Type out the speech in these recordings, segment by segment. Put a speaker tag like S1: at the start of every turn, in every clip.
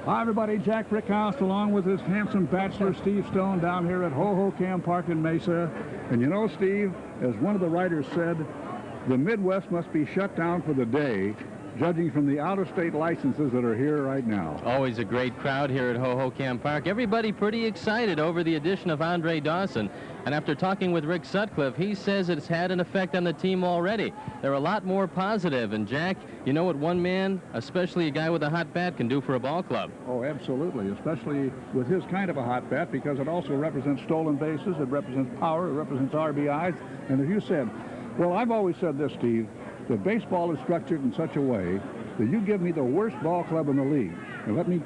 S1: Hi, everybody. Jack Brickhouse along with his handsome bachelor, Steve Stone, down here at Ho-Ho-Cam Park in Mesa. And you know, Steve, as one of the writers said, the Midwest must be shut down for the day, judging from the out-of-state licenses that are here right now.
S2: Always a great crowd here at Ho-Ho-Cam Park. Everybody pretty excited over the addition of Andre Dawson. And after talking with Rick Sutcliffe, he says it's had an effect on the team already. They're a lot more positive. And, Jack, you know what one man, especially a guy with a hot bat, can do for a ball club?
S1: Oh, absolutely, especially with his kind of a hot bat, because it also represents stolen bases, it represents power, it represents RBIs. And as you said, well, I've always said this, Steve, that baseball is structured in such a way that you give me the worst ball club in the league and let me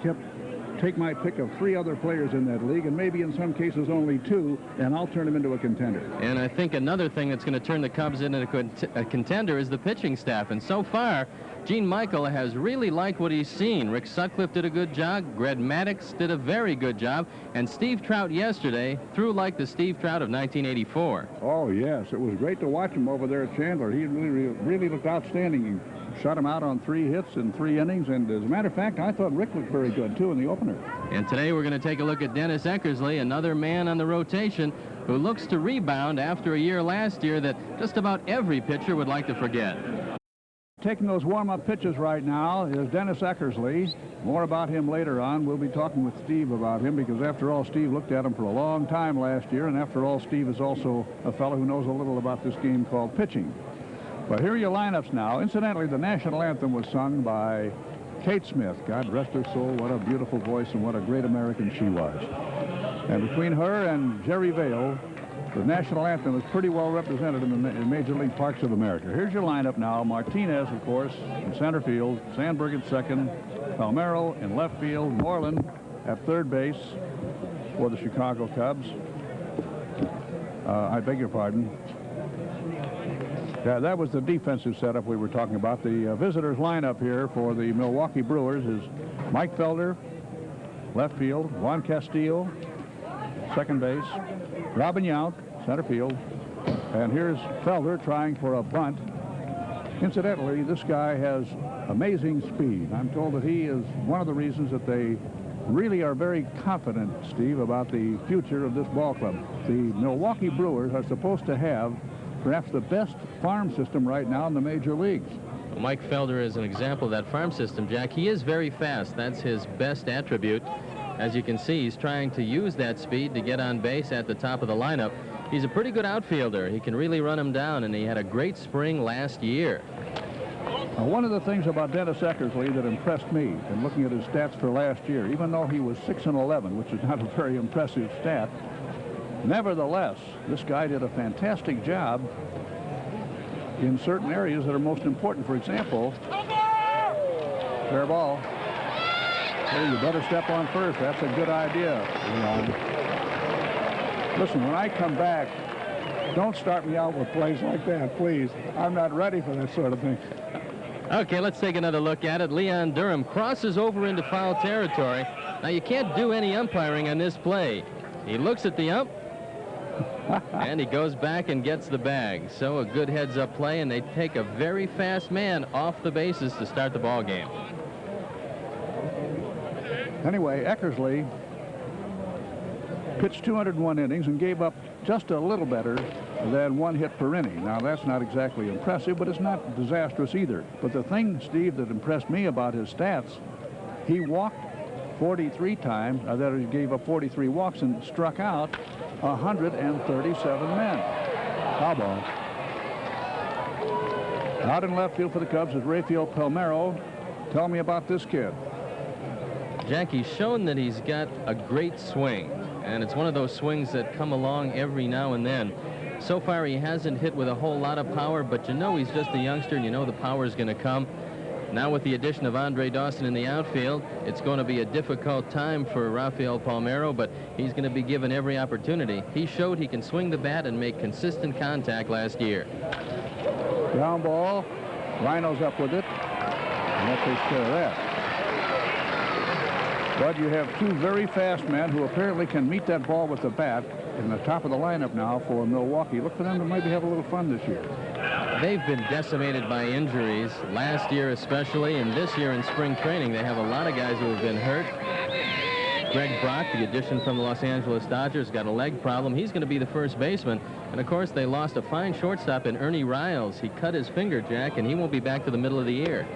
S1: take my pick of 3 other players in that league, and maybe in some cases only 2, and I'll turn them into a contender.
S2: And I think another thing that's going to turn the Cubs into a contender is the pitching staff. And so far, Gene Michael has really liked what he's seen. Rick Sutcliffe did a good job. Greg Maddux did a very good job. And Steve Trout yesterday threw like the Steve Trout of 1984.
S1: Oh, yes. It was great to watch him over there at Chandler. He really looked outstanding. He shut him out on 3 hits in 3 innings. And as a matter of fact, I thought Rick looked very good, too, in the opener.
S2: And today we're going to take a look at Dennis Eckersley, another man on the rotation who looks to rebound after a year last year that just about every pitcher would like to forget.
S1: Taking those warm-up pitches right now is Dennis Eckersley. More about him later on. We'll be talking with Steve about him because, after all, Steve looked at him for a long time last year, and after all, Steve is also a fellow who knows a little about this game called pitching. But here are your lineups now. Incidentally, the national anthem was sung by Kate Smith. God rest her soul, what a beautiful voice and what a great American she was. And between her and Jerry Vale, the national anthem is pretty well represented in the Major League Parks of America. Here's your lineup now. Martinez, of course, in center field. Sandberg at second. Palmeiro in left field. Moreland at third base for the Chicago Cubs. I beg your pardon. Yeah, that was the defensive setup we were talking about. The visitors lineup here for the Milwaukee Brewers is Mike Felder, left field. Juan Castillo, second base. Robin Yount, center field. And here's Felder trying for a bunt. Incidentally, this guy has amazing speed. I'm told that he is one of the reasons that they really are very confident, Steve, about the future of this ball club. The Milwaukee Brewers are supposed to have perhaps the best farm system right now in the major leagues.
S2: Well, Mike Felder is an example of that farm system, Jack. He is very fast. That's his best attribute. As you can see, he's trying to use that speed to get on base at the top of the lineup. He's a pretty good outfielder. He can really run him down, and he had a great spring last year.
S1: One of the things about Dennis Eckersley that impressed me in looking at his stats for last year, even though he was 6-11, which is not a very impressive stat, nevertheless, this guy did a fantastic job in certain areas that are most important. For example, fair ball. Hey, you better step on first. That's a good idea, Leon. Listen, when I come back, don't start me out with plays like that, please. I'm not ready for that sort of thing.
S2: Okay, let's take another look at it. Leon Durham crosses over into foul territory. Now, you can't do any umpiring on this play. He looks at the ump, and he goes back and gets the bag. So a good heads-up play, and they take a very fast man off the bases to start the ball game.
S1: Anyway, Eckersley pitched 201 innings and gave up just a little better than 1 hit per inning. Now, that's not exactly impressive, but it's not disastrous either. But the thing, Steve, that impressed me about his stats, he walked 43 times, that he gave up 43 walks and struck out 137 men. Foul ball. Out in left field for the Cubs is Rafael Palmeiro. Tell me about this kid.
S2: Jack, he's shown that he's got a great swing, and it's one of those swings that come along every now and then. So far, he hasn't hit with a whole lot of power, but you know he's just a youngster, and you know the power is going to come. Now, with the addition of Andre Dawson in the outfield, it's going to be a difficult time for Rafael Palmeiro, but he's going to be given every opportunity. He showed he can swing the bat and make consistent contact last year.
S1: Ground ball. Rhino's up with it, and that takes care of that. But you have 2 very fast men who apparently can meet that ball with the bat in the top of the lineup now for Milwaukee. Look for them to maybe have a little fun this year.
S2: They've been decimated by injuries last year especially, and this year in spring training they have a lot of guys who have been hurt. Greg Brock, the addition from the Los Angeles Dodgers, got a leg problem. He's going to be the first baseman. And, of course, they lost a fine shortstop in Ernie Riles. He cut his finger, Jack, and he won't be back to the middle of the year.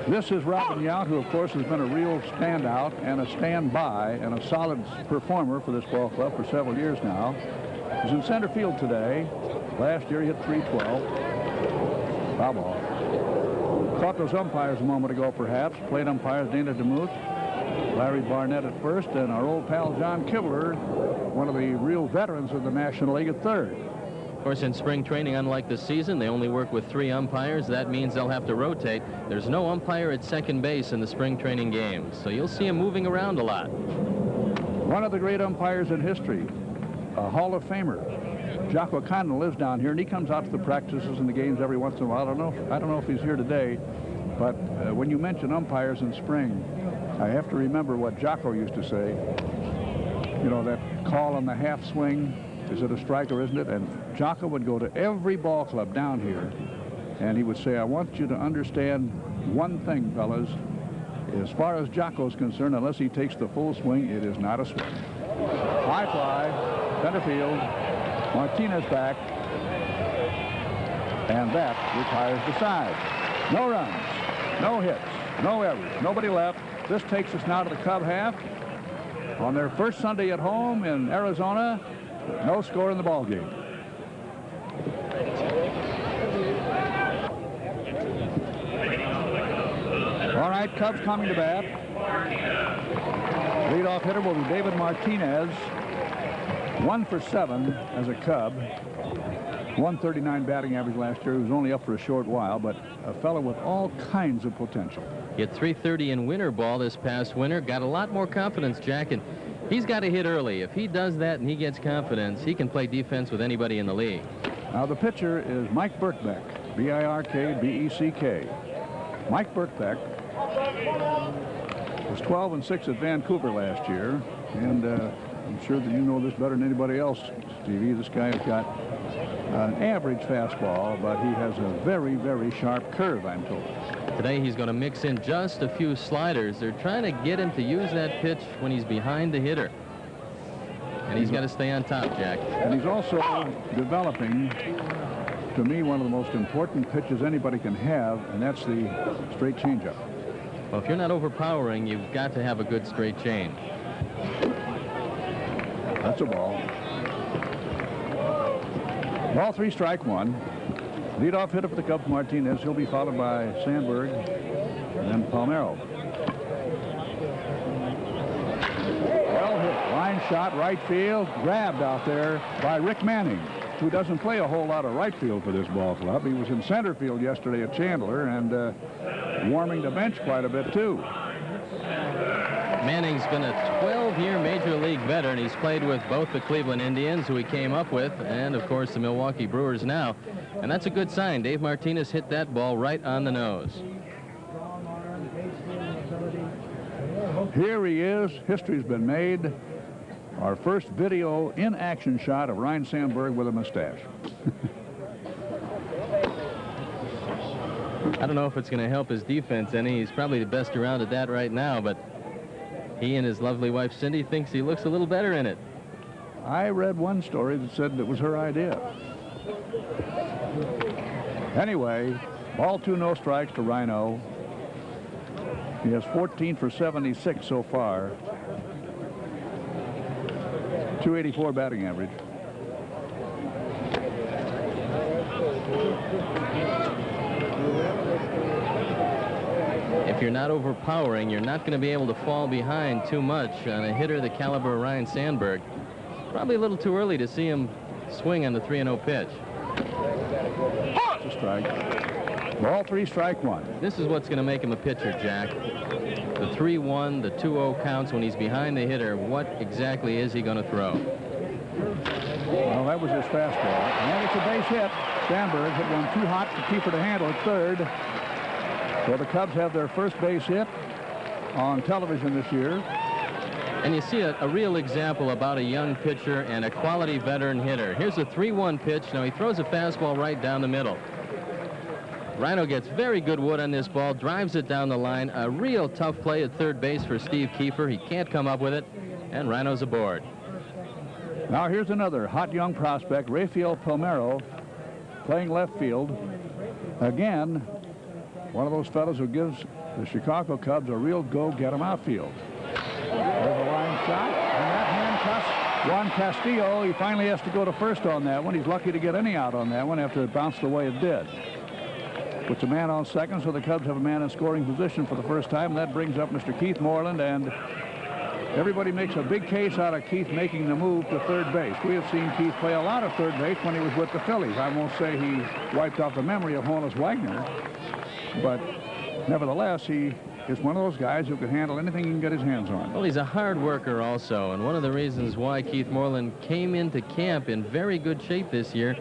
S1: This is Robin Yount, who, of course, has been a real standout and a standby and a solid performer for this ball club for several years now. He's in center field today. Last year he hit .312. Foul ball. Caught those umpires a moment ago, perhaps. Plate umpires Dana DeMuth, Larry Barnett at first, and our old pal John Kibler, one of the real veterans of the National League, at third.
S2: Of course, in spring training, unlike this season, they only work with 3 umpires. That means they'll have to rotate. There's no umpire at second base in the spring training games, so you'll see him moving around a lot.
S1: One of the great umpires in history, a Hall of Famer, Jocko Condon, lives down here, and he comes out to the practices and the games every once in a while. I don't know if he's here today, but when you mention umpires in spring, I have to remember what Jocko used to say. You know, that call on the half swing, is it a strike or isn't it? And Jocko would go to every ball club down here, and he would say, I want you to understand one thing, fellas. As far as Jocko's concerned, unless he takes the full swing, it is not a swing. High fly, center field, Martinez back, and that retires the side. No runs, no hits, no errors, nobody left. This takes us now to the Cub half. On their first Sunday at home in Arizona, no score in the ball game. All right, Cubs coming to bat. Leadoff hitter will be David Martinez. 1 for 7 as a Cub. 139 batting average last year. He was only up for a short while, but a fellow with all kinds of potential.
S2: Hit .330 in winter ball this past winter. Got a lot more confidence, Jack, and he's got to hit early. If he does that and he gets confidence, he can play defense with anybody in the league.
S1: Now the pitcher is Mike Birkbeck, B-I-R-K-B-E-C-K. Mike Birkbeck was 12-6 at Vancouver last year, and I'm sure that you know this better than anybody else, Stevie. This guy has got an average fastball, but he has a very, very sharp curve, I'm told.
S2: Today he's going to mix in just a few sliders. They're trying to get him to use that pitch when he's behind the hitter. And he's got to stay on top, Jack.
S1: And he's also developing, to me, one of the most important pitches anybody can have, and that's the straight changeup.
S2: Well, if you're not overpowering, you've got to have a good straight change.
S1: That's a ball. Ball 3, strike 1. Leadoff hitter for the Cubs, Martinez. He'll be followed by Sandberg and then Palmeiro. Well hit. Line shot, right field. Grabbed out there by Rick Manning, who doesn't play a whole lot of right field for this ball club. He was in center field yesterday at Chandler and warming the bench quite a bit, too.
S2: Manning's been a 12-year Major League veteran. He's played with both the Cleveland Indians, who he came up with, and, of course, the Milwaukee Brewers now. And that's a good sign. Dave Martinez hit that ball right on the nose.
S1: Here he is. History's been made. Our first video in-action shot of Ryne Sandberg with a mustache.
S2: I don't know if it's going to help his defense any. He's probably the best around at that right now, but he and his lovely wife Cindy thinks he looks a little better in it.
S1: I read one story that said it was her idea. Anyway, ball 2, no strikes to Rhino. He has 14 for 76 so far. 284 batting average.
S2: If you're not overpowering, you're not going to be able to fall behind too much on a hitter the caliber of Ryne Sandberg. Probably a little too early to see him swing on the 3-0 pitch.
S1: It's a strike. Ball 3, strike 1.
S2: This is what's going to make him a pitcher, Jack. The 3-1, the 2-0 counts when he's behind the hitter. What exactly is he going to throw?
S1: Well, that was his fastball. And it's a base hit. Sandberg hit one too hot for keeper to handle at third. So the Cubs have their first base hit on television this year.
S2: And you see a real example about a young pitcher and a quality veteran hitter. Here's a 3-1 pitch. Now he throws a fastball right down the middle. Rhino gets very good wood on this ball, drives it down the line. A real tough play at third base for Steve Kiefer. He can't come up with it, and Rhino's aboard.
S1: Now here's another hot young prospect, Rafael Palmero, playing left field. Again, one of those fellows who gives the Chicago Cubs a real go-get-em outfield. There's a line shot, and that handcuffs Juan Castillo. He finally has to go to first on that one. He's lucky to get any out on that one after it bounced the way it did. Puts a man on second, so the Cubs have a man in scoring position for the first time. That brings up Mr. Keith Moreland, and everybody makes a big case out of Keith making the move to third base. We have seen Keith play a lot of third base when he was with the Phillies. I won't say he wiped out the memory of Honus Wagner, but nevertheless, he is one of those guys who can handle anything he can get his hands on.
S2: Well, he's a hard worker also, and one of the reasons why Keith Moreland came into camp in very good shape this year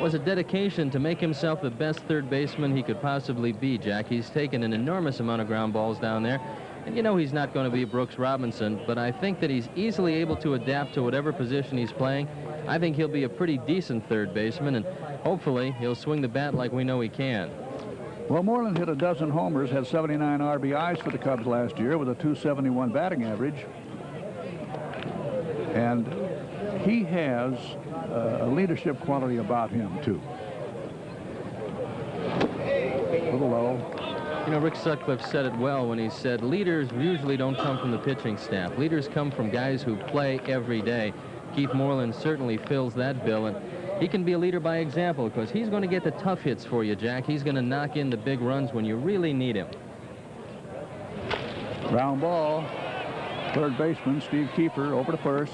S2: was a dedication to make himself the best third baseman he could possibly be, Jack. He's taken an enormous amount of ground balls down there. And you know he's not going to be Brooks Robinson, but I think that he's easily able to adapt to whatever position he's playing. I think he'll be a pretty decent third baseman, and hopefully he'll swing the bat like we know he can.
S1: Well, Moreland hit a dozen homers, had 79 RBIs for the Cubs last year with a .271 batting average. And he has a leadership quality about him, too. A little low.
S2: You know, Rick Sutcliffe said it well when he said leaders usually don't come from the pitching staff. Leaders come from guys who play every day. Keith Moreland certainly fills that bill, and he can be a leader by example because he's going to get the tough hits for you, Jack. He's going to knock in the big runs when you really need him.
S1: Ground ball. Third baseman Steve Kiefer over to first.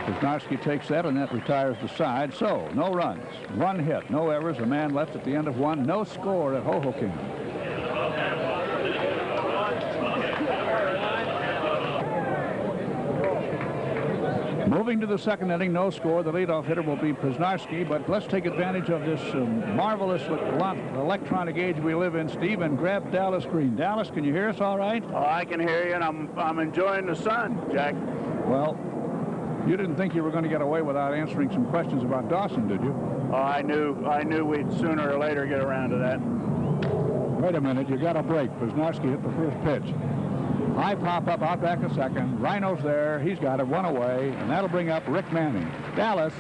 S1: Wisnowski takes that, and that retires the side. So, no runs, one hit, no errors, a man left at the end of one, no score at Hoboken. Moving to the second inning, no score. The leadoff hitter will be Prisnarski, but let's take advantage of this marvelous electronic age we live in, Steve, and grab Dallas Green. Dallas, can you hear us all right?
S3: Oh, I can hear you, and I'm enjoying the sun, Jack.
S1: Well, you didn't think you were going to get away without answering some questions about Dawson, did you?
S3: Oh, I knew we'd sooner or later get around to that.
S1: Wait a minute, you got a break. Prisnarski hit the first pitch. High pop-up, out back a second. Rhino's there. He's got it, one away, and that'll bring up Rick Manning. Dallas,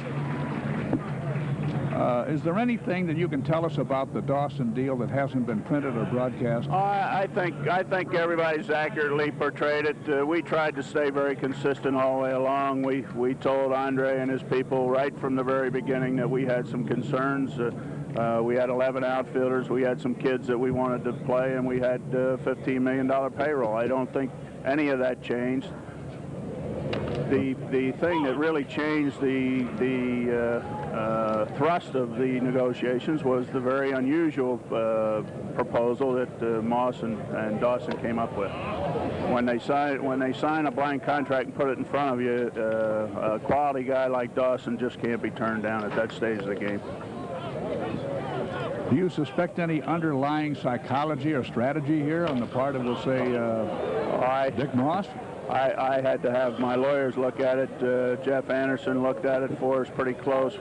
S1: is there anything that you can tell us about the Dawson deal that hasn't been printed or broadcast?
S3: I think everybody's accurately portrayed it. We tried to stay very consistent all the way along. We told Andre and his people right from the very beginning that we had some concerns. We had 11 outfielders. We had some kids that we wanted to play, and we had $15 million payroll. I don't think any of that changed. The thing that really changed the thrust of the negotiations was the very unusual proposal that Moss and Dawson came up with. When they sign a blank contract and put it in front of you, a quality guy like Dawson just can't be turned down at that stage of the game.
S1: Do you suspect any underlying psychology or strategy here on the part of, we'll say, Dick Moss?
S3: I had to have my lawyers look at it. Jeff Anderson looked at it for us pretty close.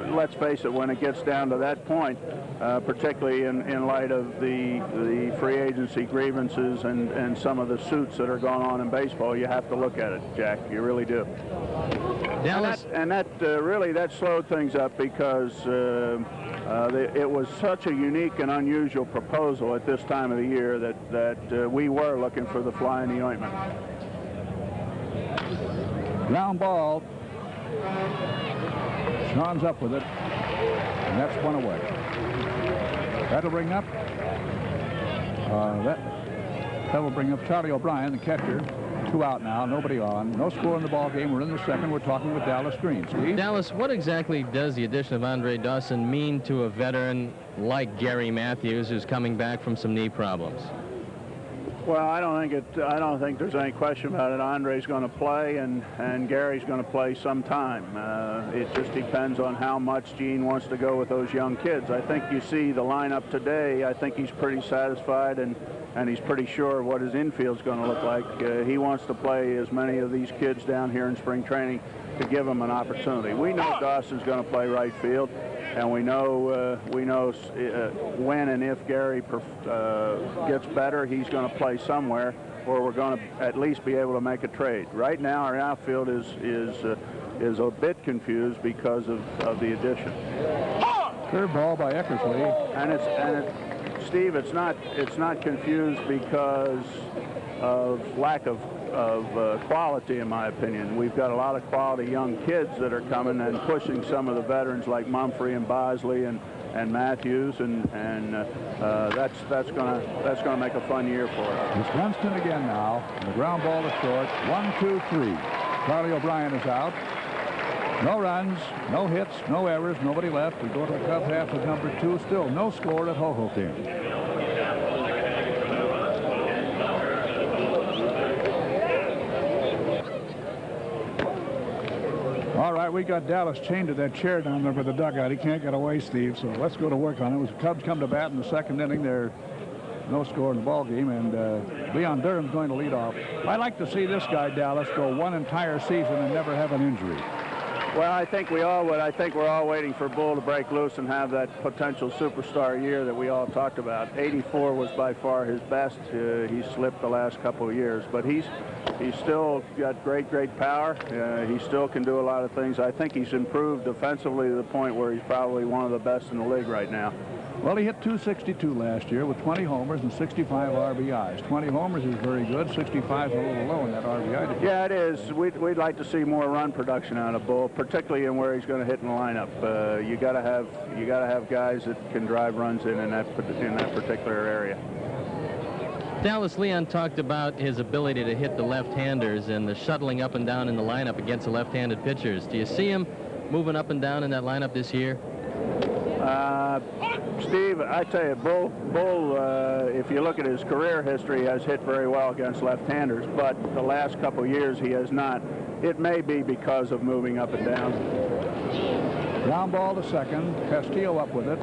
S3: Let's face it, when it gets down to that point, particularly in light of the free agency grievances and some of the suits that are going on in baseball, you have to look at it, Jack. You really do.
S2: Dallas.
S3: And that really slowed things up because it was such a unique and unusual proposal at this time of the year that we were looking for the fly in the ointment.
S1: Ground ball. Sean's up with it, and that's one away. That'll bring up that will bring up Charlie O'Brien, the catcher. 2 out now, nobody on, no score in the ball game. We're in the second. We're talking with Dallas Green. Steve?
S2: Dallas, what exactly does the addition of Andre Dawson mean to a veteran like Gary Matthews, who's coming back from some knee problems?
S3: Well, I don't think there's any question about it. Andre's going to play, and Gary's going to play sometime. It just depends on how much Gene wants to go with those young kids. I think you see the lineup today. I think he's pretty satisfied, and he's pretty sure what his infield's going to look like. He wants to play as many of these kids down here in spring training to give them an opportunity. We know Dawson's going to play right field. and we know when and if Gary gets better, he's going to play somewhere, or we're going to at least be able to make a trade. Right now, our outfield is a bit confused because of the addition.
S1: Curveball by Eckersley.
S3: And Steve, it's not confused because of lack of quality, in my opinion. We've got a lot of quality young kids that are coming and pushing some of the veterans like Mumphrey and Bosley and Matthews, and that's gonna make a fun year for us.
S1: It's Dunston again now. The ground ball is short. 1, 2, 3. Charlie O'Brien is out. No runs, no hits, no errors, nobody left. We go to the Cub half with number 2. Still no score at Hoboken. All right, we got Dallas chained to that chair down there by the dugout. He can't get away, Steve, so let's go to work on it. As the Cubs come to bat in the second inning, they're no score in the ball game, and Leon Durham's going to lead off. I like to see this guy, Dallas, go one entire season and never have an injury.
S3: Well, I think we all would. I think we're all waiting for Bull to break loose and have that potential superstar year that we all talked about. 84 was by far his best. He slipped the last couple of years, but he's still got great power. He still can do a lot of things. I think he's improved defensively to the point where he's probably one of the best in the league right now.
S1: Well, he hit 262 last year with 20 homers and 65 RBIs. 20 homers is very good. 65 is a little low in that RBI.
S3: Yeah, it is. We'd like to see more run production out of Bull, particularly in where he's going to hit in the lineup. You got to have guys that can drive runs in that particular area.
S2: Dallas, Leon talked about his ability to hit the left-handers and the shuttling up and down in the lineup against the left-handed pitchers. Do you see him moving up and down in that lineup this year?
S3: Steve, I tell you, Bull, if you look at his career history, has hit very well against left-handers, but the last couple years he has not. It may be because of moving up and down.
S1: Ground ball to second. Castillo up with it.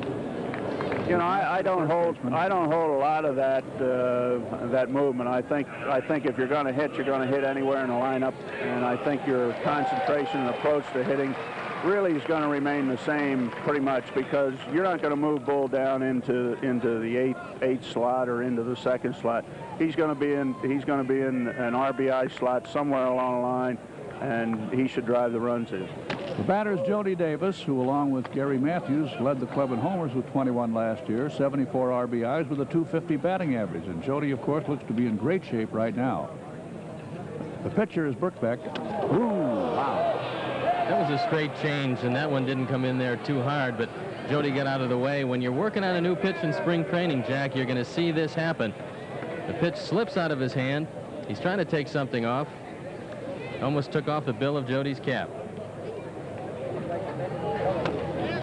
S3: You know, I don't hold a lot of that movement. I think if you're going to hit, you're going to hit anywhere in the lineup, and I think your concentration and approach to hitting really is going to remain the same pretty much, because you're not going to move Bull down into the eighth slot or into the second slot. He's going to be in an RBI slot somewhere along the line, and he should drive the runs in.
S1: The batter is Jody Davis, who along with Gary Matthews led the club in homers with 21 last year, 74 RBIs with a .250 batting average, and Jody, of course, looks to be in great shape right now. The pitcher is Birkbeck. Ooh, wow.
S2: That was a straight change, and that one didn't come in there too hard, but Jody got out of the way. When you're working on a new pitch in spring training, Jack, you're going to see this happen. The pitch slips out of his hand. He's trying to take something off. Almost took off the bill of Jody's cap.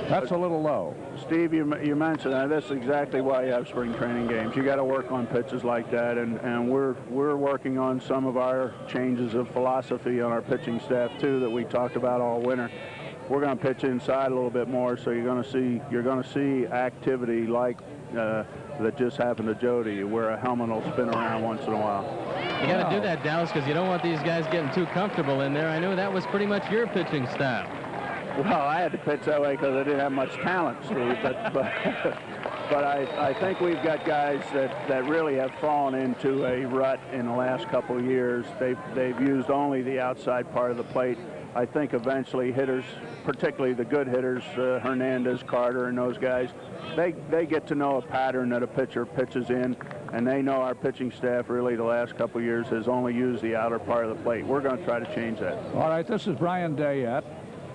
S1: That's a little low.
S3: Steve, you mentioned that. That's exactly why you have spring training games. You got to work on pitches like that, and we're working on some of our changes of philosophy on our pitching staff too that we talked about all winter. We're going to pitch inside a little bit more, so you're going to see activity like that just happened to Jody, where a helmet will spin around once in a while.
S2: You got to do that, Dallas, because you don't want these guys getting too comfortable in there. I know that was pretty much your pitching style.
S3: Well, I had to pitch that way because I didn't have much talent, Steve. But I think we've got guys that really have fallen into a rut in the last couple of years. They've used only the outside part of the plate. I think eventually hitters, particularly the good hitters, Hernandez, Carter, and those guys, they get to know a pattern that a pitcher pitches in, and they know our pitching staff really the last couple of years has only used the outer part of the plate. We're going to try to change that.
S1: All right, this is Brian Dayette.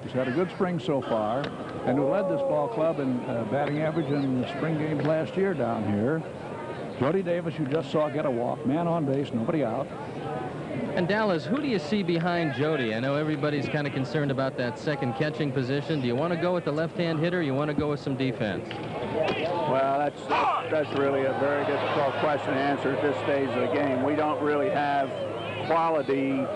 S1: He's had a good spring so far, and who led this ball club in batting average in the spring games last year down here. Jody Davis, you just saw get a walk, man on base, nobody out.
S2: And Dallas, who do you see behind Jody? I know everybody's kind of concerned about that second catching position. Do you want to go with the left-hand hitter, or you want to go with some defense?
S3: Well, that's really a very difficult question to answer at this stage of the game. We don't really have quality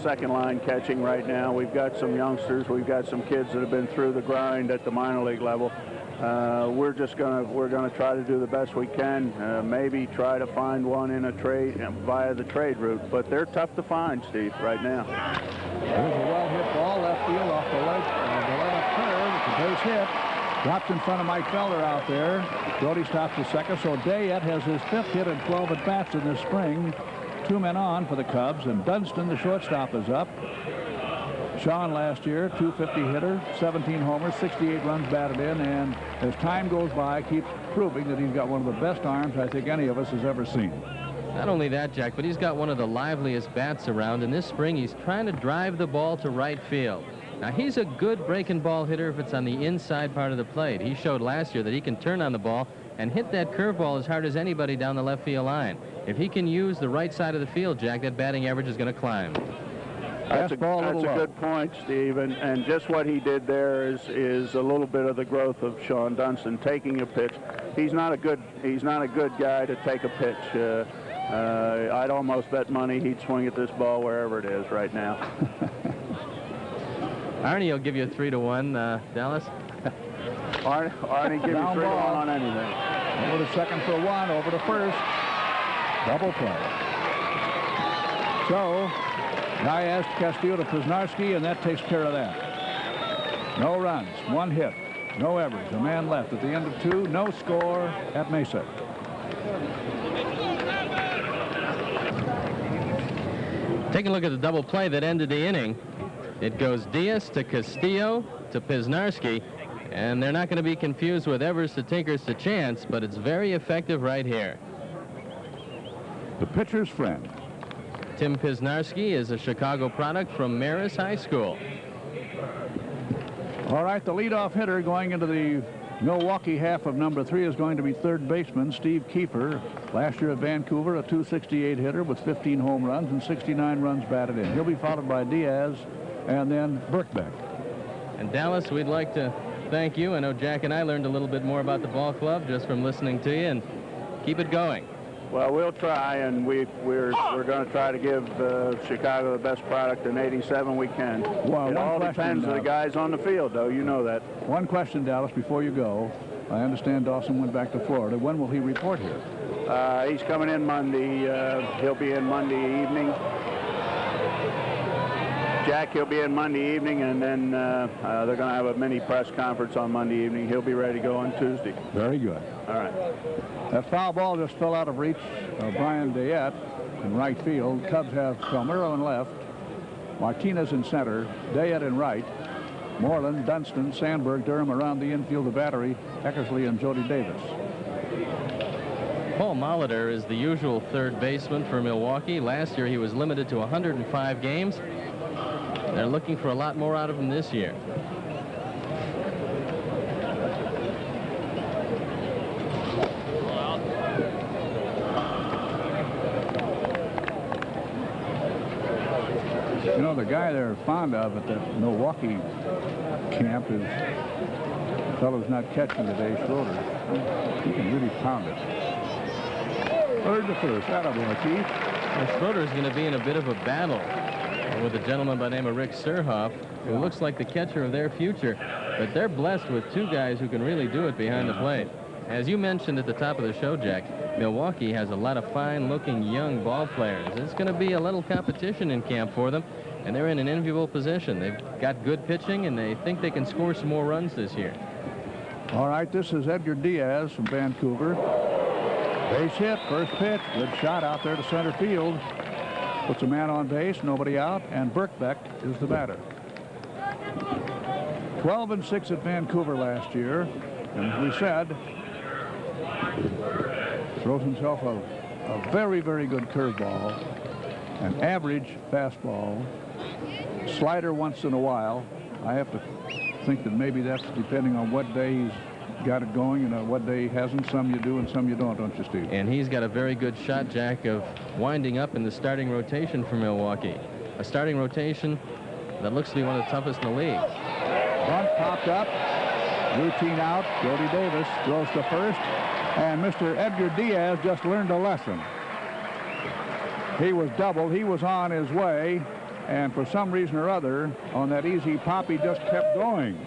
S3: second line catching right now. We've got some youngsters. We've got some kids that have been through the grind at the minor league level. We're gonna try to do the best we can. Maybe try to find one in a trade via the trade route, but they're tough to find, Steve, right now.
S1: There's a well-hit ball left field off the right up curve. It's a Base hit. Drops in front of Mike Felder out there. Brody stops the second, so Dayette has his 5th hit and 12 at-bats in this spring. 2 men on for the Cubs, and Dunston, the shortstop, is up. Sean last year, 250 hitter, 17 homers, 68 runs batted in, and as time goes by, keeps proving that he's got one of the best arms I think any of us has ever seen.
S2: Not only that, Jack, but he's got one of the liveliest bats around, and this spring he's trying to drive the ball to right field. Now, he's a good breaking ball hitter if it's on the inside part of the plate. He showed last year that he can turn on the ball and hit that curveball as hard as anybody down the left field line. If he can use the right side of the field, Jack, that batting average is going to climb.
S3: That's a good point, Steve, and just what he did there is a little bit of the growth of Sean Dunston taking a pitch. He's not a good guy to take a pitch. I'd almost bet money he'd swing at this ball wherever it is right now.
S2: Arnie will give you a 3-1, Dallas.
S3: Arnie give you 3-1 on anything.
S1: Over to second for 1, over to first. Double play. So, Diaz, Castillo to Pisnarski, and that takes care of that. No runs, 1 hit, no errors, a man left at the end of 2, no score at Mesa.
S2: Take a look at the double play that ended the inning. It goes Diaz to Castillo to Pisnarski, and they're not going to be confused with Evers to Tinkers to Chance, but it's very effective right here.
S1: The pitcher's friend.
S2: Tim Pisnarski is a Chicago product from Marist High School.
S1: All right, the leadoff hitter going into the Milwaukee half of number 3 is going to be third baseman Steve Keeper. Last year at Vancouver, a .268 hitter with 15 home runs and 69 runs batted in. He'll be followed by Diaz and then Birkbeck.
S2: And Dallas, we'd like to thank you. I know Jack and I learned a little bit more about the ball club just from listening to you, and keep it going.
S3: Well, we'll try, and we're going to try to give Chicago the best product in '87 we can.
S1: Well,
S3: it all depends on the guys on the field, though. You know that.
S1: One question, Dallas, before you go. I understand Dawson went back to Florida. When will he report here?
S3: He's coming in Monday. He'll be in Monday evening. Jack, he'll be in Monday evening, and then they're going to have a mini press conference on Monday evening. He'll be ready to go on Tuesday.
S1: Very good.
S3: All right.
S1: That foul ball just fell out of reach of Brian Dayette in right field. Cubs have Palmero in left, Martinez in center, Dayette in right, Moreland, Dunston, Sandberg, Durham around the infield, the battery, Eckersley and Jody Davis.
S2: Paul Molitor is the usual third baseman for Milwaukee. Last year he was limited to 105 games. They're looking for a lot more out of him this year.
S1: You know, the guy they're fond of at the Milwaukee camp is the fellow's not catching today, Schroeder. He can really pound it. Third to first. Attaboy, Keith.
S2: Well, Schroeder's going to be in a bit of a battle with a gentleman by the name of Rick Surhoff, who looks like the catcher of their future. But they're blessed with 2 guys who can really do it behind the plate. As you mentioned at the top of the show, Jack, Milwaukee has a lot of fine-looking young ball players. It's going to be a little competition in camp for them, and they're in an enviable position. They've got good pitching, and they think they can score some more runs this year.
S1: All right, this is Edgar Diaz from Vancouver. Base hit, first pitch, good shot out there to center field. Puts a man on base, nobody out, and Birkbeck is the batter. 12-6 at Vancouver last year, and as we said, throws himself a very, very good curveball, an average fastball, slider once in a while. I have to think that maybe that's depending on what day he's got it going and what day he hasn't. Some you do and some you don't you, Steve?
S2: And he's got a very good shot, Jack, of winding up in the starting rotation for Milwaukee. A starting rotation that looks to be one of the toughest in the league.
S1: Bunt popped up, routine out. Jody Davis throws to first, and Mr. Edgar Diaz just learned a lesson. He was doubled. He was on his way, and for some reason or other, on that easy pop, he just kept going.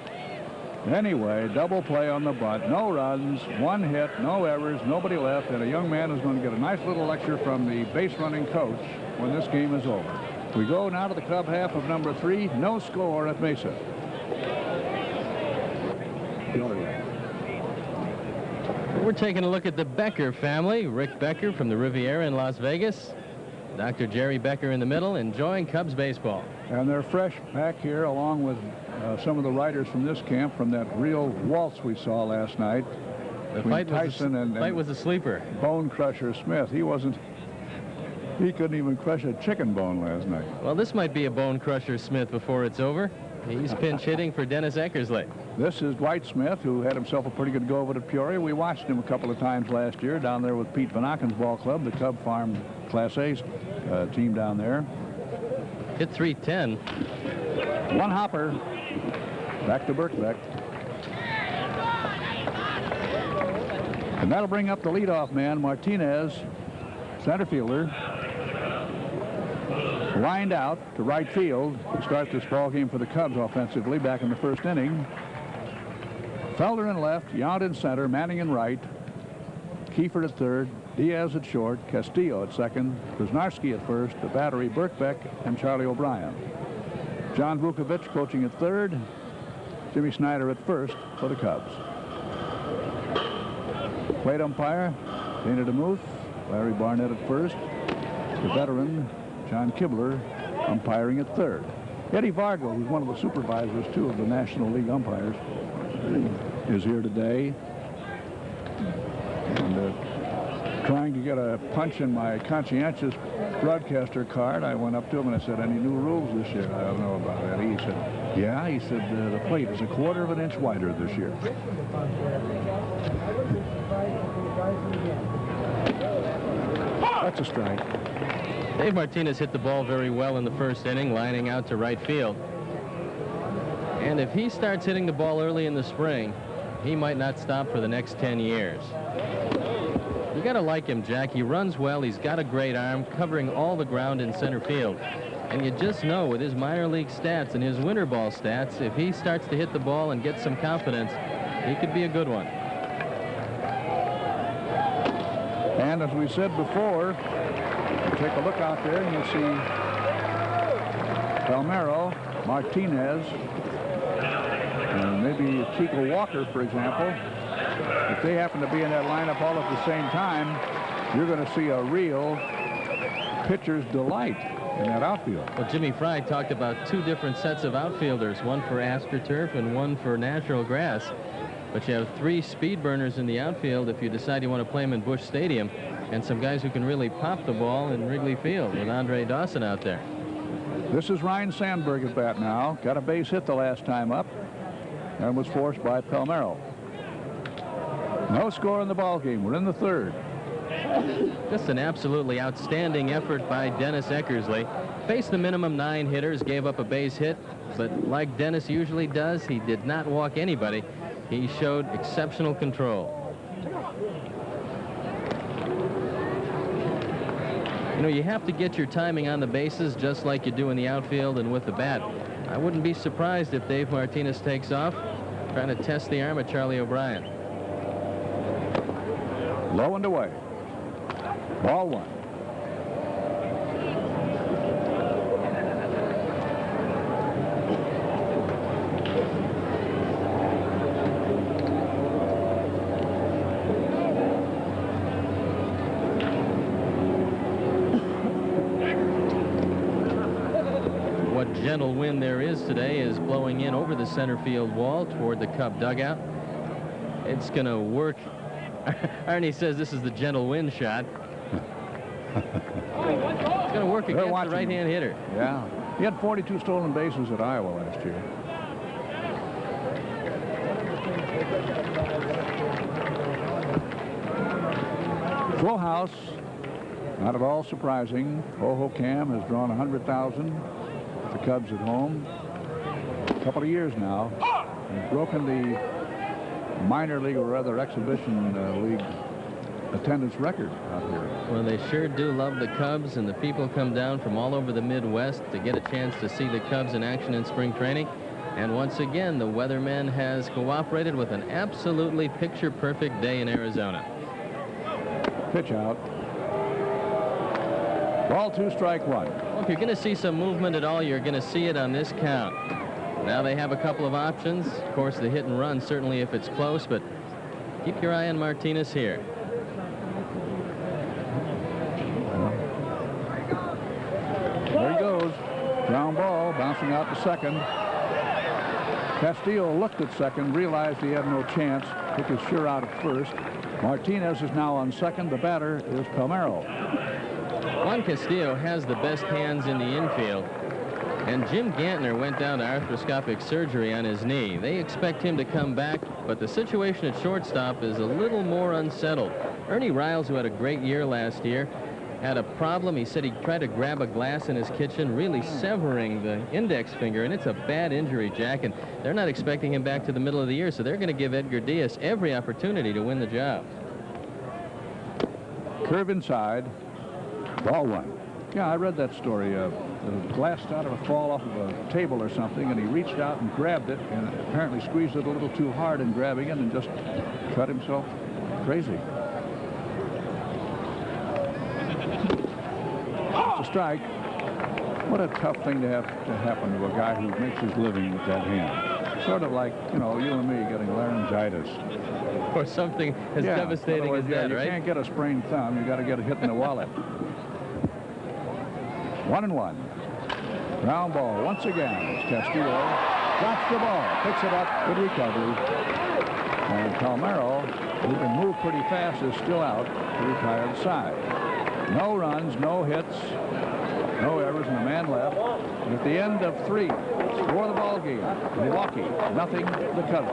S1: Anyway, double play on the bunt. No runs, 1 hit, no errors, nobody left, and a young man is going to get a nice little lecture from the base running coach when this game is over. We go now to the Cub half of number 3. No score at Mesa. the other way.
S2: We're taking a look at the Becker family. Rick Becker from the Riviera in Las Vegas. Dr. Jerry Becker in the middle, enjoying Cubs baseball.
S1: And they're fresh back here, along with some of the riders from this camp, from that real waltz we saw last night.
S2: The fight was a sleeper.
S1: Bone Crusher Smith. He couldn't even crush a chicken bone last night.
S2: Well, this might be a Bone Crusher Smith before it's over. He's pinch hitting for Dennis Eckersley.
S1: This is Dwight Smith, who had himself a pretty good go of it at Peoria. We watched him a couple of times last year down there with Pete Van Auken's ball club, the Cub Farm Class A team down there.
S2: Hit 310.
S1: One hopper. Back to Birkbeck. And that'll bring up the leadoff man, Martinez, center fielder. Lined out to right field to start this ball game for the Cubs offensively back in the first inning. Felder in left, Yount in center, Manning in right, Kiefer at third, Diaz at short, Castillo at second, Krasnarski at first, the battery Birkbeck and Charlie O'Brien. John Vukovic coaching at third, Jimmy Snyder at first for the Cubs. Plate umpire, Dana DeMuth, Larry Barnett at first, the veteran John Kibler umpiring at third. Eddie Vargo, who's one of the supervisors, too, of the National League umpires, is here today. And trying to get a punch in my conscientious broadcaster card, I went up to him and I said, "Any new rules this year?" "I don't know about that." He said, "Yeah." He said, "The plate is a quarter of an inch wider this year." That's a strike.
S2: Dave Martinez hit the ball very well in the first inning, lining out to right field. And if he starts hitting the ball early in the spring, he might not stop for the next 10 years. You got to like him, Jack. He runs well. He's got a great arm, covering all the ground in center field. And you just know with his minor league stats and his winter ball stats, if he starts to hit the ball and get some confidence, he could be a good one.
S1: And as we said before, take a look out there and you'll see Palmeiro, Martinez, and maybe Chico Walker, for example. If they happen to be in that lineup all at the same time, you're going to see a real pitcher's delight in that outfield.
S2: Well, Jimmy Fry talked about two different sets of outfielders, one for AstroTurf and one for natural grass. But you have three speed burners in the outfield if you decide you want to play them in Busch Stadium, and some guys who can really pop the ball in Wrigley Field with Andre Dawson out there.
S1: This is Ryan Sandberg at bat now. Got a base hit the last time up and was forced by Palmeiro. No score in the ball game. We're in the third.
S2: Just an absolutely outstanding effort by Dennis Eckersley. Faced the minimum 9 hitters, gave up a base hit, but like Dennis usually does, he did not walk anybody. He showed exceptional control. You know, you have to get your timing on the bases just like you do in the outfield and with the bat. I wouldn't be surprised if Dave Martinez takes off, trying to test the arm of Charlie O'Brien.
S1: Low and away. Ball one.
S2: Gentle wind there is today is blowing in over the center field wall toward the Cub dugout. It's going to work. Arnie says this is the gentle wind shot. It's going to work against the right-hand hitter.
S1: Yeah. He had 42 stolen bases at Iowa last year. Full house. Not at all surprising. Hohokam has drawn 100,000. The Cubs at home a couple of years now. He's broken the minor league, or rather exhibition league attendance record out here.
S2: Well, they sure do love the Cubs, and the people come down from all over the Midwest to get a chance to see the Cubs in action in spring training. And once again, the weatherman has cooperated with an absolutely picture-perfect day in Arizona.
S1: Pitch out. Ball 2, strike 1.
S2: Well, if you're going to see some movement at all, you're going to see it on this count. Now they have a couple of options. Of course, the hit and run, certainly if it's close, but keep your eye on Martinez here.
S1: There he goes. Ground ball, bouncing out to second. Castillo looked at second, realized he had no chance, took his sure out at first. Martinez is now on second. The batter is Palmeiro.
S2: Juan Castillo has the best hands in the infield, and Jim Gantner went down to arthroscopic surgery on his knee. They expect him to come back, but the situation at shortstop is a little more unsettled. Ernie Riles, who had a great year last year, had a problem. He said he tried to grab a glass in his kitchen, really severing the index finger, and it's a bad injury, Jack, and they're not expecting him back to the middle of the year, so they're going to give Edgar Diaz every opportunity to win the job.
S1: Curve inside. Ball one. Yeah, I read that story. The glass started to fall off of a table or something, and he reached out and grabbed it, and apparently squeezed it a little too hard in grabbing it and just cut himself crazy. It's a strike. What a tough thing to have to happen to a guy who makes his living with that hand. Sort of like, you know, you and me getting laryngitis.
S2: Or something as devastating as that, right?
S1: You can't get a sprained thumb. You got to get a hit in the wallet. 1-1. Ground ball once again. It's Castillo. Drops the ball. Picks it up. Good recovery. And Palmeiro, who can move pretty fast, is still out to retire the side. No runs, no hits, no errors, and a man left. And at the end of 3, score the ball game. Milwaukee, nothing. The Cubs.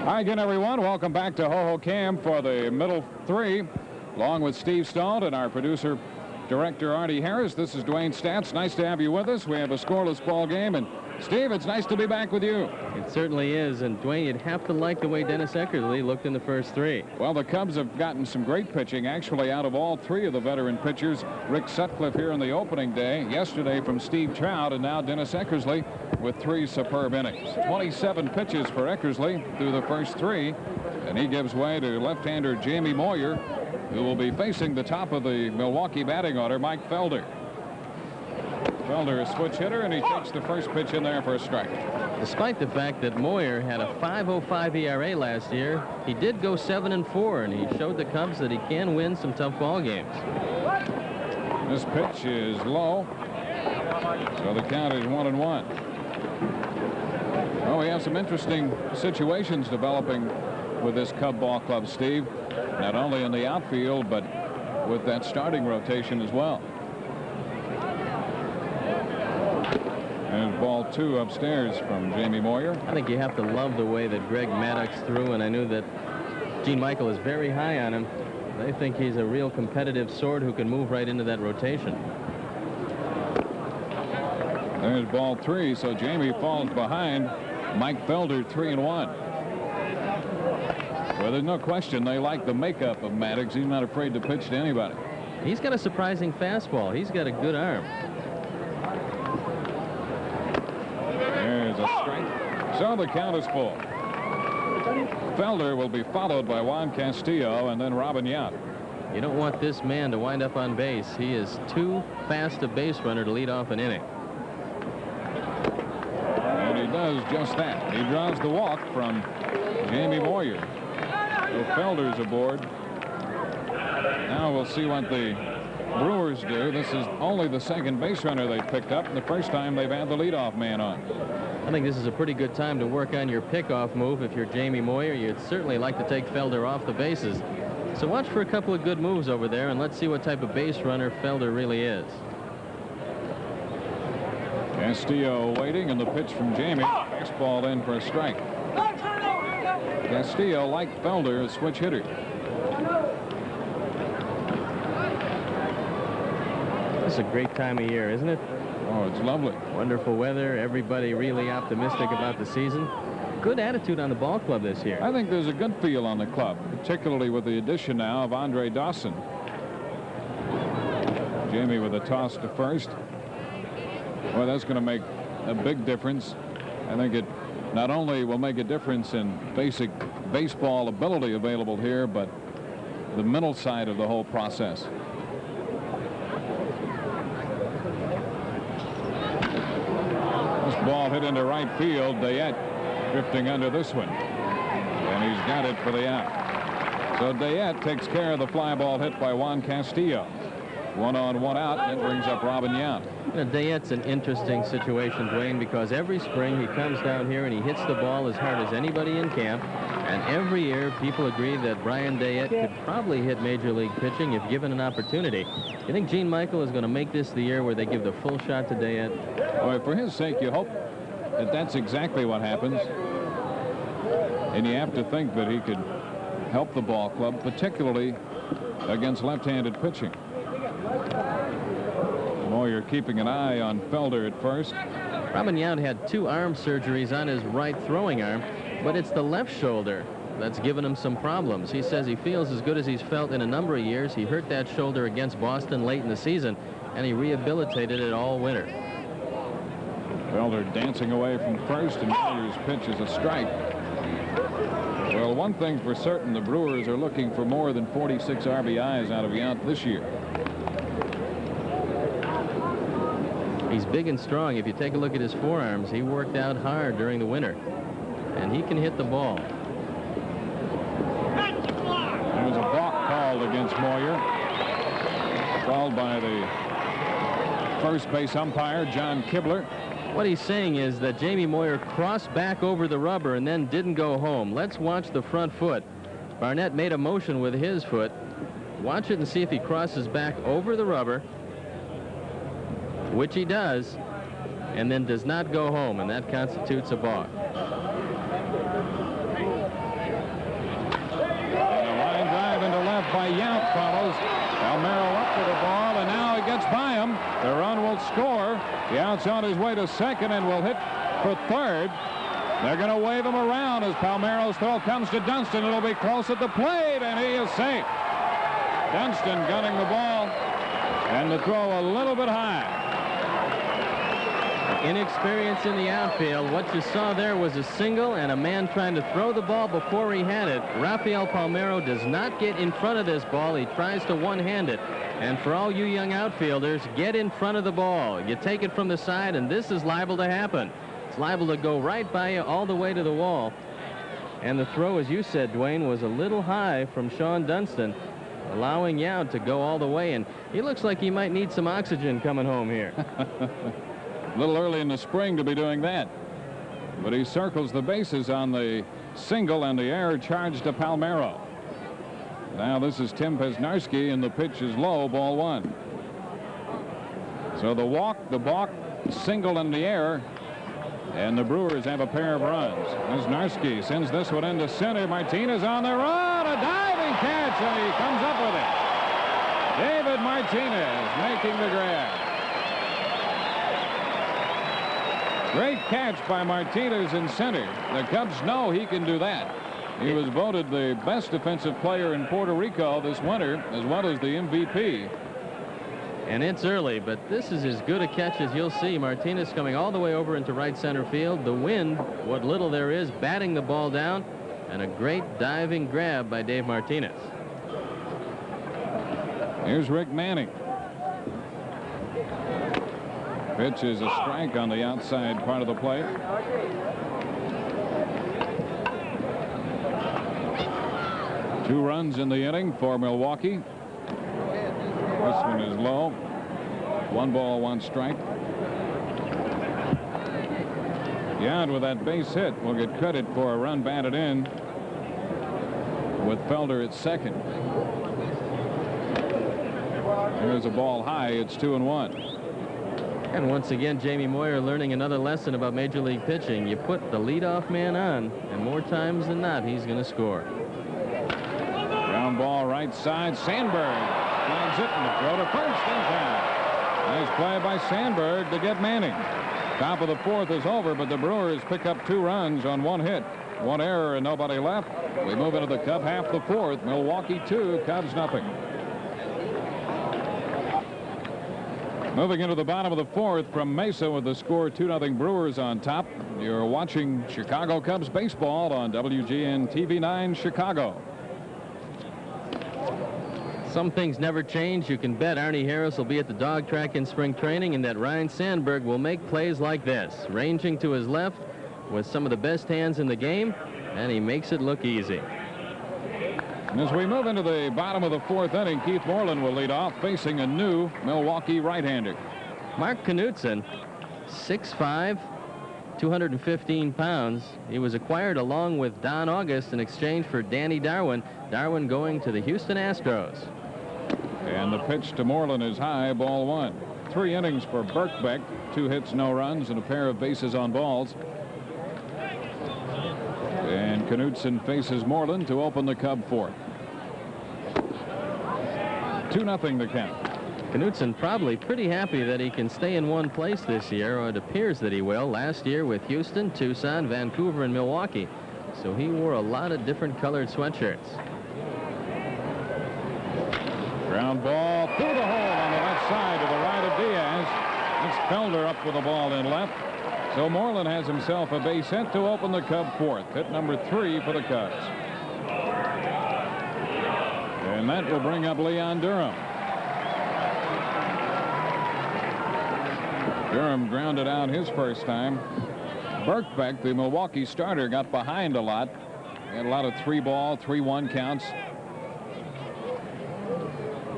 S4: Hi again, everyone. Welcome back to Ho-Ho-Cam for the middle 3, along with Steve Stone and our producer, director Artie Harris. This is Dwayne Statz. Nice to have you with us. We have a scoreless ball game, and Steve, it's nice to be back with you.
S2: It certainly is, and Dwayne, you'd have to like the way Dennis Eckersley looked in the first 3.
S4: Well, the Cubs have gotten some great pitching, actually, out of all 3 of the veteran pitchers. Rick Sutcliffe here on the opening day, yesterday from Steve Trout, and now Dennis Eckersley with 3 superb innings. 27 pitches for Eckersley through the first 3, and he gives way to left-hander Jamie Moyer, who will be facing the top of the Milwaukee batting order, Mike Felder. Felder, a switch hitter, and he takes the first pitch in there for a strike.
S2: Despite the fact that Moyer had a 5.05 ERA last year, he did go 7-4, and he showed the Cubs that he can win some tough ball games.
S4: This pitch is low, so the count is 1-1. Well, we have some interesting situations developing with this Cub ball club, Steve, not only in the outfield, but with that starting rotation as well. And ball 2 upstairs from Jamie Moyer.
S2: I think you have to love the way that Greg Maddox threw, and I knew that Gene Michael is very high on him. They think he's a real competitive sword who can move right into that rotation.
S4: There's ball 3, so Jamie falls behind Mike Felder 3-1. Well, there's no question they like the makeup of Maddox. He's not afraid to pitch to anybody.
S2: He's got a surprising fastball. He's got a good arm.
S4: There's a strike. So the count is full. Felder will be followed by Juan Castillo and then Robin Yount.
S2: You don't want this man to wind up on base. He is too fast a base runner to lead off an inning.
S4: And he does just that. He draws the walk from Jamie Moyer. So Felder's aboard. Now we'll see what the Brewers do. This is only the second base runner they've picked up, and the first time they've had the leadoff man on.
S2: I think this is a pretty good time to work on your pickoff move. If you're Jamie Moyer, you'd certainly like to take Felder off the bases. So watch for a couple of good moves over there, and let's see what type of base runner Felder really is.
S4: Castillo waiting, and the pitch from Jamie. Fastball in for a strike. Castillo, like Felder, a switch hitter.
S2: This is a great time of year, isn't it?
S4: Oh, it's lovely.
S2: Wonderful weather. Everybody really optimistic about the season. Good attitude on the ball club this year.
S4: I think there's a good feel on the club, particularly with the addition now of Andre Dawson. Jamie with a toss to first. Well, that's going to make a big difference. I think it not only will make a difference in basic baseball ability available here, but the mental side of the whole process. Ball hit into right field. Dayette drifting under this one. And he's got it for the out. So Dayette takes care of the fly ball hit by Juan Castillo. 1 on, 1 out, and it brings up Robin Yount.
S2: You know, Dayette's an interesting situation, Dwayne, because every spring he comes down here and he hits the ball as hard as anybody in camp. And every year people agree that Brian Dayette could probably hit Major League pitching if given an opportunity. You think Gene Michael is going to make this the year where they give the full shot to Dayette?
S4: Well, for his sake, you hope that that's exactly what happens. And you have to think that he could help the ball club, particularly against left-handed pitching. Moyer keeping an eye on Felder at first.
S2: Robin Yount had 2 arm surgeries on his right throwing arm, but it's the left shoulder that's given him some problems. He says he feels as good as he's felt in a number of years. He hurt that shoulder against Boston late in the season, and he rehabilitated it all winter.
S4: Felder dancing away from first, and Moyer's pitch is a strike. Well, one thing for certain, the Brewers are looking for more than 46 RBIs out of Yount this year.
S2: He's big and strong. If you take a look at his forearms, he worked out hard during the winter, and he can hit the ball.
S4: There's a balk called against Moyer, called by the first base umpire, John Kibler.
S2: What he's saying is that Jamie Moyer crossed back over the rubber and then didn't go home. Let's watch the front foot. Barnett made a motion with his foot. Watch it and see if he crosses back over the rubber, which he does, and then does not go home, and that constitutes a balk.
S4: And a line drive into left by Yount follows. Palmeiro up to the ball, and now he gets by him. The run will score. Yount's on his way to second and will hit for third. They're going to wave him around as Palmeiro's throw comes to Dunston. It'll be close at the plate, and he is safe. Dunston gunning the ball, and the throw a little bit high.
S2: Inexperience in the outfield. What you saw there was a single and a man trying to throw the ball before he had it. Rafael Palmeiro does not get in front of this ball. He tries to one-hand it. And for all you young outfielders, get in front of the ball. You take it from the side, and this is liable to happen. It's liable to go right by you all the way to the wall. And the throw, as you said, Dwayne, was a little high from Sean Dunston, allowing Yount to go all the way. And he looks like he might need some oxygen coming home here.
S4: A little early in the spring to be doing that. But he circles the bases on the single, and the error charged to Palmeiro. Now this is Tim Pesnarski, and the pitch is low, ball 1. So the walk, the balk, single, and the error, and the Brewers have a pair of runs. Pesnarski sends this one into center. Martinez on the run, a diving catch, and he comes up with it. David Martinez making the grab. Great catch by Martinez in center. The Cubs know he can do that. He was voted the best defensive player in Puerto Rico this winter, as well as the MVP.
S2: And it's early, but this is as good a catch as you'll see. Martinez coming all the way over into right center field. The wind, what little there is, batting the ball down, and a great diving grab by Dave Martinez.
S4: Here's Rick Manning. Pitch is a strike on the outside part of the plate. Two runs in the inning for Milwaukee. This one is low. 1 ball, 1 strike. Yount with that base hit will get credit for a run batted in with Felder at second. Here's a ball high. It's 2-1.
S2: And once again, Jamie Moyer learning another lesson about Major League pitching. You put the leadoff man on, and more times than not, he's going to score.
S4: Ground ball right side. Sandberg finds it, and the throw to first in time. Nice play by Sandberg to get Manning. Top of the 4th is over, but the Brewers pick up 2 runs on 1 hit. 1 error and nobody left. We move into the Cub half the 4th. Milwaukee 2, Cubs nothing. Moving into the bottom of the 4th from Mesa with the score 2-0 Brewers on top. You're watching Chicago Cubs baseball on WGN TV 9 Chicago.
S2: Some things never change. You can bet Arnie Harris will be at the dog track in spring training and that Ryan Sandberg will make plays like this, ranging to his left with some of the best hands in the game, and he makes it look easy.
S4: And as we move into the bottom of the fourth inning, Keith Moreland will lead off, facing a new Milwaukee right-hander.
S2: Mark Knudsen, 6'5", 215 pounds. He was acquired along with Don August in exchange for Danny Darwin. Darwin going to the Houston Astros.
S4: And the pitch to Moreland is high, ball one. 3 innings for Birkbeck, 2 hits, no runs, and a pair of bases on balls. And Knudsen faces Moreland to open the Cub fourth. 2-0 the count.
S2: Knudsen probably pretty happy that he can stay in one place this year, or it appears that he will. Last year with Houston, Tucson, Vancouver, and Milwaukee. So he wore a lot of different colored sweatshirts.
S4: Ground ball through the hole on the left side to the right of Diaz. It's Felder up with the ball in left. So Moreland has himself a base hit to open the Cub fourth. Hit number 3 for the Cubs. And that will bring up Leon Durham. Durham grounded out his first time. Birkbeck, the Milwaukee starter, got behind a lot. He had a lot of 3-ball, 3-1 counts.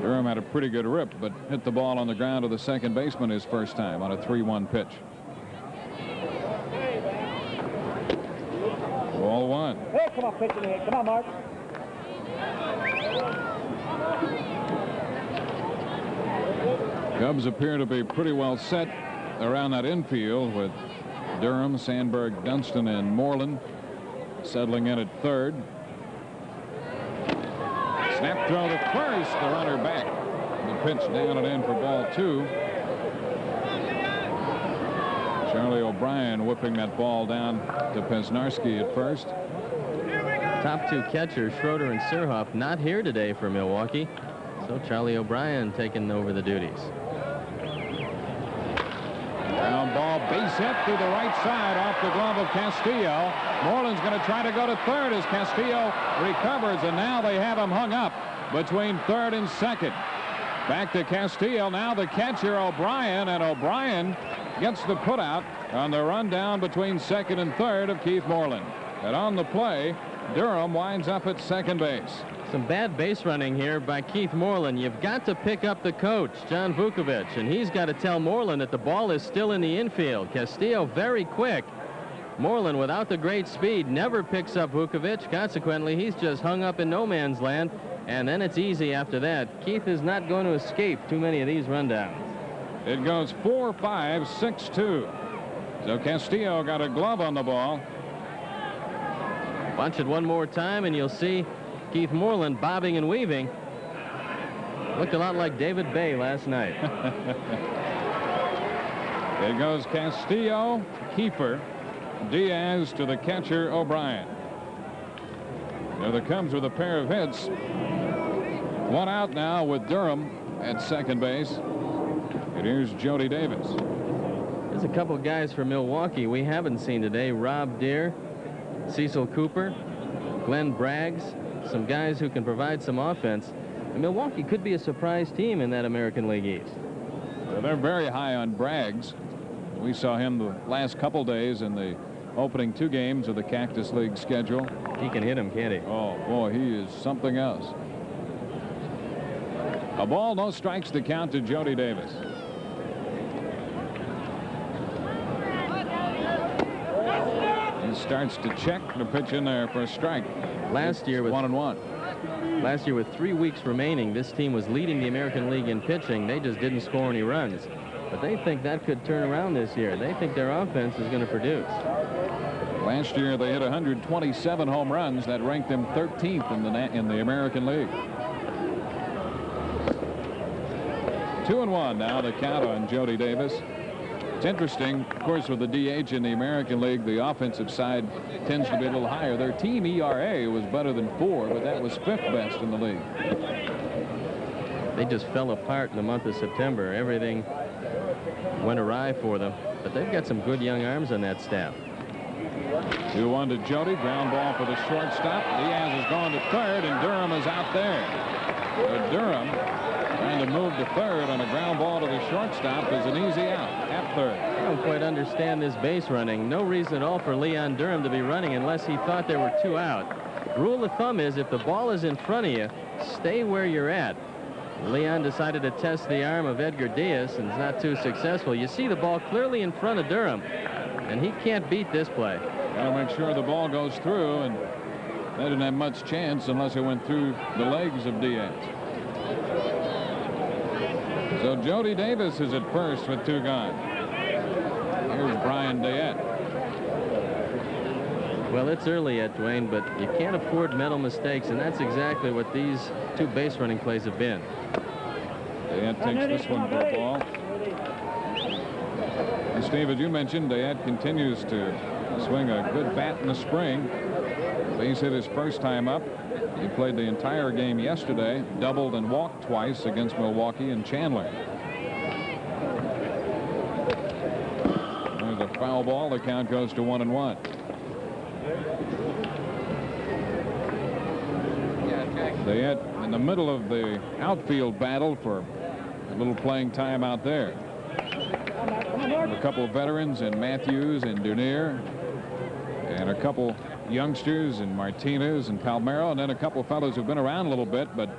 S4: Durham had a pretty good rip, but hit the ball on the ground to the second baseman his first time on a 3-1 pitch. Ball one.
S5: Hey, come on, pitch in here. Come on, Mark.
S4: Cubs appear to be pretty well set around that infield with Durham, Sandberg, Dunston, and Moreland settling in at third. Snap throw to first, the runner back. The pitch down and in for ball 2. Charlie O'Brien whipping that ball down to Pesnarski at first.
S2: Top 2 catchers, Schroeder and Surhoff, not here today for Milwaukee. So Charlie O'Brien taking over the duties.
S4: Ground ball, base hit to the right side off the glove of Castillo. Moreland's going to try to go to third as Castillo recovers, and now they have him hung up between third and second. Back to Castillo, now the catcher O'Brien, and O'Brien gets the putout on the rundown between second and third of Keith Moreland. And on the play, Durham winds up at second base.
S2: Some bad base running here by Keith Moreland. You've got to pick up the coach, John Vukovich, and he's got to tell Moreland that the ball is still in the infield. Castillo very quick. Moreland, without the great speed, never picks up Vukovich. Consequently, he's just hung up in no man's land, and then it's easy after that. Keith is not going to escape too many of these rundowns.
S4: It goes 4-5, 6-2. So Castillo got a glove on the ball.
S2: Watch it one more time, and you'll see Keith Moreland bobbing and weaving. Looked a lot like David Bay last night.
S4: It goes Castillo, Kiefer, Diaz to the catcher O'Brien. Now the Cubs with a pair of hits. One out now with Durham at second base. And here's Jody Davis.
S2: There's a couple guys for Milwaukee we haven't seen today. Rob Deere, Cecil Cooper, Glenn Braggs, some guys who can provide some offense. And Milwaukee could be a surprise team in that American League East.
S4: Well, they're very high on Braggs. We saw him the last couple days in the opening 2 games of the Cactus League schedule.
S2: He can hit him, can't he?
S4: Oh, boy, he is something else. A ball, no strikes to count to Jody Davis. He starts to check the pitch in there for a strike.
S2: Last year with
S4: 1-1.
S2: Last year with 3 weeks remaining, this team was leading the American League in pitching. They just didn't score any runs. But they think that could turn around this year. They think their offense is going to produce.
S4: Last year they hit 127 home runs. That ranked them 13th in the American League. 2-1 now the count on Jody Davis. It's interesting, of course, with the DH in the American League, the offensive side tends to be a little higher. Their team ERA was better than 4, but that was 5th best in the league.
S2: They just fell apart in the month of September. Everything went awry for them, but they've got some good young arms on that staff.
S4: 2-1 to Jody. Ground ball for the shortstop. Diaz is going to third, and Durham is out there. Durham trying to move to third on a ground ball to the shortstop is an easy out at third.
S2: I don't quite understand this base running. No reason at all for Leon Durham to be running unless he thought there were 2 out. Rule of thumb is if the ball is in front of you, stay where you're at. Leon decided to test the arm of Edgar Diaz and is not too successful. You see the ball clearly in front of Durham, and he can't beat this play.
S4: Got to make sure the ball goes through, and they didn't have much chance unless it went through the legs of Diaz. So Jody Davis is at first with 2 gone. Here's Brian Dayette.
S2: Well, it's early yet, Dwayne, but you can't afford mental mistakes, and that's exactly what these 2 base running plays have been.
S4: Dayette takes this one for a ball. And Steve, as you mentioned, Dayette continues to swing a good bat in the spring. Base hit his first time up. He played the entire game yesterday, doubled and walked twice against Milwaukee and Chandler. There's a foul ball. The count goes to 1-1. Dayette in the middle of the outfield battle for a little playing time out there. A couple of veterans in Matthews and Dunier, and a couple youngsters in Martinez and Palmeiro, and then a couple of fellows who've been around a little bit, but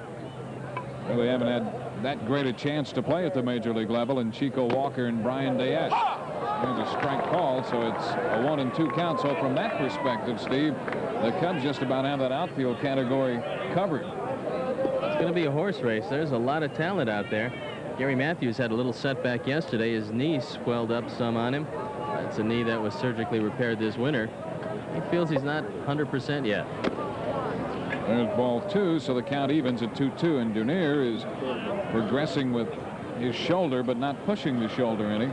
S4: really haven't had that great a chance to play at the major league level, and Chico Walker and Brian Dayette. There's a strike call, so it's a 1-2 count. So from that perspective, Steve, the Cubs just about have that outfield category covered.
S2: It's going to be a horse race. There's a lot of talent out there. Gary Matthews had a little setback yesterday. His knee swelled up some on him. That's a knee that was surgically repaired this winter. He feels he's not 100% yet.
S4: There's ball 2, so the count evens at 2-2, and Dunier is progressing with his shoulder, but not pushing the shoulder any.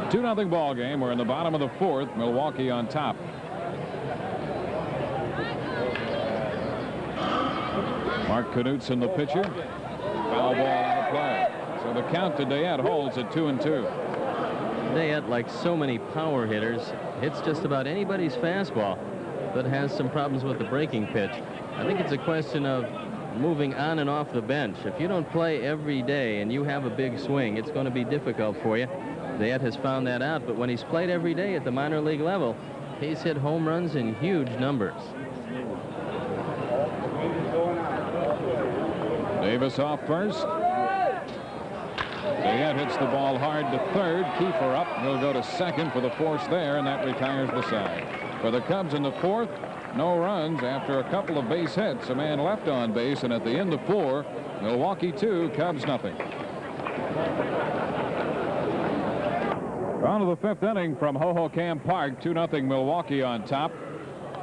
S4: 2-0 ball game. We're in the bottom of the 4th. Milwaukee on top. Mark Knudsen, the pitcher. Foul ball out of play. So the count to Dayette holds at 2-2.
S2: Dayette, like so many power hitters, hits just about anybody's fastball, but has some problems with the breaking pitch. I think it's a question of moving on and off the bench. If you don't play every day and you have a big swing, it's going to be difficult for you. Dayette has found that out, but when he's played every day at the minor league level, he's hit home runs in huge numbers.
S4: Davis off first. Dayette hits the ball hard to third. Kiefer up. He'll go to second for the force there, and that retires the side. For the Cubs in the 4th, no runs after a couple of base hits. A man left on base, and at the end of 4, Milwaukee 2, Cubs nothing. On to the 5th inning from Hohokam Park. 2-0 Milwaukee on top.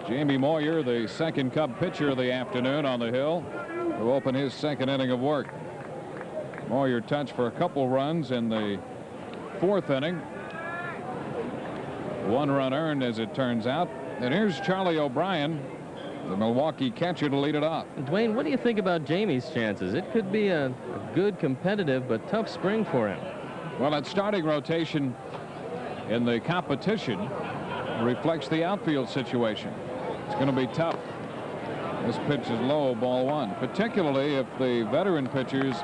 S4: Jamie Moyer, the second Cub pitcher of the afternoon, on the hill to open his 2nd inning of work. Moyer touched for a couple runs in the 4th inning. 1 run earned, as it turns out. And here's Charlie O'Brien, the Milwaukee catcher, to lead it off.
S2: Dwayne, what do you think about Jamie's chances? It could be a good, competitive, but tough spring for him.
S4: Well, that starting rotation in the competition reflects the outfield situation. It's going to be tough. This pitch is low, ball 1, particularly if the veteran pitchers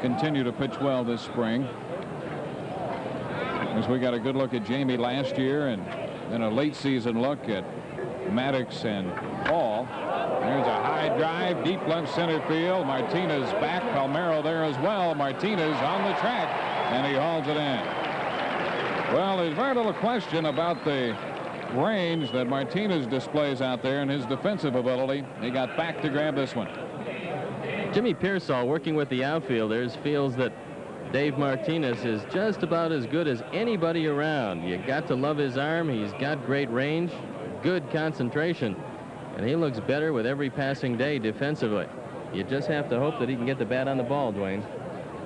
S4: continue to pitch well this spring. As we got a good look at Jamie last year, and then a late season look at Maddox and Paul. There's a high drive, deep left center field. Martinez back, Palmeiro there as well. Martinez on the track, and he hauls it in. Well, there's very little question about the range that Martinez displays out there and his defensive ability. He got back to grab this one.
S2: Jimmy Pearsall, working with the outfielders, feels that Dave Martinez is just about as good as anybody around. You got to love his arm. He's got great range, good concentration, and he looks better with every passing day defensively. You just have to hope that he can get the bat on the ball, Dwayne.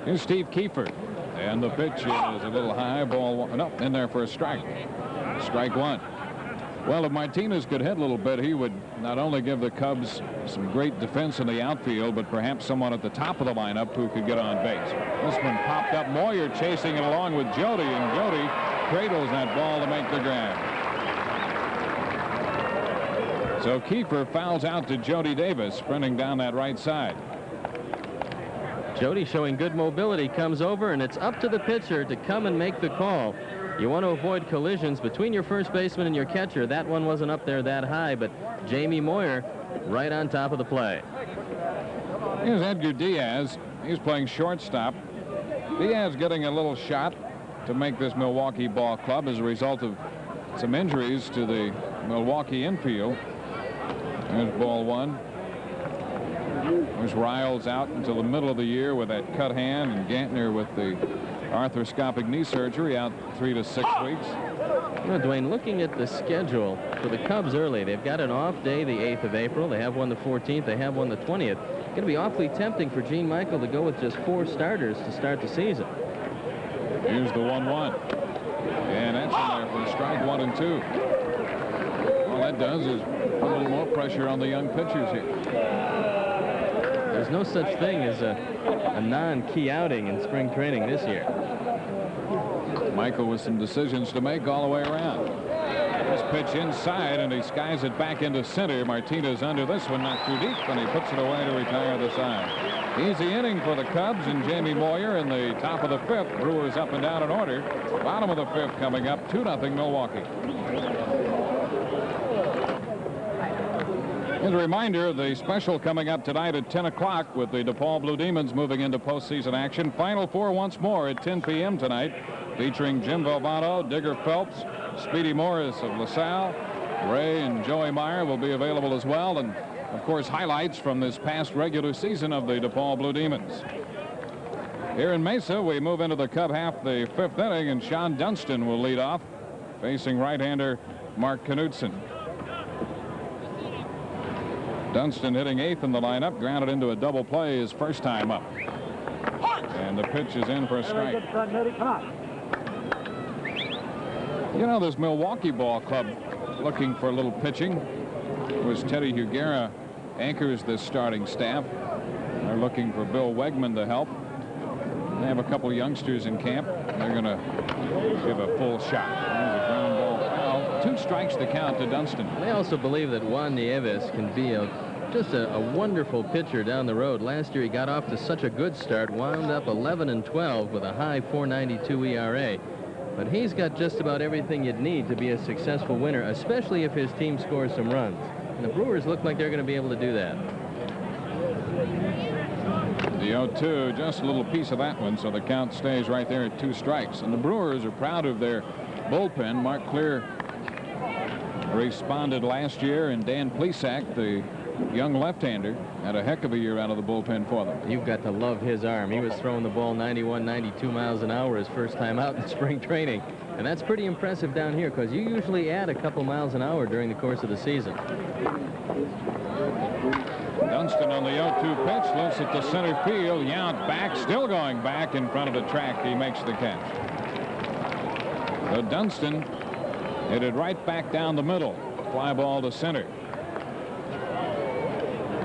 S4: Here's Steve Kiefer, and the pitch is a little high. Ball 1. No, in there for a strike. Strike 1. Well, if Martinez could hit a little bit, he would not only give the Cubs some great defense in the outfield, but perhaps someone at the top of the lineup who could get on base. This one popped up. Moyer chasing it along with Jody, and Jody cradles that ball to make the grab. So Kiefer fouls out to Jody Davis, sprinting down that right side.
S2: Jody showing good mobility, comes over, and it's up to the pitcher to come and make the call. You want to avoid collisions between your first baseman and your catcher. That one wasn't up there that high, but Jamie Moyer right on top of the play.
S4: Here's Edgar Diaz. He's playing shortstop. Diaz getting a little shot to make this Milwaukee ball club as a result of some injuries to the Milwaukee infield. There's ball one. There's Riles out until the middle of the year with that cut hand, and Gantner with the arthroscopic knee surgery out 3 to 6 weeks.
S2: You know, Dwayne, looking at the schedule for the Cubs early, they've got an off day the 8th of April. They have one the 14th. They have one the 20th. It's going to be awfully tempting for Gene Michael to go with just 4 starters to start the season.
S4: Here's the 1-1. And that's in there for strike 1 and 2. All that does is put a little more pressure on the young pitchers here.
S2: There's no such thing as a non-key outing in spring training this year.
S4: Michael with some decisions to make all the way around. This pitch inside, and he skies it back into center. Martinez under this one, not too deep, and he puts it away to retire the side. Easy inning for the Cubs and Jamie Moyer in the top of the 5th. Brewers up and down in order. Bottom of the 5th coming up, 2-0 Milwaukee. As a reminder, the special coming up tonight at 10 o'clock with the DePaul Blue Demons moving into postseason action. Final Four once more at 10 p.m. tonight, featuring Jim Valvano, Digger Phelps, Speedy Morris of LaSalle. Ray and Joey Meyer will be available as well. And, of course, highlights from this past regular season of the DePaul Blue Demons. Here in Mesa, we move into the Cub half, the 5th inning, and Sean Dunston will lead off, facing right-hander Mark Knudsen. Dunston hitting 8th in the lineup, grounded into a double play his first time up. And the pitch is in for a strike. You know, this Milwaukee ball club looking for a little pitching. It was Teddy Higuera anchors this starting staff. They're looking for Bill Wegman to help. They have a couple youngsters in camp. They're going to give a full shot. There's a ground ball foul. 2 strikes to count to Dunston.
S2: They also believe that Juan Nieves can be just a wonderful pitcher down the road. Last year he got off to such a good start, wound up 11-12 with a high 4.92 ERA. But he's got just about everything you'd need to be a successful winner, especially if his team scores some runs. And the Brewers look like they're going to be able to do that.
S4: The 0-2, just a little piece of that one, so the count stays right there at 2 strikes. And the Brewers are proud of their bullpen. Mark Clear responded last year, and Dan Plesac, the young left-hander, had a heck of a year out of the bullpen for them.
S2: You've got to love his arm. He was throwing the ball 91, 92 miles an hour his first time out in spring training. And that's pretty impressive down here, because you usually add a couple miles an hour during the course of the season.
S4: Dunston on the 0-2 pitch, lifts it to center field. Yount back, still going back in front of the track. He makes the catch. So Dunston hit it right back down the middle. Fly ball to center.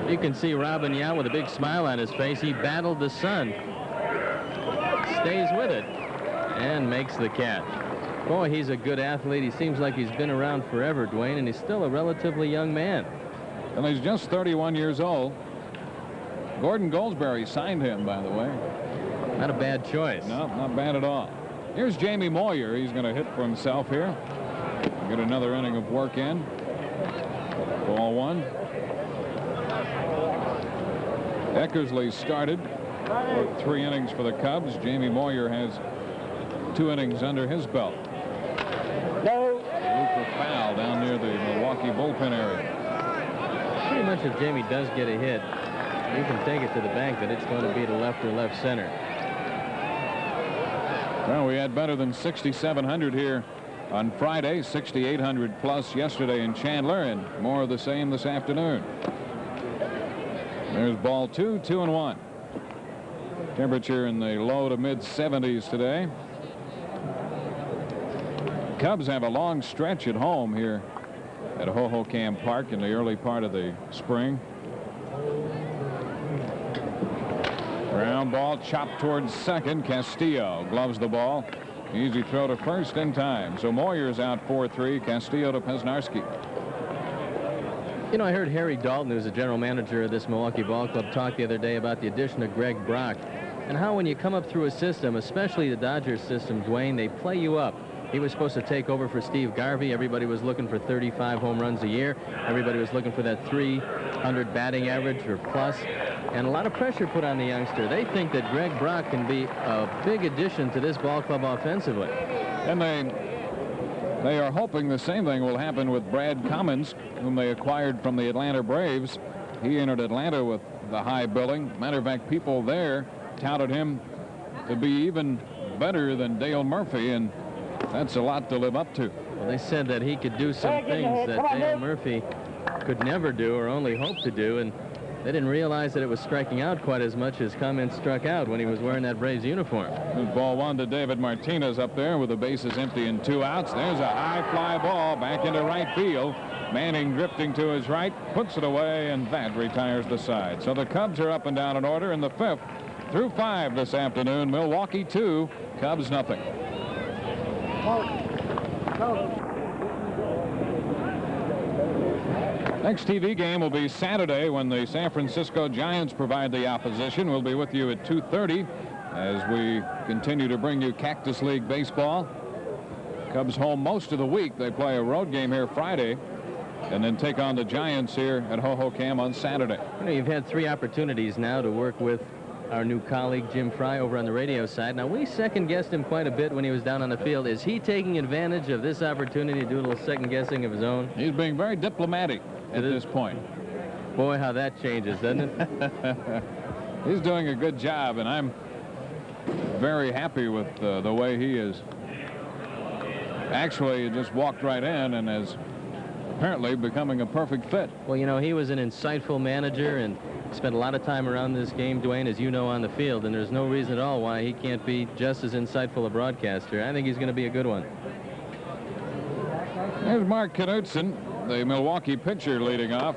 S2: You can see Robin Yount with a big smile on his face. He battled the sun. Stays with it and makes the catch. Boy, he's a good athlete. He seems like he's been around forever, Dwayne, and he's still a relatively young man.
S4: And he's just 31 years old. Gordon Goldsberry signed him, by the way.
S2: Not a bad choice.
S4: No, not bad at all. Here's Jamie Moyer. He's going to hit for himself here. Get another inning of work in. Ball 1. Eckersley started. 3 innings for the Cubs. Jamie Moyer has 2 innings under his belt.
S5: No.
S4: Loop for foul down near the Milwaukee bullpen area.
S2: Pretty much if Jamie does get a hit, you can take it to the bank that it's going to be to left or left center.
S4: Well, we had better than 6,700 here on Friday, 6,800 plus yesterday in Chandler, and more of the same this afternoon. There's ball 2, 2-1. Temperature in the low to mid 70s today. Cubs have a long stretch at home here at Hohokam Park in the early part of the spring. Ground ball chopped towards second. Castillo gloves the ball. Easy throw to first in time. So Moyer's out 4-3. Castillo to Pesnarski.
S2: You know, I heard Harry Dalton, who's the general manager of this Milwaukee ball club, talk the other day about the addition of Greg Brock and how when you come up through a system, especially the Dodgers system, Dwayne, they play you up. He was supposed to take over for Steve Garvey. Everybody was looking for 35 home runs a year. Everybody was looking for that 300 batting average or plus. And a lot of pressure put on the youngster. They think that Greg Brock can be a big addition to this ball club offensively.
S4: And they are hoping the same thing will happen with Brad Cummins, whom they acquired from the Atlanta Braves. He entered Atlanta with the high billing. Matter of fact, people there touted him to be even better than Dale Murphy, and that's a lot to live up to.
S2: Well, they said that he could do some things that Dale Murphy could never do or only hope to do, and they didn't realize that it was striking out quite as much as Cummins struck out when he was wearing that Braves uniform.
S4: There's ball one to David Martinez up there with the bases empty and 2 outs. There's a high fly ball back into right field. Manning drifting to his right, puts it away, and that retires the side. So the Cubs are up and down in order in the 5th through 5 this afternoon. Milwaukee 2, Cubs nothing. Next TV game will be Saturday when the San Francisco Giants provide the opposition. We'll be with you at 2:30 as we continue to bring you Cactus League baseball. Cubs home most of the week. They play a road game here Friday and then take on the Giants here at Hohokam on Saturday.
S2: You know, you've had 3 opportunities now to work with our new colleague Jim Fry over on the radio side. Now, we second-guessed him quite a bit when he was down on the field. Is he taking advantage of this opportunity to do a little second-guessing of his own?
S4: He's being very diplomatic at this point.
S2: Boy, how that changes, doesn't it?
S4: He's doing a good job, and I'm very happy with the way he is. Actually, he just walked right in and is apparently becoming a perfect fit.
S2: Well, you know, he was an insightful manager and spent a lot of time around this game, Dwayne, as you know, on the field, and there's no reason at all why he can't be just as insightful a broadcaster. I think he's going to be a good one.
S4: There's Mark Knudsen, the Milwaukee pitcher, leading off.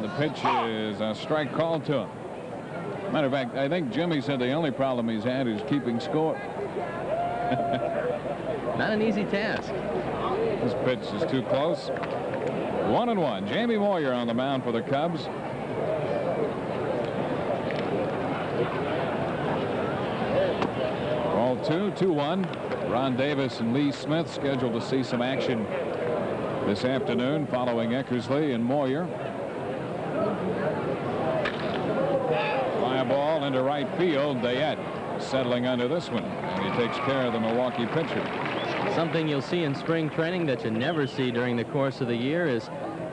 S4: The pitch is a strike called to him. Matter of fact, I think Jimmy said the only problem he's had is keeping score.
S2: Not an easy task.
S4: This pitch is too close. 1-1. Jamie Moyer on the mound for the Cubs. Ball 2-1. Ron Davis and Lee Smith scheduled to see some action this afternoon following Eckersley and Moyer. Fly ball into right field. Dayette settling under this one, and he takes care of the Milwaukee pitcher.
S2: Something you'll see in spring training that you never see during the course of the year is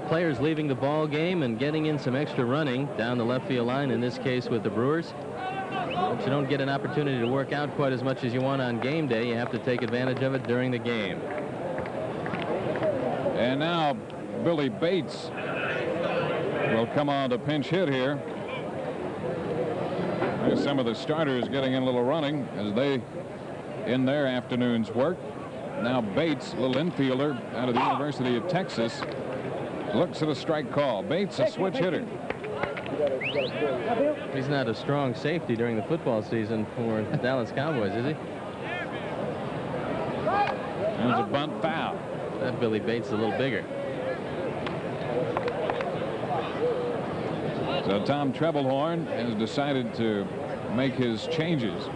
S2: players leaving the ball game and getting in some extra running down the left field line, in this case with the Brewers. But you don't get an opportunity to work out quite as much as you want on game day. You have to take advantage of it during the game.
S4: And now Billy Bates will come on to pinch hit here. There's some of the starters getting in a little running as they in their afternoon's work. Now Bates, little infielder out of the University of Texas, looks at a strike call. Bates, a switch hitter.
S2: He's not a strong safety during the football season for the Dallas Cowboys, is he?
S4: There's a bunt foul.
S2: That Billy Bates is a little bigger.
S4: So Tom Trebelhorn has decided to make his changes.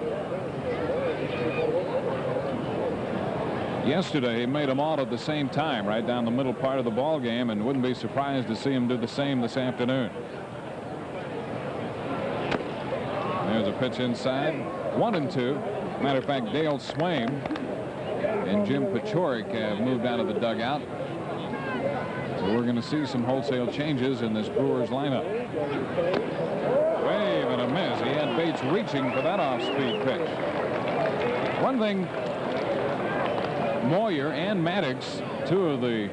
S4: Yesterday, he made them all at the same time, right down the middle part of the ball game, and wouldn't be surprised to see him do the same this afternoon. There's a pitch inside. 1-2. Matter of fact, Dale Swaim and Jim Pachorik have moved out of the dugout. So we're going to see some wholesale changes in this Brewers lineup. Wave and a miss. He had Bates reaching for that off-speed pitch. One thing Moyer and Maddox, two of the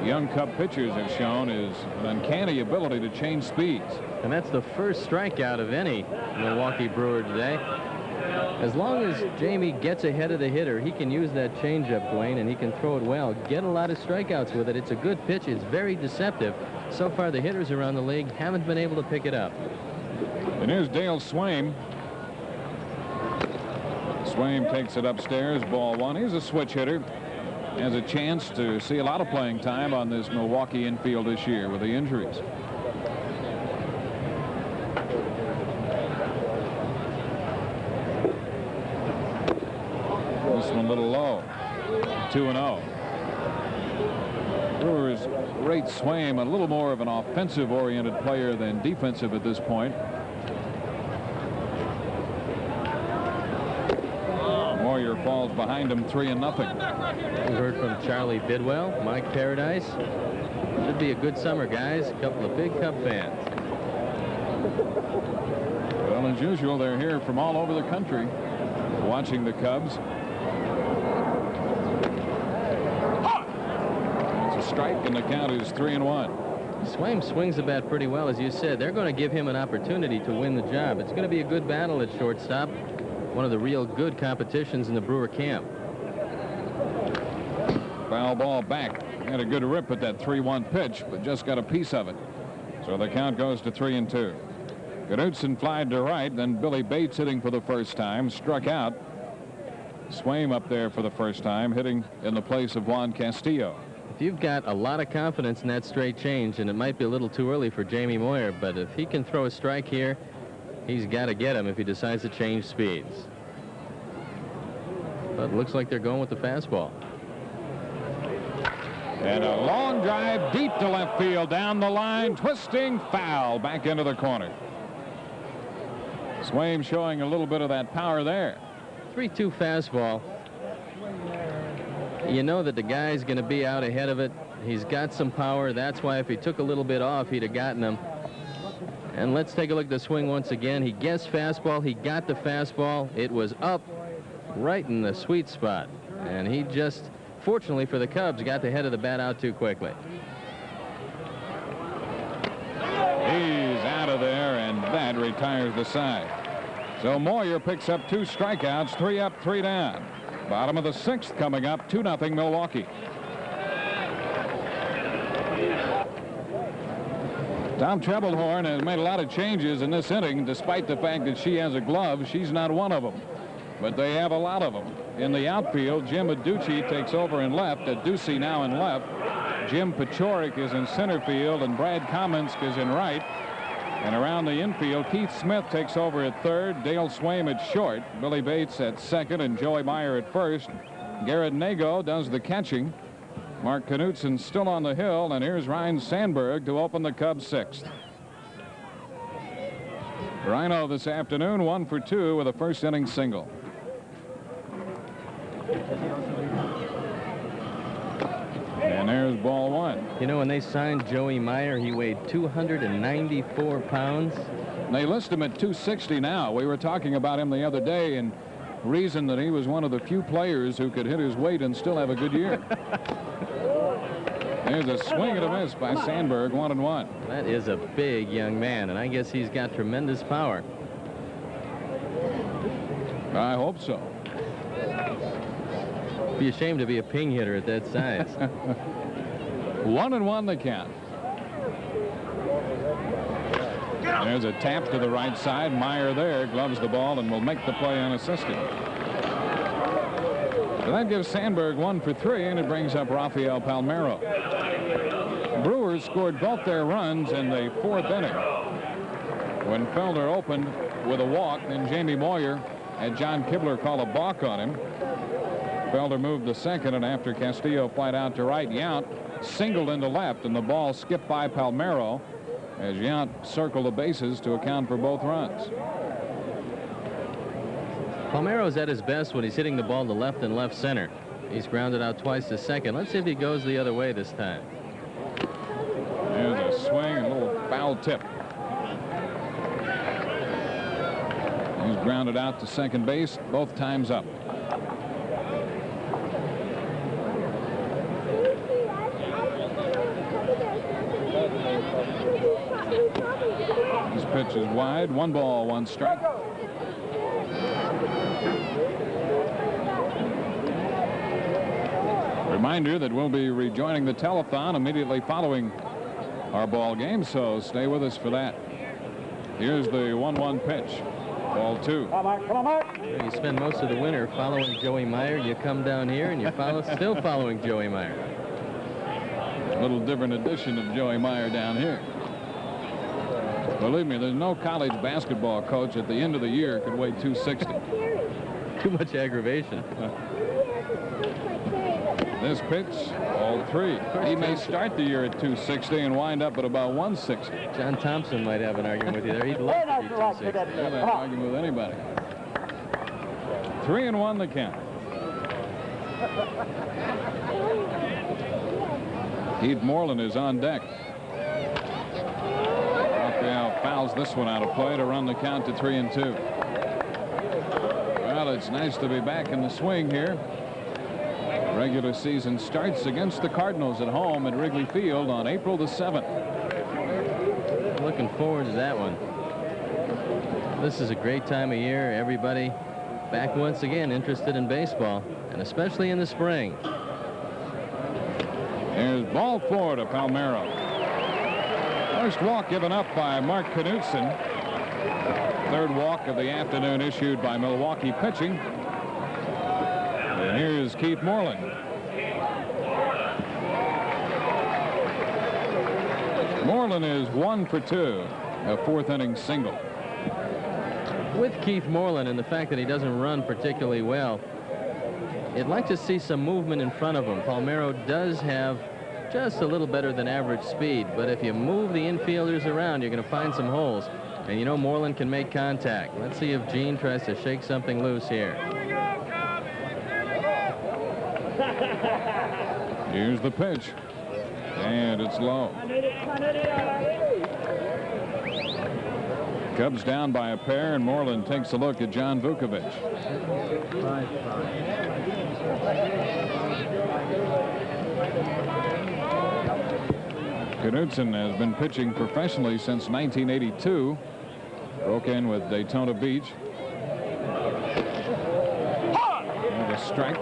S4: young Cub pitchers, have shown is an uncanny ability to change speeds.
S2: And that's the first strikeout of any Milwaukee Brewer today. As long as Jamie gets ahead of the hitter, he can use that changeup, Dwayne, and he can throw it well. Get a lot of strikeouts with it. It's a good pitch. It's very deceptive. So far, the hitters around the league haven't been able to pick it up.
S4: And here's Dale Swaim. Swaim takes it upstairs. Ball 1. He's a switch hitter. has a chance to see a lot of playing time on this Milwaukee infield this year with the injuries. This one a little low. 2-0. Brewers rate Swaim a little more of an offensive-oriented player than defensive at this point. Moyer falls behind him 3-0.
S2: We heard from Charlie Bidwell, Mike Paradise. Should be a good summer, guys. A couple of big Cub fans.
S4: Well, as usual, they're here from all over the country watching the Cubs. It's a strike, and the count is 3-1.
S2: Swaim swings the bat pretty well, as you said. They're going to give him an opportunity to win the job. It's going to be a good battle at shortstop. One of the real good competitions in the Brewer camp.
S4: Foul ball back. Had a good rip at that 3-1 pitch, but just got a piece of it. So the count goes to 3-2. Knudsen flied to right, then Billy Bates hitting for the first time, struck out. Swaim up there for the first time, hitting in the place of Juan Castillo.
S2: If you've got a lot of confidence in that straight change, and it might be a little too early for Jamie Moyer, but if he can throw a strike here, he's got to get him if he decides to change speeds. But it looks like they're going with the fastball.
S4: And a long drive deep to left field, down the line, twisting foul back into the corner. Swaim showing a little bit of that power there.
S2: 3-2 fastball. You know that the guy's going to be out ahead of it. He's got some power. That's why if he took a little bit off, he'd have gotten him. And let's take a look at the swing once again. He guessed fastball. He got the fastball. It was up right in the sweet spot. And he just, fortunately for the Cubs, got the head of the bat out too quickly.
S4: He's out of there, and that retires the side. So Moyer picks up 2 strikeouts, 3 up, 3 down. Bottom of the 6th coming up, 2-0 Milwaukee. Tom Trebelhorn has made a lot of changes in this inning, despite the fact that she has a glove. She's not one of them, but they have a lot of them. In the outfield, Jim Adducci takes over in left. Adducci now in left. Jim Pachorik is in center field, and Brad Kaminsk is in right. And around the infield, Keith Smith takes over at third, Dale Swaim at short, Billy Bates at second, and Joey Meyer at first. Garrett Nago does the catching. Mark Knudsen still on the hill, and here's Ryan Sandberg to open the Cubs 6th. Rhino this afternoon 1 for 2 with a first inning single. And there's ball 1.
S2: You know, when they signed Joey Meyer, he weighed 294 pounds.
S4: They list him at 260 now. We were talking about him the other day, and reason that he was one of the few players who could hit his weight and still have a good year. There's a swing and a miss by Sandberg, 1-1.
S2: That is a big young man, and I guess he's got tremendous power.
S4: I hope so.
S2: Be ashamed to be a ping hitter at that size.
S4: 1-1 the count. There's a tap to the right side. Meyer there gloves the ball and will make the play unassisted. So that gives Sandberg 1 for 3, and it brings up Rafael Palmeiro. Brewers scored both their runs in the 4th inning when Felder opened with a walk, and Jamie Moyer had John Kibler call a balk on him. Felder moved the 2nd, and after Castillo flied out to right, Yount singled into left, and the ball skipped by Palmeiro as Yount circled the bases to account for both runs.
S2: Palmeiro's at his best when he's hitting the ball to left and left center. He's grounded out twice to second. Let's see if he goes the other way this time.
S4: There's a swing, a little foul tip. He's grounded out to second base, both times up. This pitch is wide. 1 ball, 1 strike. Reminder that we'll be rejoining the telethon immediately following our ball game, so stay with us for that. Here's the 1-1 pitch. Ball 2.
S2: You spend most of the winter following Joey Meyer. You come down here and you still following Joey Meyer.
S4: A little different edition of Joey Meyer down here. Believe me, there's no college basketball coach at the end of the year could weigh 260.
S2: Too much aggravation.
S4: This pitch, ball 3. He may start the year at 260 and wind up at about 160.
S2: John Thompson might have an argument with you there. He'd love to be 260.
S4: Yeah, they're arguing with anybody. 3-1 the count. Keith Moreland is on deck. Raphael fouls this one out of play to run the count to 3-2. Well, it's nice to be back in the swing here. Regular season starts against the Cardinals at home at Wrigley Field on April the 7th.
S2: Looking forward to that one. This is a great time of year. Everybody back once again interested in baseball, and especially in the spring.
S4: There's ball 4 to Palmeiro. First walk given up by Mark Knudsen. Third walk of the afternoon issued by Milwaukee pitching. And here's Keith Moreland. Moreland is 1 for 2, a 4th inning single.
S2: With Keith Moreland and the fact that he doesn't run particularly well, you'd like to see some movement in front of him. Palmeiro does have just a little better than average speed, but if you move the infielders around, you're going to find some holes. And you know Moreland can make contact. Let's see if Gene tries to shake something loose here.
S4: Here's the pitch, and it's low. Cubs down by a pair, and Moreland takes a look at John Vukovic. Knudsen has been pitching professionally since 1982. Broke in with Daytona Beach. And a strike.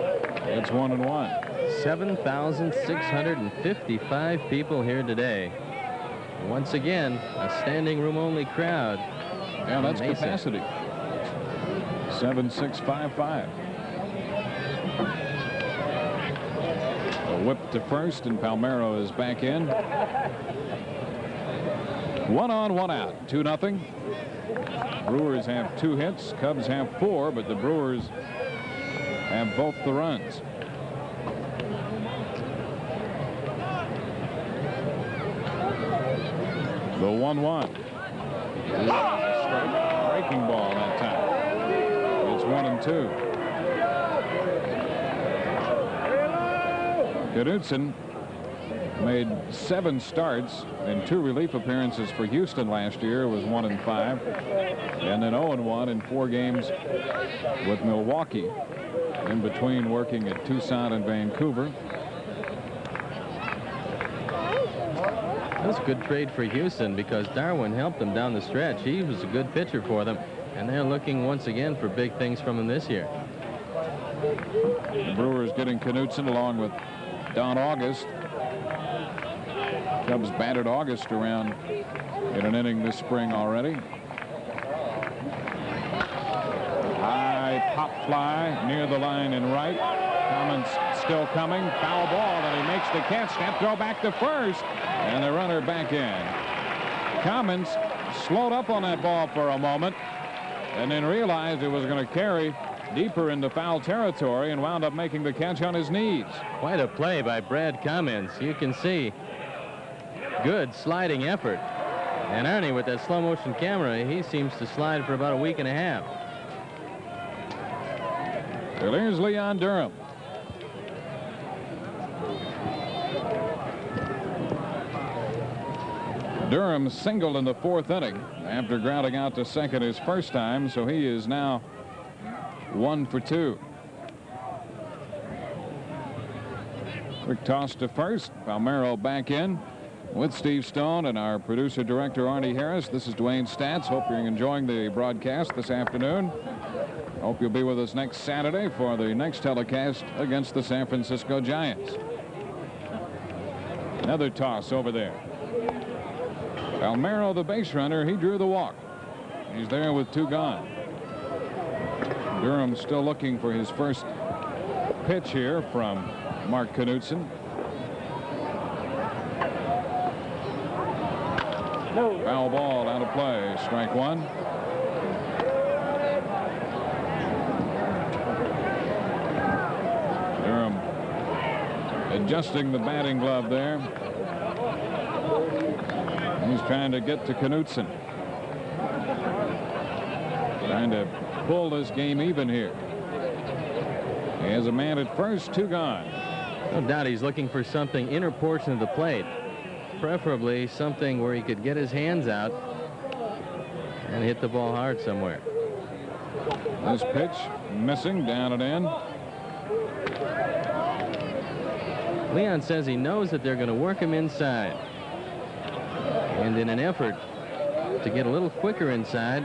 S4: It's 1-1.
S2: 7,655 people here today. Once again, a standing room only crowd.
S4: Yeah, that's capacity. 7,655. A whip to first, and Palmeiro is back in. 1 on, 1 out. 2-0. Brewers have 2 hits. Cubs have 4, but the Brewers have both the runs. The 1-1. Breaking ball that time. It's 1-2. Knudsen made 7 starts and 2 relief appearances for Houston last year. It was 1-5, and then 0-1 in 4 games with Milwaukee, in between working at Tucson and Vancouver.
S2: That's a good trade for Houston because Darwin helped them down the stretch. He was a good pitcher for them, and they're looking once again for big things from him this year.
S4: The Brewers getting Knudsen along with Don August. Cubs batted August around in an inning this spring already. High pop fly near the line and right. Commons still coming. Foul ball, and he makes the catch. Snap throw back to first, and the runner back in. Commons slowed up on that ball for a moment and then realized it was going to carry deeper into foul territory and wound up making the catch on his knees.
S2: Quite a play by Brad Commons. You can see good sliding effort. And Ernie, with that slow motion camera, he seems to slide for about a week and a half.
S4: Well, here's Leon Durham. Durham singled in the 4th inning after grounding out to second his first time, so he is now 1 for 2. Quick toss to first. Palmeiro back in with Steve Stone and our producer director Arnie Harris. This is Dwayne Statz. Hope you're enjoying the broadcast this afternoon. Hope you'll be with us next Saturday for the next telecast against the San Francisco Giants. Another toss over there. Palmeiro, the base runner, he drew the walk. He's there with 2 gone. Durham still looking for his first pitch here from Mark Knudsen.
S5: No.
S4: Foul ball out of play. Strike one. Durham adjusting the batting glove there. He's trying to get to Knudsen. Trying to pull this game even here. He has a man at first, 2 gone.
S2: No doubt he's looking for something inner portion of the plate. Preferably something where he could get his hands out and hit the ball hard somewhere.
S4: This pitch missing down and in.
S2: Leon says he knows that they're going to work him inside. And in an effort to get a little quicker inside,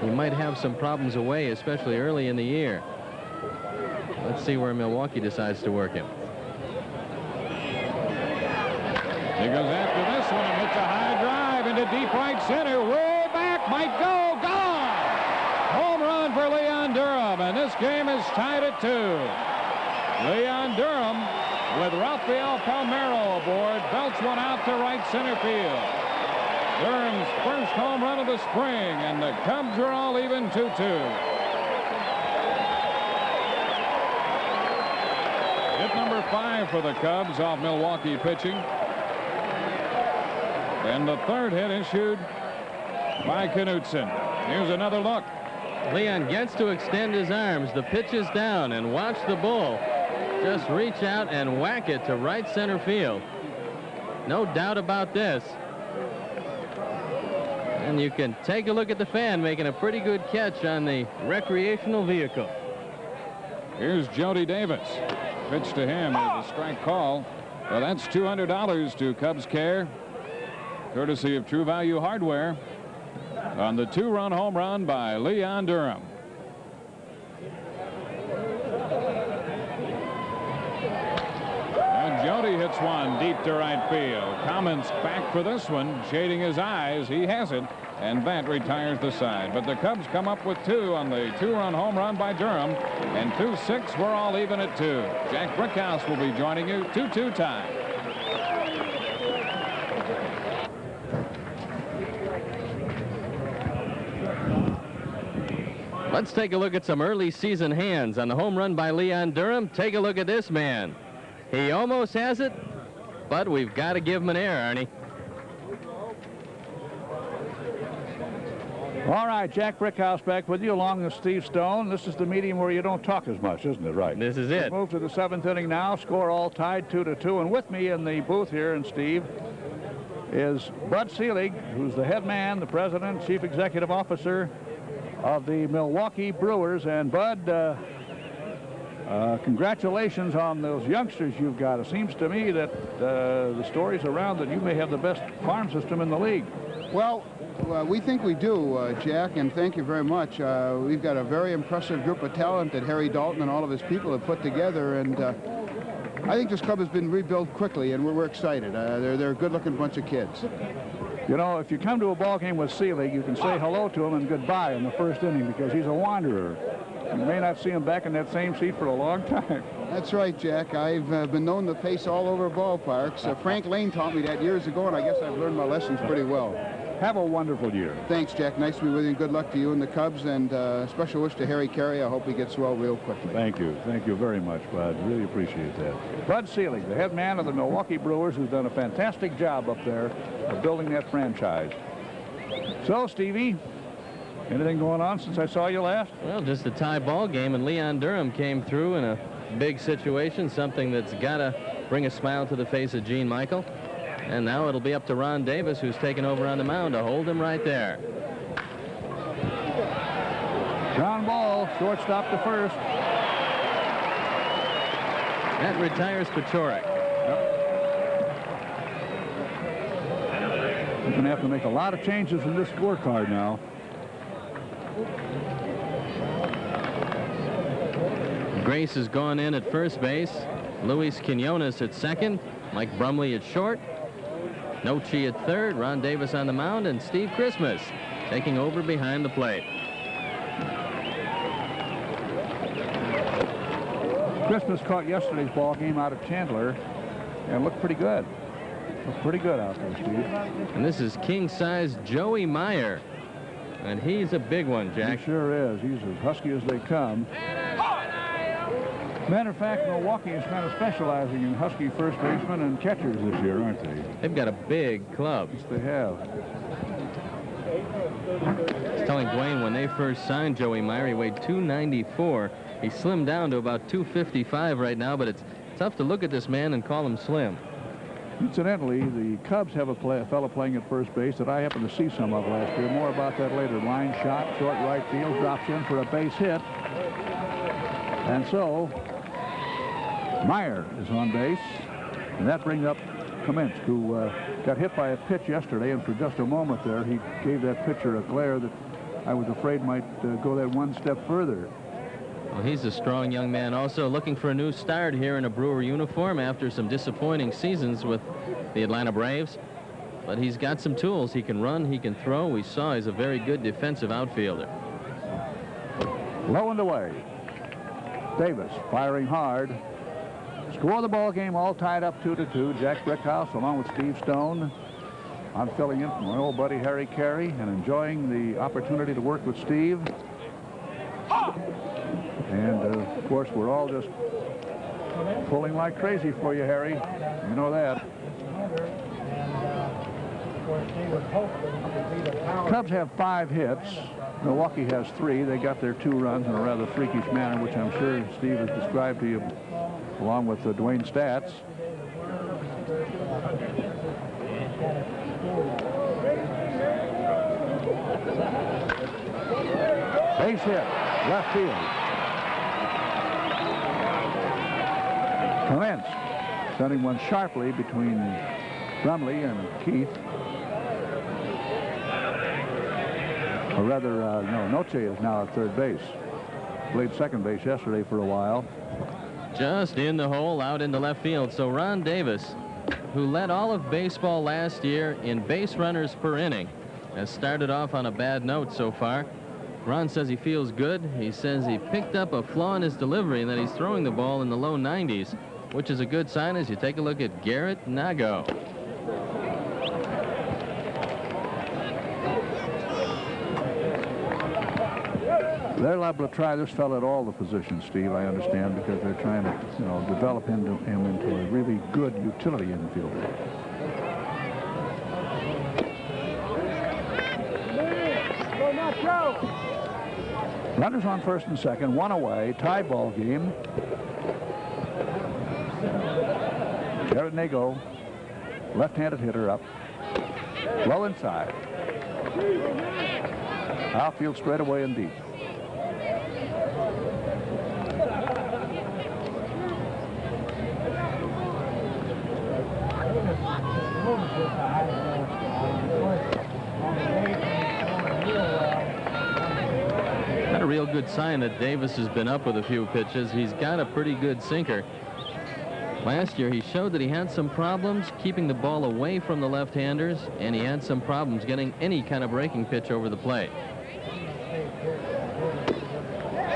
S2: he might have some problems away, especially early in the year. Let's see where Milwaukee decides to work him.
S4: He goes after this one and hits a high drive into deep right center. Way back, might go, gone! Home run for Leon Durham, and this game is tied at 2. Leon Durham, with Rafael Palmeiro aboard, belts one out to right center field. Durham's first home run of the spring, and the Cubs are all even 2-2. Hit number 5 for the Cubs off Milwaukee pitching. And the third hit issued by Knudsen. Here's another look.
S2: Leon gets to extend his arms. The pitch is down, and watch the bull just reach out and whack it to right center field. No doubt about this. And you can take a look at the fan making a pretty good catch on the recreational vehicle.
S4: Here's Jody Davis. Pitch to him is a strike call. Well, that's $200 to Cubs Care, courtesy of True Value Hardware, on the 2-run home run by Leon Durham. And Jody hits one deep to right field. Comments back for this one, shading his eyes. He has it, and that retires the side. But the Cubs come up with 2 on the 2-run home run by Durham, and 2-6. We're all even at 2. Jack Brickhouse will be joining you. 2-2 tie.
S2: Let's take a look at some early season hands on the home run by Leon Durham. Take a look at this man. He almost has it, but we've got to give him an air, Arnie.
S1: All right, Jack Brickhouse back with you along with Steve Stone. This is the medium where you don't talk as much, isn't it? Right.
S2: This is it.
S1: Move to the 7th inning now. Score all tied 2-2. And with me in the booth here, and Steve, is Bud Selig, who's the head man, the president, chief executive officer of the Milwaukee Brewers. And Bud, congratulations on those youngsters you've got. It seems to me that the stories around that you may have the best farm system in the league.
S6: Well, we think we do, Jack, and thank you very much. We've got a very impressive group of talent that Harry Dalton and all of his people have put together, and I think this club has been rebuilt quickly, and we're excited. They're a good-looking bunch of kids.
S1: You know, if you come to a ball game with Selig, you can say hello to him and goodbye in the first inning because he's a wanderer. You may not see him back in that same seat for a long time.
S6: That's right, Jack. I've been known to pace all over ballparks. Frank Lane taught me that years ago, and I guess I've learned my lessons pretty well.
S1: Have a wonderful year.
S6: Thanks, Jack. Nice to be with you, and good luck to you and the Cubs, and special wish to Harry Carey. I hope he gets well real quickly.
S1: Thank you. Thank you very much, Bud. Really appreciate that. Bud Selig, the head man of the Milwaukee Brewers, who's done a fantastic job up there of building that franchise. So, Stevie, anything going on since I saw you last?
S2: Well, just a tie ball game, and Leon Durham came through in a big situation, something that's got to bring a smile to the face of Gene Michael. And now it'll be up to Ron Davis, who's taken over on the mound, to hold him right there.
S1: Ground ball, shortstop to first.
S2: That retires Pachorik.
S1: He's going to have to make a lot of changes in this scorecard now.
S2: Grace has gone in at first base. Luis Quinones at second. Mike Brumley at short. Nochi at third. Ron Davis on the mound, and Steve Christmas taking over behind the plate.
S1: Christmas caught yesterday's ball game out of Chandler and looked pretty good. Looked pretty good out there, Steve.
S2: And this is king-size Joey Meyer. And he's a big one, Jack.
S1: He sure is. He's as husky as they come. Matter of fact, Milwaukee is kind of specializing in husky first basemen and catchers this year, aren't they?
S2: They've got a big club.
S1: Yes, they have.
S2: I was telling Dwayne when they first signed Joey Meyer, he weighed 294. He slimmed down to about 255 right now, but it's tough to look at this man and call him slim.
S1: Incidentally, the Cubs have a fellow playing at first base that I happened to see some of last year. More about that later. Line shot, short right field, drops in for a base hit. And so, Meyer is on base. And that brings up Clements, who got hit by a pitch yesterday, and for just a moment there, he gave that pitcher a glare that I was afraid might go that one step further.
S2: Well, he's a strong young man, also looking for a new start here in a Brewer uniform after some disappointing seasons with the Atlanta Braves. But he's got some tools. He can run, he can throw. We saw he's a very good defensive outfielder.
S1: Low and away. Davis firing hard. Score the ball game all tied up 2-2. Jack Brickhouse along with Steve Stone. I'm filling in for my old buddy Harry Carey and enjoying the opportunity to work with Steve. And, of course, we're all just pulling like crazy for you, Harry. You know that. Cubs have 5 hits. Milwaukee has 3. They got their 2 runs in a rather freakish manner, which I'm sure Steve has described to you along with Dwayne's stats. Base hit, left field. Clements sending one sharply between Brumley and Keith. Or rather, no, Noche is now at third base. Played second base yesterday for a while.
S2: Just in the hole, out into left field. So Ron Davis, who led all of baseball last year in base runners per inning, has started off on a bad note so far. Ron says he feels good. He says he picked up a flaw in his delivery and that he's throwing the ball in the low 90s, which is a good sign as you take a look at Garrett Nago.
S1: They're liable to try this fellow at all the positions, Steve, I understand, because they're trying to, develop him into a really good utility infielder. Runners on first and second, 1 away, tie ball game. Garrett Nago, left-handed hitter up. Low inside. Outfield straight away and deep.
S2: Not a real good sign that Davis has been up with a few pitches. He's got a pretty good sinker. Last year, he showed that he had some problems keeping the ball away from the left-handers, and he had some problems getting any kind of breaking pitch over the plate.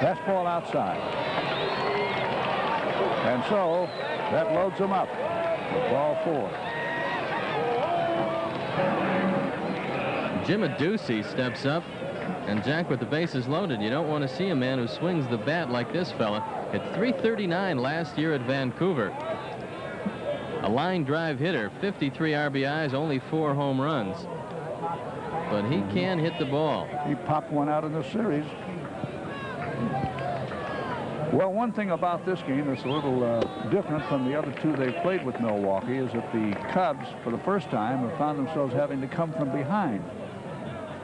S1: Fastball outside. And so, that loads him up. Ball 4.
S2: Jim Adducey steps up, and Jack, with the bases loaded, you don't want to see a man who swings the bat like this fella. Hit .339 last year at Vancouver. A line drive hitter, 53 RBIs, only 4 home runs. But he can hit the ball.
S1: He popped one out in this series. Well, one thing about this game that's a little different from the other 2 they've played with Milwaukee is that the Cubs, for the first time, have found themselves having to come from behind.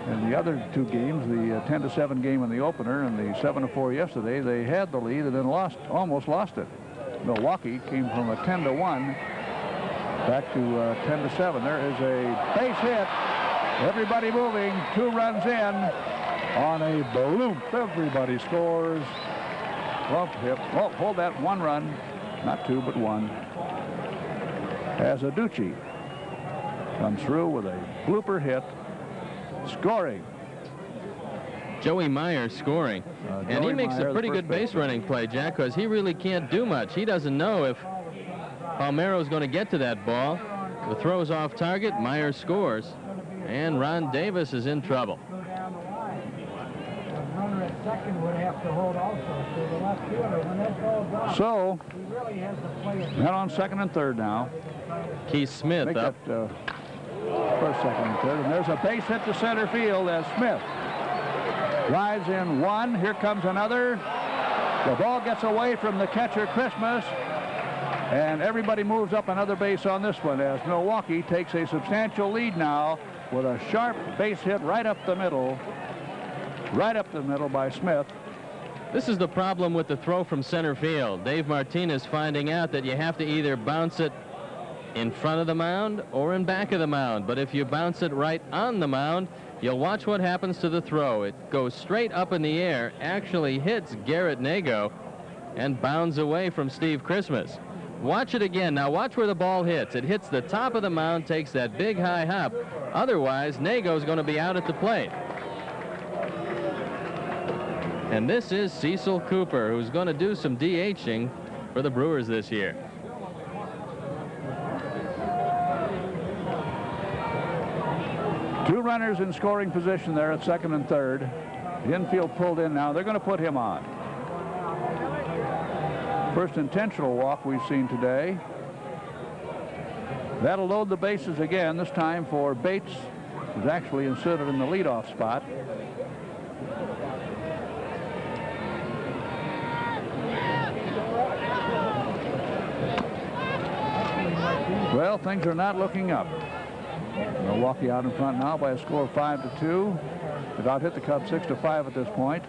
S1: In the other 2 games, the 10-7 game in the opener and the 7-4 yesterday, they had the lead and then almost lost it. Milwaukee came from a 10-1 back to 10-7. There is a base hit. Everybody moving. 2 runs in on a bloop. Everybody scores. Lump hit. Oh, hold that, 1 run. Not 2, but 1. As Adducey comes through with a blooper hit. Scoring.
S2: Joey Meyer scoring. And he makes a pretty good base running play, Jack, because he really can't do much. He doesn't know if Palmero's going to get to that ball. The throw's off target. Meyer scores. And Ron Davis is in trouble.
S1: So, men on second and third now.
S2: Keith Smith up.
S1: First, second, and third. And there's a base hit to center field as Smith drives in one. Here comes another. The ball gets away from the catcher, Christmas. And everybody moves up another base on this one as Milwaukee takes a substantial lead now with a sharp base hit right up the middle. Right up the middle by Smith.
S2: This is the problem with the throw from center field. Dave Martinez finding out that you have to either bounce it in front of the mound or in back of the mound. But if you bounce it right on the mound, you'll watch what happens to the throw. It goes straight up in the air, actually hits Garrett Nago, and bounds away from Steve Christmas. Watch it again. Now watch where the ball hits. It hits the top of the mound, takes that big high hop. Otherwise, Nago's going to be out at the plate. And this is Cecil Cooper, who's going to do some DHing for the Brewers this year.
S1: Two runners in scoring position there at second and third. The infield pulled in now. They're going to put him on. First intentional walk we've seen today. That'll load the bases again, this time for Bates, who's actually inserted in the leadoff spot. Well, things are not looking up. Milwaukee out in front now by a score of 5-2. They've out-hit the Cubs 6-5 at this point.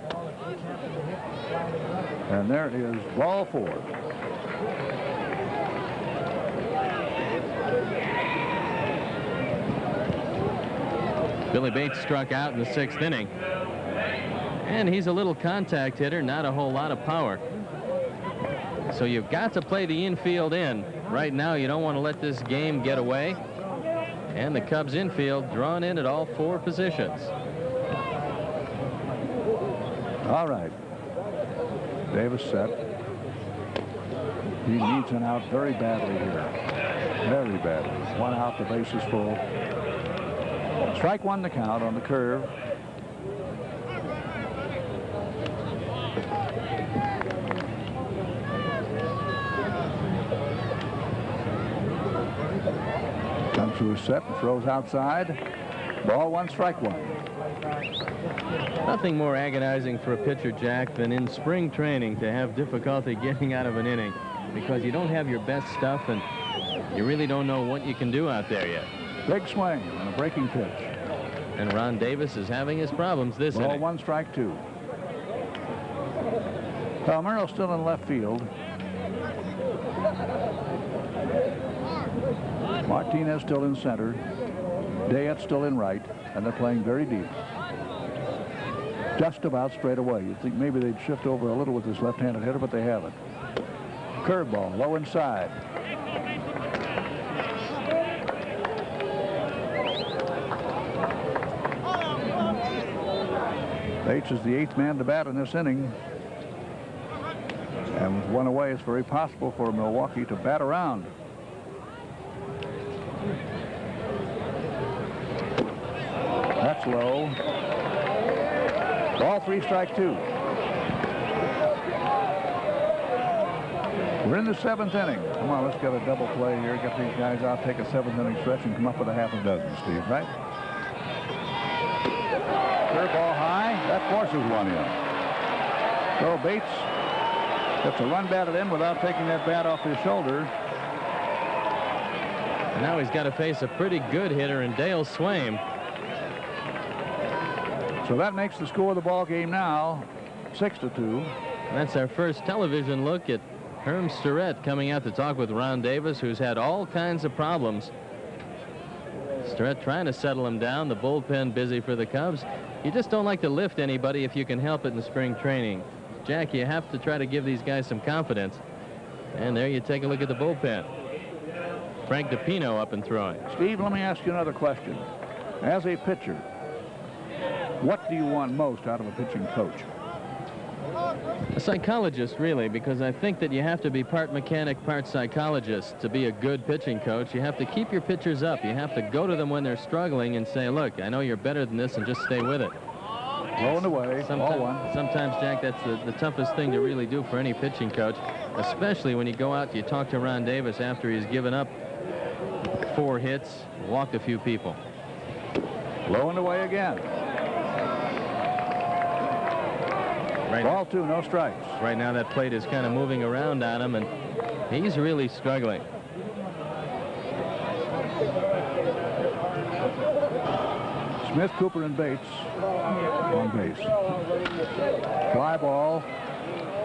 S1: And there is ball 4.
S2: Billy Bates struck out in the 6th inning. And he's a little contact hitter, not a whole lot of power. So you've got to play the infield in. Right now, you don't want to let this game get away. And the Cubs infield drawn in at all 4 positions.
S1: All right. Davis set. He needs an out very badly here. Very badly. One out, the base is full. Strike one the count on the curve. Comes to a set and throws outside. Ball 1, strike 1.
S2: Nothing more agonizing for a pitcher, Jack, than in spring training to have difficulty getting out of an inning because you don't have your best stuff and you really don't know what you can do out there yet.
S1: Big swing and a breaking pitch.
S2: And Ron Davis is having his problems this
S1: Ball
S2: inning.
S1: 1, strike 2. Palmero's still in left field. Martinez still in center. Dayette still in right, and they're playing very deep. Just about straight away. You'd think maybe they'd shift over a little with this left-handed hitter, but they haven't. Curveball, low inside. Bates is the 8th man to bat in this inning. And with one away, it's very possible for Milwaukee to bat around. That's low. Ball 3, strike 2. We're in the 7th inning. Come on, let's get a double play here. Get these guys out, take a 7th inning stretch, and come up with a half a dozen, Steve, right? Curveball high. That forces one in. So Bates gets a run batted in without taking that bat off his shoulder.
S2: And now he's got to face a pretty good hitter in Dale Swaim.
S1: So that makes the score of the ball game now 6-2.
S2: That's our first television look at Herm Starrett coming out to talk with Ron Davis, who's had all kinds of problems. Starrett trying to settle him down. The bullpen busy for the Cubs. You just don't like to lift anybody if you can help it in spring training. Jack, you have to try to give these guys some confidence. And there you take a look at the bullpen. Frank DiPino up and throwing.
S1: Steve, let me ask you another question. As a pitcher, What do you want most out of a pitching coach?
S2: A psychologist, really, because I think that you have to be part mechanic, part psychologist to be a good pitching coach. You have to keep your pitchers up. You have to go to them when they're struggling and say, look, I know you're better than this, and just stay with it.
S1: Low and away, ball one.
S2: Sometimes, Jack, that's the toughest thing to really do for any pitching coach, especially when you go out, you talk to Ron Davis after he's given up 4 hits, walked a few people.
S1: Low and away again. Ball 2, no strikes.
S2: Right now that plate is kind of moving around on him, and he's really struggling.
S1: Smith, Cooper, and Bates on base. Fly ball.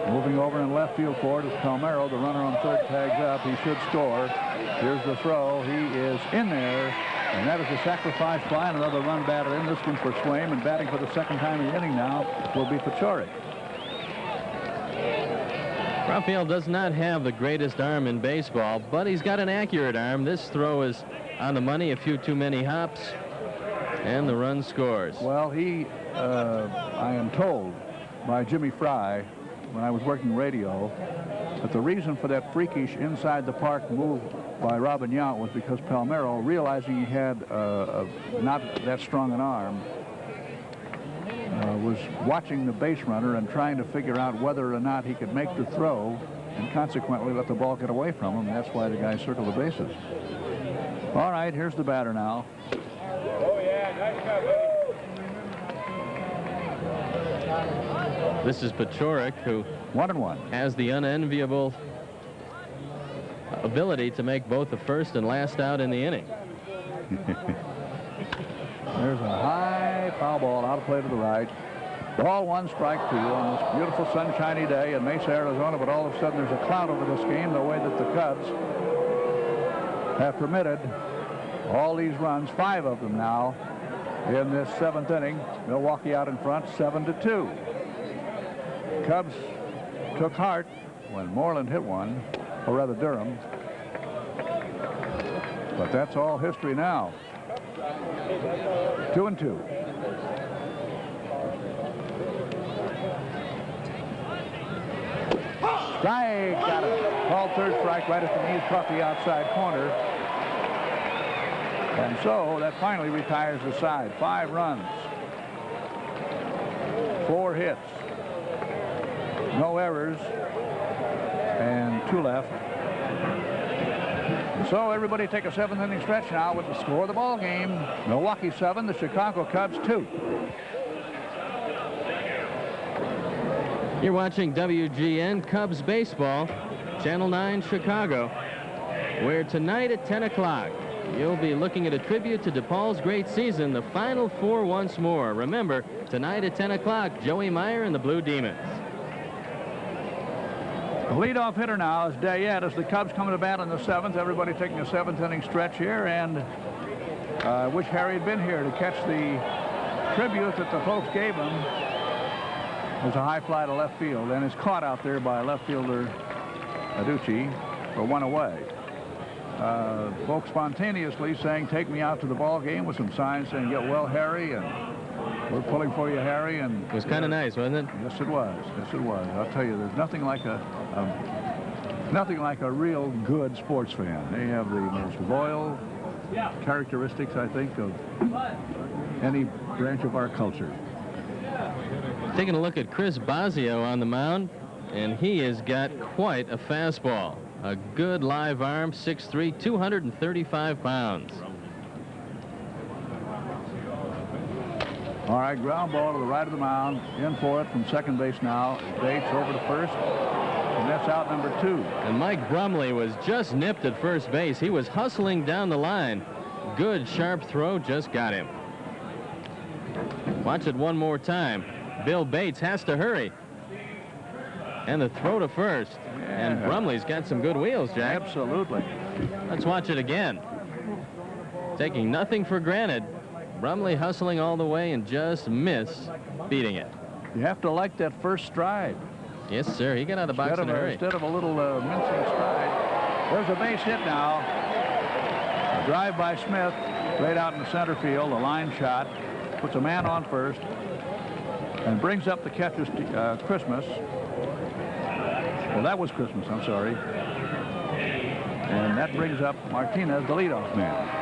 S1: Moving over in left field for it is Palmeiro. The runner on third tags up. He should score. Here's the throw. He is in there. And that is a sacrifice fly, and another run batted in. This one for Swaim, and batting for the second time in the inning now will be Paciorek.
S2: Raphael does not have the greatest arm in baseball, but he's got an accurate arm. This throw is on the money, a few too many hops, and the run scores.
S1: Well, I am told by Jimmy Fry, when I was working radio, that the reason for that freakish inside the park move by Robin Yount was because Palmeiro, realizing he had not that strong an arm, was watching the base runner and trying to figure out whether or not he could make the throw and consequently let the ball get away from him. And that's why the guys circle the bases. All right, here's the batter now.
S5: Oh, yeah, nice job, buddy.
S2: This is Paciorek, who
S1: 1-1.
S2: has the unenviable ability to make both the first and last out in the inning.
S1: There's a high foul ball out of play to the right. Ball 1, strike 2 on this beautiful sunshiny day in Mesa, Arizona, but all of a sudden there's a cloud over this game the way that the Cubs have permitted all these runs, 5 of them now in this 7th inning. Milwaukee out in front, 7-2. Cubs took heart when Moreland hit one, or rather Durham. But that's all history now. 2-2. Strike, got him. Called third strike right at the knees, caught the outside corner. And so that finally retires the side. 5 runs, 4 hits, no errors, and 2 left. So everybody take a 7th inning stretch now with the score of the ball game. Milwaukee 7, the Chicago Cubs 2.
S2: You're watching WGN Cubs Baseball, Channel 9 Chicago, where tonight at 10 o'clock you'll be looking at a tribute to DePaul's great season, the Final Four once more. Remember, tonight at 10 o'clock, Joey Meyer and the Blue Demons.
S1: The leadoff hitter now is Dayette as the Cubs come to bat in the 7th. Everybody taking a 7th inning stretch here, and I wish Harry had been here to catch the tribute that the folks gave him. There's a high fly to left field, and it's caught out there by left fielder Aducci for 1 away. Folks spontaneously saying, take me out to the ball game, with some signs saying, get well, Harry, and we're pulling for you, Harry. And
S2: it was kind of nice, wasn't it?
S1: Yes, it was. Yes, it was. I'll tell you, there's nothing like a real good sports fan. They have the most loyal characteristics, I think, of any branch of our culture.
S2: Taking a look at Chris Bosio on the mound, and he has got quite a fastball. A good live arm, 6'3", 235 pounds.
S1: All right, ground ball to the right of the mound. In for it from second base now. Bates over to first, and that's out number 2.
S2: And Mike Brumley was just nipped at first base. He was hustling down the line. Good, sharp throw, just got him. Watch it one more time. Bill Bates has to hurry. And the throw to first. Yeah. And Brumley's got some good wheels, Jack.
S1: Absolutely.
S2: Let's watch it again. Taking nothing for granted. Brumley hustling all the way and just beating it.
S1: You have to like that first stride.
S2: Yes, sir. He got out of the box in a hurry.
S1: Instead of a little mincing stride. There's a base hit now. A drive by Smith, right out in the center field, a line shot. puts a man on first, and brings up the catcher, Christmas. Well, that was Christmas, I'm sorry. And that brings up Martinez, the leadoff man.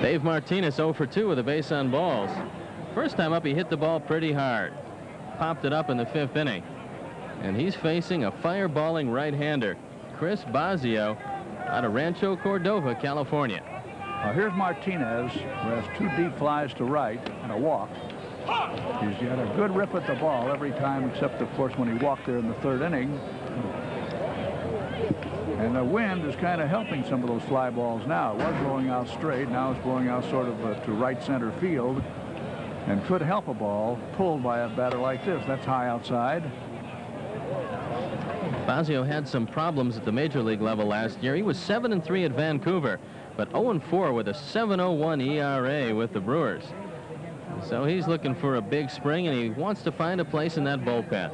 S2: Dave Martinez 0 for 2 with a base on balls. First time up, he hit the ball pretty hard. Popped it up in the 5th inning. And he's facing a fireballing right-hander, Chris Bosio, out of Rancho Cordova, California.
S1: Now here's Martinez, who has 2 deep flies to right and a walk. He's got a good rip at the ball every time, except, of course, when he walked there in the 3rd inning. And the wind is kind of helping some of those fly balls now. It was blowing out straight. Now it's blowing out sort of to right center field, and could help a ball pulled by a batter like this. That's high outside.
S2: Bosio had some problems at the major league level last year. He was 7-3 at Vancouver, but 0-4 with a 7.01 ERA with the Brewers. So he's looking for a big spring, and he wants to find a place in that bullpen.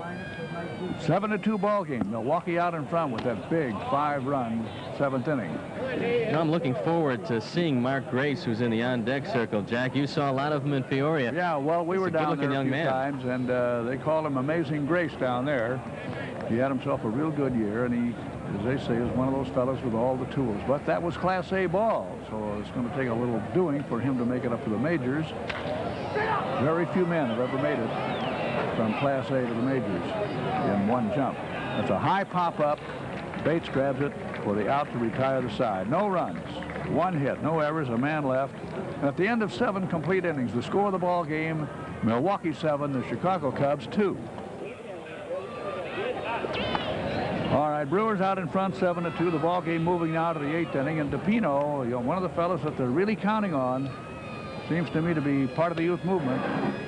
S1: 7-2 ball game. Milwaukee out in front with that big 5-run 7th inning.
S2: Now I'm looking forward to seeing Mark Grace, who's in the on-deck circle. Jack, you saw a lot of him in Peoria.
S1: Yeah, well, we were down there a few times, and they called him Amazing Grace down there. He had himself a real good year, and he, as they say, is one of those fellows with all the tools. But that was Class A ball, so it's going to take a little doing for him to make it up to the majors. Very few men have ever made it from Class A to the majors in one jump. That's a high pop-up. Bates grabs it for the out to retire the side. No runs, 1 hit, no errors, a man left. And at the end of 7 complete innings, the score of the ball game, Milwaukee 7, the Chicago Cubs 2. All right, Brewers out in front, 7-2. The ball game moving now to the 8th inning, and DePino, one of the fellows that they're really counting on, seems to me to be part of the youth movement,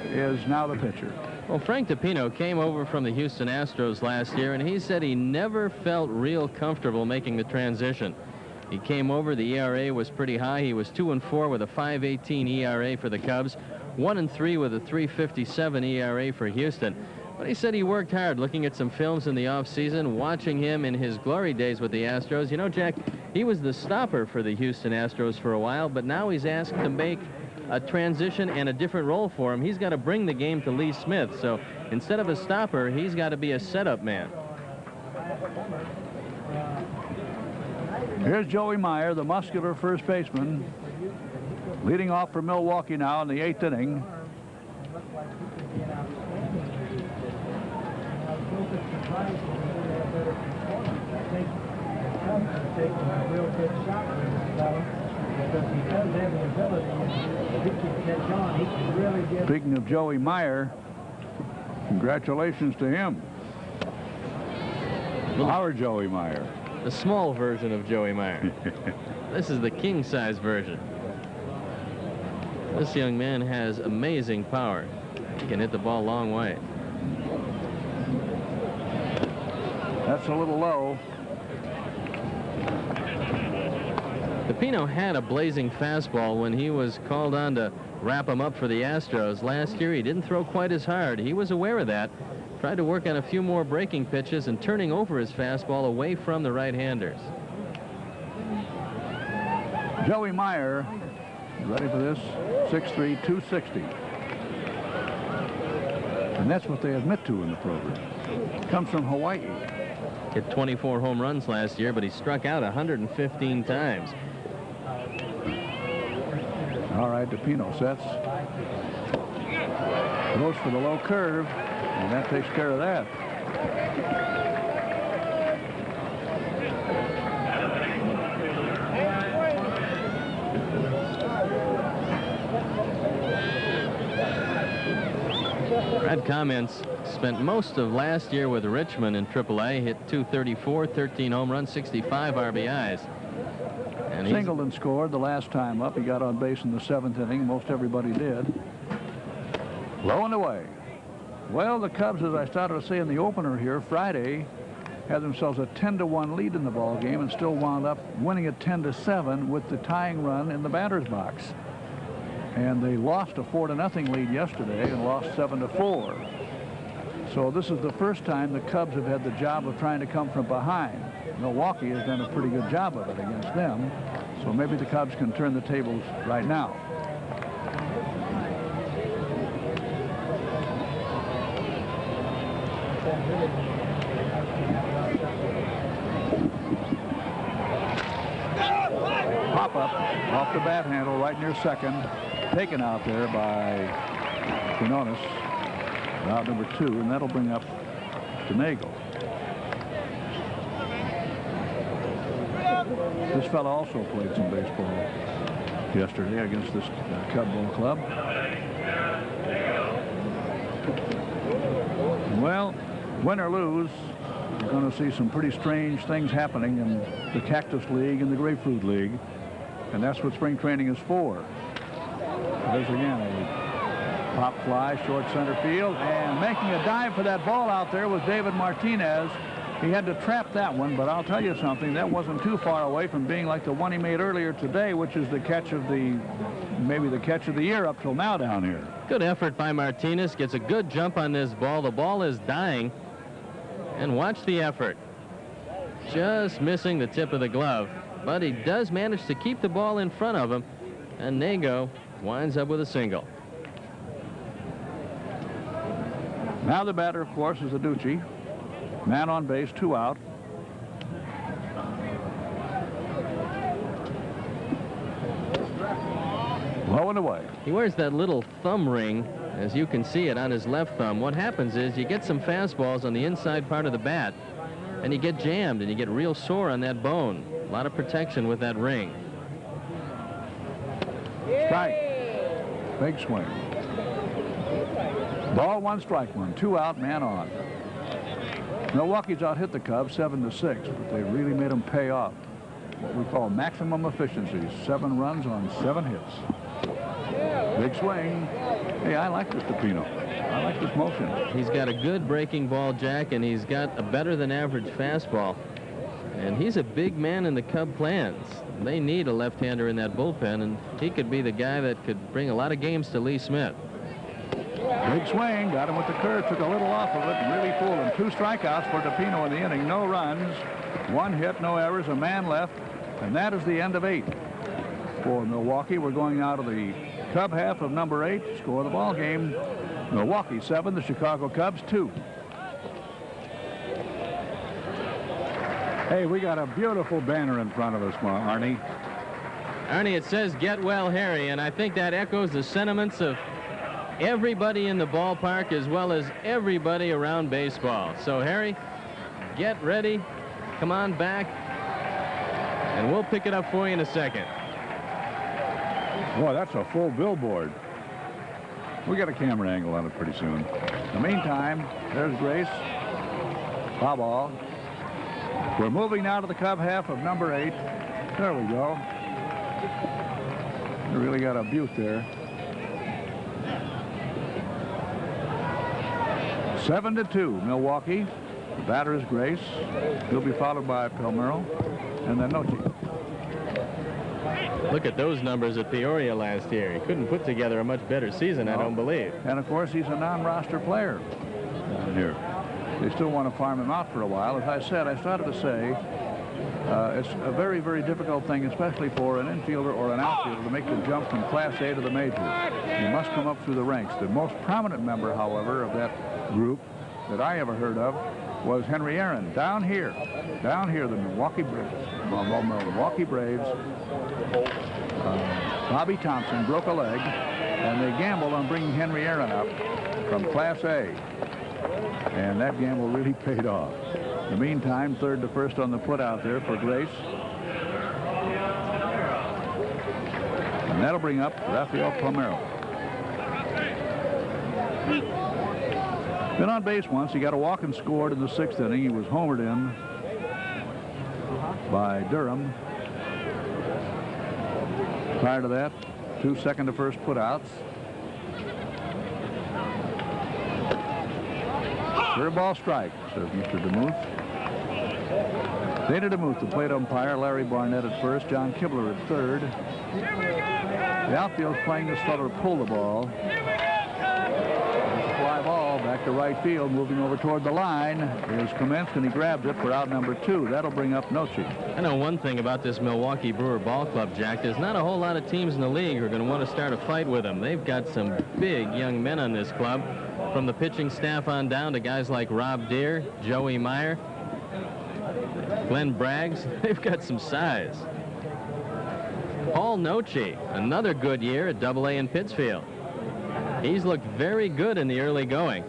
S1: is now the pitcher.
S2: Well, Frank DePino came over from the Houston Astros last year, and he said he never felt real comfortable making the transition. He came over, the ERA was pretty high. He was 2-4 with a 5.18 ERA for the Cubs, 1-3 with a 3.57 ERA for Houston. But he said he worked hard, looking at some films in the offseason, watching him in his glory days with the Astros. You know, Jack, he was the stopper for the Houston Astros for a while, but now he's asked to make a transition and a different role for him. He's got to bring the game to Lee Smith. So instead of a stopper, he's got to be a setup man.
S1: Here's Joey Meyer, the muscular first baseman, leading off for Milwaukee now in the 8th inning. Speaking of Joey Meyer, congratulations to him. Our Joey Meyer.
S2: The small version of Joey Meyer. This is the king-size version. This young man has amazing power. He can hit the ball a long way.
S1: That's a little low.
S2: DePino had a blazing fastball when he was called on to wrap him up for the Astros. Last year, he didn't throw quite as hard. He was aware of that. Tried to work on a few more breaking pitches and turning over his fastball away from the right-handers.
S1: Joey Meyer, ready for this? 6'3", 260. And that's what they admit to in the program. Comes from Hawaii.
S2: Hit 24 home runs last year, but he struck out 115 times.
S1: All right, DePino sets. Goes for the low curve, and that takes care of that.
S2: Brad Comments spent most of last year with Richmond in AAA, hit .234, 13 home runs, 65 RBIs. And
S1: Singleton scored the last time up. He got on base in the 7th inning. Most everybody did. Low and away. Well, the Cubs, as I started to say in the opener here, Friday, had themselves a 10-1 lead in the ball game and still wound up winning it 10-7 with the tying run in the batter's box. And they lost a 4-0 lead yesterday and lost 7-4. So this is the first time the Cubs have had the job of trying to come from behind. Milwaukee has done a pretty good job of it against them. So maybe the Cubs can turn the tables right now. Pop-up off the bat handle right near second. Taken out there by Quinones. Out number 2, and that'll bring up Nagel. This fellow also played some baseball yesterday against this Cub Ball Club. Well, win or lose, you're going to see some pretty strange things happening in the Cactus League and the Grapefruit League, and that's what spring training is for. There's again a pop fly, short center field, and making a dive for that ball out there was David Martinez. He had to trap that one, but I'll tell you something, that wasn't too far away from being like the one he made earlier today, which is the catch of the, maybe the catch of the year up till now down here.
S2: Good effort by Martinez. Gets a good jump on this ball. The ball is dying. And watch the effort. Just missing the tip of the glove. But he does manage to keep the ball in front of him. And Nago winds up with a single.
S1: Now the batter, of course, is Aducci. Man on base, 2 out. Low and away.
S2: He wears that little thumb ring, as you can see it on his left thumb. What happens is you get some fastballs on the inside part of the bat, and you get jammed, and you get real sore on that bone. A lot of protection with that ring.
S1: Strike. Big swing. Ball 1, strike 1. 2 out, man on. Milwaukee's out hit the Cubs 7-6, but they really made them pay off. What we call maximum efficiency. 7 runs on 7 hits. Big swing. Hey, I like this DePino. I like this motion.
S2: He's got a good breaking ball, Jack, and he's got a better than average fastball. And he's a big man in the Cub plans. They need a left-hander in that bullpen, and he could be the guy that could bring a lot of games to Lee Smith.
S1: Big swing, got him with the curve, took a little off of it, and really fooled him. 2 strikeouts for DePino in the inning, no runs, 1 hit, no errors, a man left, and that is the end of 8 for Milwaukee. We're going out of the Cub half of number 8. Score of the ball game: Milwaukee 7, the Chicago Cubs 2. Hey, we got a beautiful banner in front of us, Arnie.
S2: Arnie, it says "Get well, Harry," and I think that echoes the sentiments of everybody in the ballpark as well as everybody around baseball. So, Harry, get ready. Come on back, and we'll pick it up for you in a second.
S1: Boy, that's a full billboard. We got a camera angle on it pretty soon. In the meantime, there's Grace. Foul ball. We're moving now to the Cub half of number 8. There we go. We really got a beaut there. 7-2, Milwaukee. The batter is Grace. He'll be followed by Palmeiro and then Noche.
S2: Look at those numbers at Peoria last year. He couldn't put together a much better season, I don't believe.
S1: And of course, he's a non-roster player down here. They still want to farm him out for a while. As I said, I started to say, it's a very, very difficult thing, especially for an infielder or an outfielder, to make the jump from Class A to the majors. You must come up through the ranks. The most prominent member, however, of that group that I ever heard of was Henry Aaron. Down here, the Milwaukee Braves. Bobby Thompson broke a leg, and they gambled on bringing Henry Aaron up from Class A. And that gamble really paid off. In the meantime, 3rd to 1st on the put out there for Grace. And that'll bring up Rafael Palmeiro. Been on base once. He got a walk and scored in the 6th inning. He was homered in by Durham. Prior to that, 2 2nd to 1st putouts. Curveball strike, says Mr. DeMuth. Dana DeMuth, the plate umpire. Larry Barnett at first. John Kibler at third. The outfield's playing this fellow to pull the ball. There's a fly ball back to right field, moving over toward the line. Is commenced, and he grabs it for out number 2. That'll bring up Noche.
S2: I know one thing about this Milwaukee Brewer ball club, Jack. There's not a whole lot of teams in the league who are going to want to start a fight with them. They've got some big young men on this club, from the pitching staff on down to guys like Rob Deere, Joey Meyer, Glenn Braggs. They've got some size. Paul Noche, another good year at AA in Pittsfield. He's looked very good in the early going.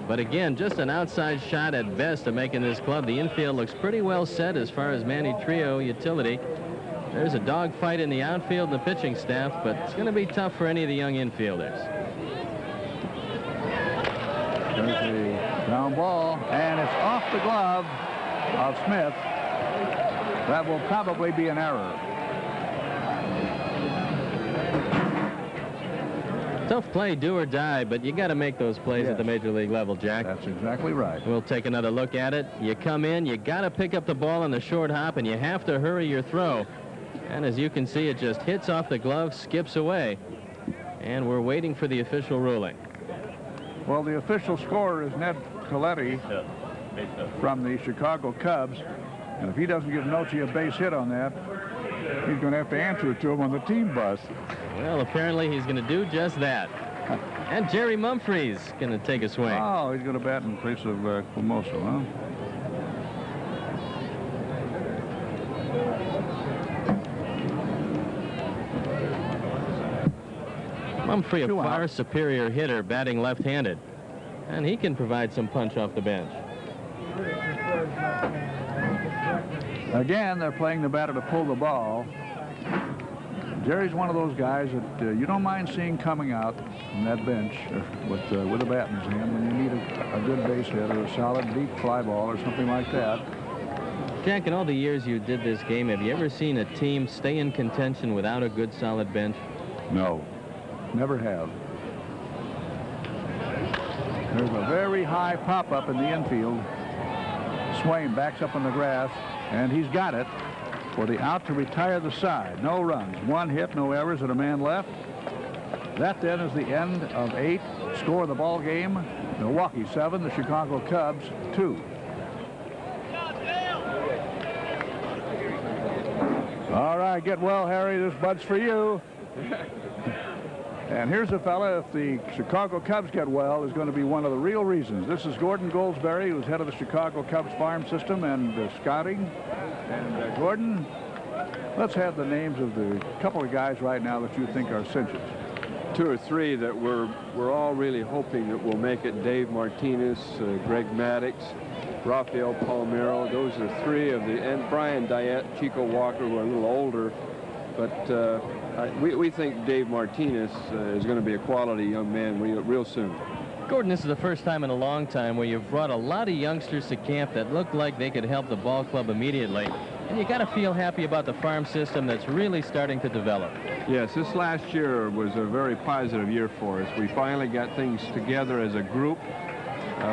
S2: But again, just an outside shot at best of making this club. The infield looks pretty well set as far as Manny Trio utility. There's a dogfight in the outfield and the pitching staff, but it's going to be tough for any of the young infielders.
S1: There's a ground ball, and it's off the glove of Smith. That will probably be an error.
S2: Tough play, do or die, but you got to make those plays at the major league level, Jack.
S1: That's exactly right.
S2: We'll take another look at it. You come in, you got to pick up the ball on the short hop, and you have to hurry your throw. And as you can see, it just hits off the glove, skips away. And we're waiting for the official ruling.
S1: Well, the official scorer is Ned Coletti from the Chicago Cubs. And if he doesn't give Noche a base hit on that, he's going to have to answer it to him on the team bus.
S2: Well, apparently he's going to do just that. And Jerry Mumphrey's going to take a swing.
S1: Oh, he's going to bat in place of Cumoso, huh?
S2: Mumphrey, a far superior hitter, batting left-handed. And he can provide some punch off the bench.
S1: Again, they're playing the batter to pull the ball. Jerry's one of those guys that you don't mind seeing coming out from that bench with a bat in his hand when you need a good base hit or a solid deep fly ball or something like that.
S2: Jack, in all the years you did this game, have you ever seen a team stay in contention without a good solid bench?
S1: No, never have. There's a very high pop-up in the infield. Swain backs up on the grass, and he's got it for the out to retire the side. No runs, 1 hit, no errors, and a man left. That then is the end of 8. Score of the ball game: Milwaukee 7, the Chicago Cubs 2. All right, get well, Harry. This bud's for you. And here's a fella, if the Chicago Cubs get well, is going to be one of the real reasons. This is Gordon Goldsberry, who's head of the Chicago Cubs farm system and scouting. And Gordon, let's have the names of the couple of guys right now that you think are cinches.
S7: 2 or 3 that we're all really hoping that will make it. Dave Martinez, Greg Maddox, Rafael Palmeiro. Those are 3 of the, and Brian Diet, Chico Walker, who are a little older. But we think Dave Martinez is going to be a quality young man real soon.
S2: Gordon, this is the first time in a long time where you've brought a lot of youngsters to camp that look like they could help the ball club immediately. And you got to feel happy about the farm system that's really starting to develop.
S7: Yes, this last year was a very positive year for us. We finally got things together as a group.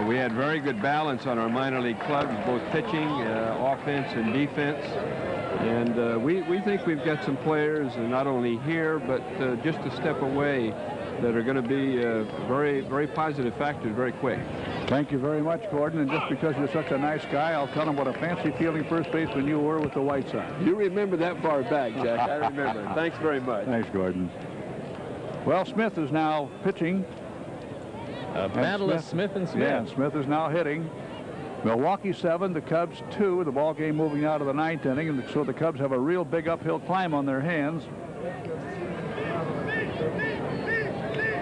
S7: We had very good balance on our minor league clubs, both pitching, offense, and defense. And we think we've got some players, not only here, but just a step away, that are going to be very, very positive factors very quick.
S1: Thank you very much, Gordon. And just because you're such a nice guy, I'll tell him what a fancy-feeling first baseman you were with the White Sox.
S7: You remember that far back, Jack. I remember. Thanks very much.
S1: Thanks, Gordon. Well, Smith is now pitching.
S2: A battle of Smith and Smith.
S1: Yeah, Smith is now hitting. Milwaukee 7, the Cubs 2. The ball game moving out of the 9th inning, and so the Cubs have a real big uphill climb on their hands.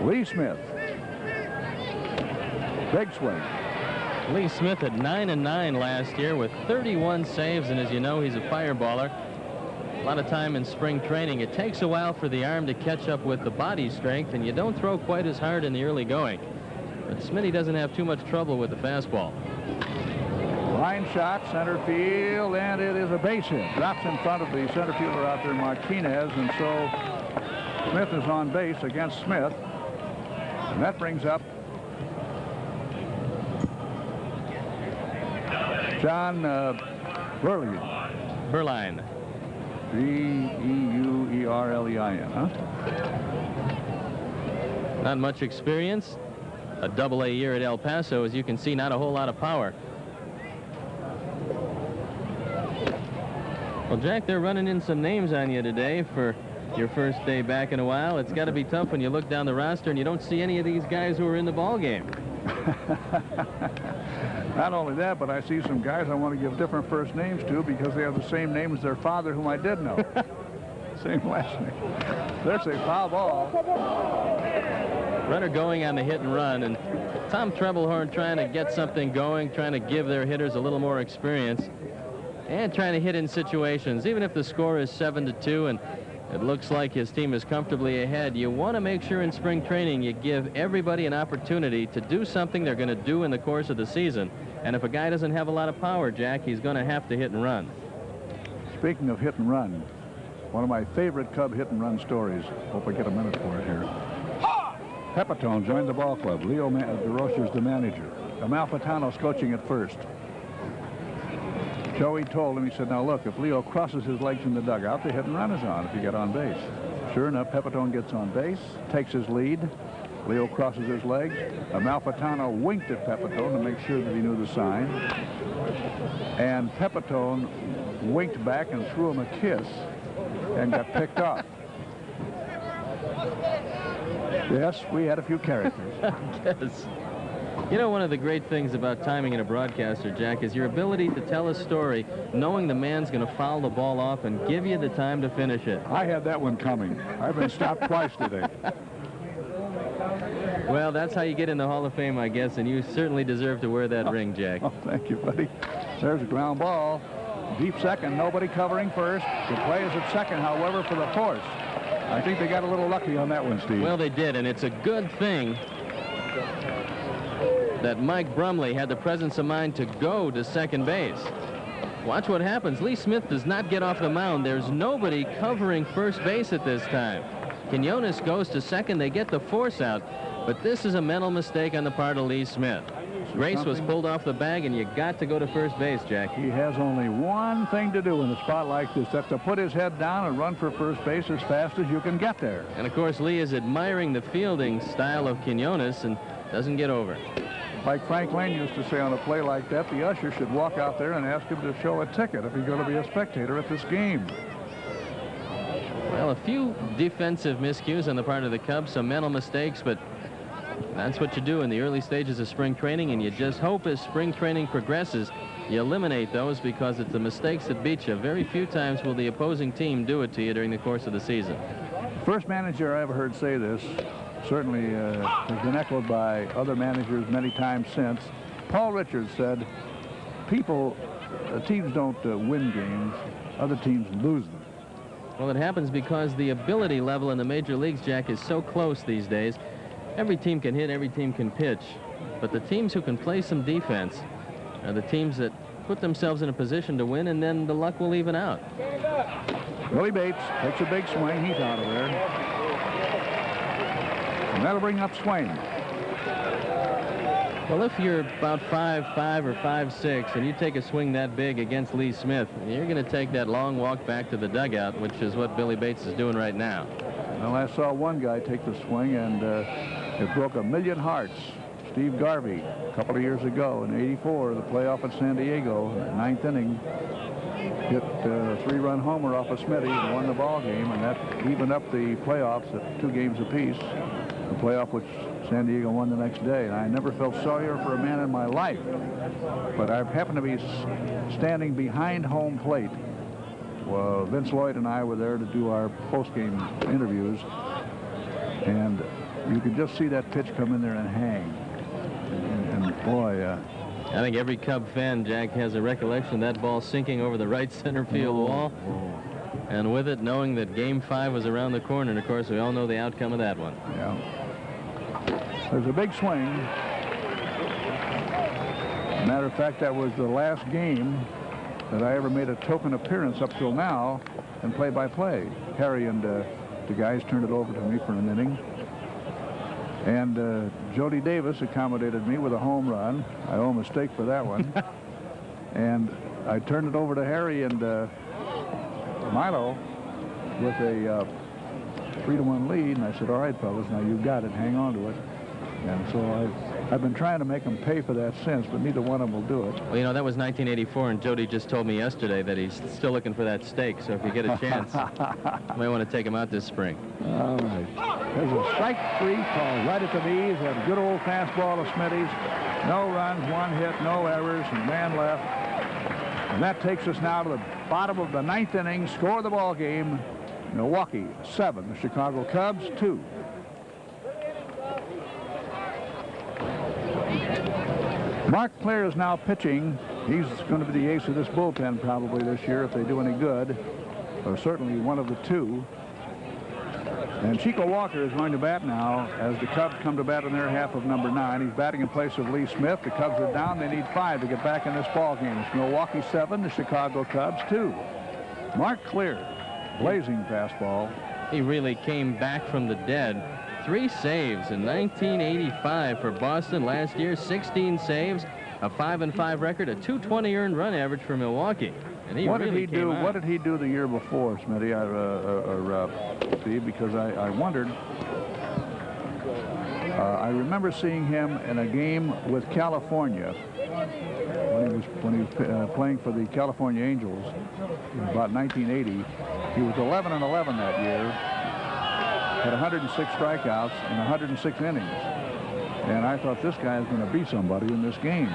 S1: Lee Smith. Big swing.
S2: Lee Smith at 9-9 last year with 31 saves, and as you know, he's a fireballer. A lot of time in spring training. It takes a while for the arm to catch up with the body strength, and you don't throw quite as hard in the early going. But Smitty doesn't have too much trouble with the fastball.
S1: Line shot, center field, and it is a base hit. Drops in front of the center fielder out there, Martinez, and so Smith is on base against Smith. And that brings up John Berlein.
S2: Berlein.
S1: B-E-U-E-R-L-E-I-N, huh?
S2: Not much experience. A double-A year at El Paso, as you can see, not a whole lot of power. Well, Jack, they're running in some names on you today for your first day back in a while. It's got to be tough when you look down the roster and you don't see any of these guys who are in the ball game.
S1: Not only that, but I see some guys I want to give different first names to because they have the same name as their father, whom I did know. Same last name. There's a foul ball.
S2: Runner going on the hit and run, and Tom Trebelhorn trying to get something going, trying to give their hitters a little more experience, and trying to hit in situations. Even if the score is 7-2 and it looks like his team is comfortably ahead, you want to make sure in spring training you give everybody an opportunity to do something they're going to do in the course of the season. And if a guy doesn't have a lot of power, Jack, he's going to have to hit and run.
S1: Speaking of hit and run, one of my favorite Cub hit and run stories. Hope I get a minute for it here. Pepitone joined the ball club. Leo DeRocher's the manager. Amalfitano's coaching at first. Joey told him, he said, now look, if Leo crosses his legs in the dugout, the hit and run is on if you get on base. Sure enough, Pepitone gets on base, takes his lead. Leo crosses his legs. Amalfitano winked at Pepitone to make sure that he knew the sign. And Pepitone winked back and threw him a kiss and got picked up. Yes, we had a few characters.
S2: Yes. You know, one of the great things about timing in a broadcaster, Jack, is your ability to tell a story knowing the man's going to foul the ball off and give you the time to finish it.
S1: I had that one coming. I've been stopped twice today.
S2: Well, that's how you get in the Hall of Fame, I guess, and you certainly deserve to wear that ring, Jack.
S1: Oh, thank you, buddy. There's a ground ball. Deep second, nobody covering first. The play is at second, however, for the force. I think they got a little lucky on that one, Steve.
S2: Well, they did, and it's a good thing that Mike Brumley had the presence of mind to go to second base. Watch what happens. Lee Smith does not get off the mound. There's nobody covering first base at this time. Quinones goes to second. They get the force out, but this is a mental mistake on the part of Lee Smith. Grace was pulled off the bag, and you got to go to first base, Jack.
S1: He has only one thing to do in a spot like this. That's to put his head down and run for first base as fast as you can get there.
S2: And, of course, Lee is admiring the fielding style of Quinones and doesn't get over.
S1: Like Frank Lane used to say on a play like that, the usher should walk out there and ask him to show a ticket if he's going to be a spectator at this game.
S2: Well, a few defensive miscues on the part of the Cubs, some mental mistakes, but that's what you do in the early stages of spring training, and you just hope as spring training progresses, you eliminate those because it's the mistakes that beat you. Very few times will the opposing team do it to you during the course of the season.
S1: First manager I ever heard say this, certainly has been echoed by other managers many times since. Paul Richards said, teams don't win games, other teams lose them.
S2: Well, it happens because the ability level in the major leagues, Jack, is so close these days. Every team can hit, every team can pitch, but the teams who can play some defense are the teams that put themselves in a position to win, and then the luck will even out.
S1: Willie Bates takes a big swing. He's out of there. And that'll bring up Swain.
S2: Well, if you're about 5'5" or 5'6", and you take a swing that big against Lee Smith, you're going to take that long walk back to the dugout, which is what Billy Bates is doing right now.
S1: Well, I saw one guy take the swing, and it broke 1,000,000 hearts. Steve Garvey, a couple of years ago in '84, the playoff at San Diego, ninth inning, hit a 3-run homer off of Smitty and won the ball game, and that evened up the playoffs at 2 games apiece. The playoff which San Diego won the next day, and I never felt sorrier for a man in my life. But I happened to be standing behind home plate. Well, Vince Lloyd and I were there to do our post-game interviews, and you could just see that pitch come in there and hang. And boy,
S2: I think every Cub fan, Jack, has a recollection of that ball sinking over the right center field wall. And with it, knowing that Game 5 was around the corner, and of course, we all know the outcome of that one.
S1: Yeah. There's a big swing. Matter of fact, that was the last game that I ever made a token appearance up till now in play-by-play. Harry and the guys turned it over to me for an inning. And Jody Davis accommodated me with a home run. I owe him a steak for that one. And I turned it over to Harry and Milo with a 3-1 lead, and I said, all right, fellas, now you've got it. Hang on to it. And so I've been trying to make them pay for that since, but neither one of them will do it.
S2: Well, you know, that was 1984, and Jody just told me yesterday that he's still looking for that steak, so if you get a chance, you might want to take him out this spring.
S1: All right. There's a strike 3 call right at the knees. A good old fastball of Smitty's. No runs, 1 hit, no errors, and man left. And that takes us now to the bottom of the 9th inning. Score of the ball game. Milwaukee 7, the Chicago Cubs 2. Mark Clear is now pitching. He's going to be the ace of this bullpen probably this year if they do any good, or certainly one of the 2. And Chico Walker is going to bat now as the Cubs come to bat in their half of number 9. He's batting in place of Lee Smith. The Cubs are down. They need 5 to get back in this ball game. It's Milwaukee 7, the Chicago Cubs 2. Mark Clear, blazing fastball.
S2: He really came back from the dead. 3 saves in 1985 for Boston last year. 16 saves, a 5-5 record, a .220 earned run average for Milwaukee. And he
S1: What
S2: really
S1: did he do?
S2: came
S1: What
S2: out.
S1: did he do the year before, Smitty? Steve, because I wondered. I remember seeing him in a game with California when he was playing for the California Angels in about 1980. He was 11-11 that year. Had 106 strikeouts in 106 innings. And I thought this guy is going to be somebody in this game.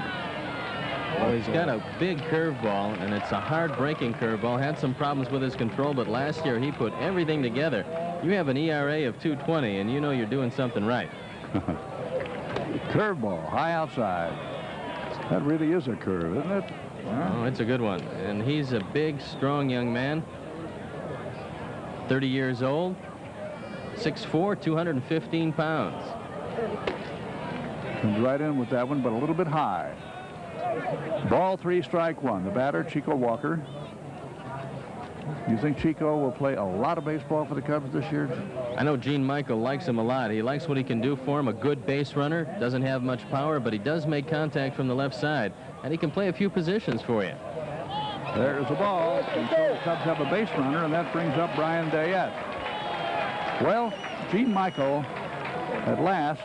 S2: Well, he's got a big curveball, and it's a hard-breaking curveball. Had some problems with his control, but last year he put everything together. You have an ERA of 2.20, and you know you're doing something right.
S1: Curveball, high outside. That really is a curve, isn't it?
S2: Oh, it's a good one. And he's a big, strong young man. 30 years old. 6'4", 215 pounds.
S1: Comes right in with that one, but a little bit high. Ball 3, strike 1. The batter, Chico Walker. You think Chico will play a lot of baseball for the Cubs this year?
S2: I know Gene Michael likes him a lot. He likes what he can do for him. A good base runner. Doesn't have much power, but he does make contact from the left side. And he can play a few positions for you.
S1: There's the ball. And so the Cubs have a base runner, and that brings up Brian Dayette. Well, Gene Michael, at last,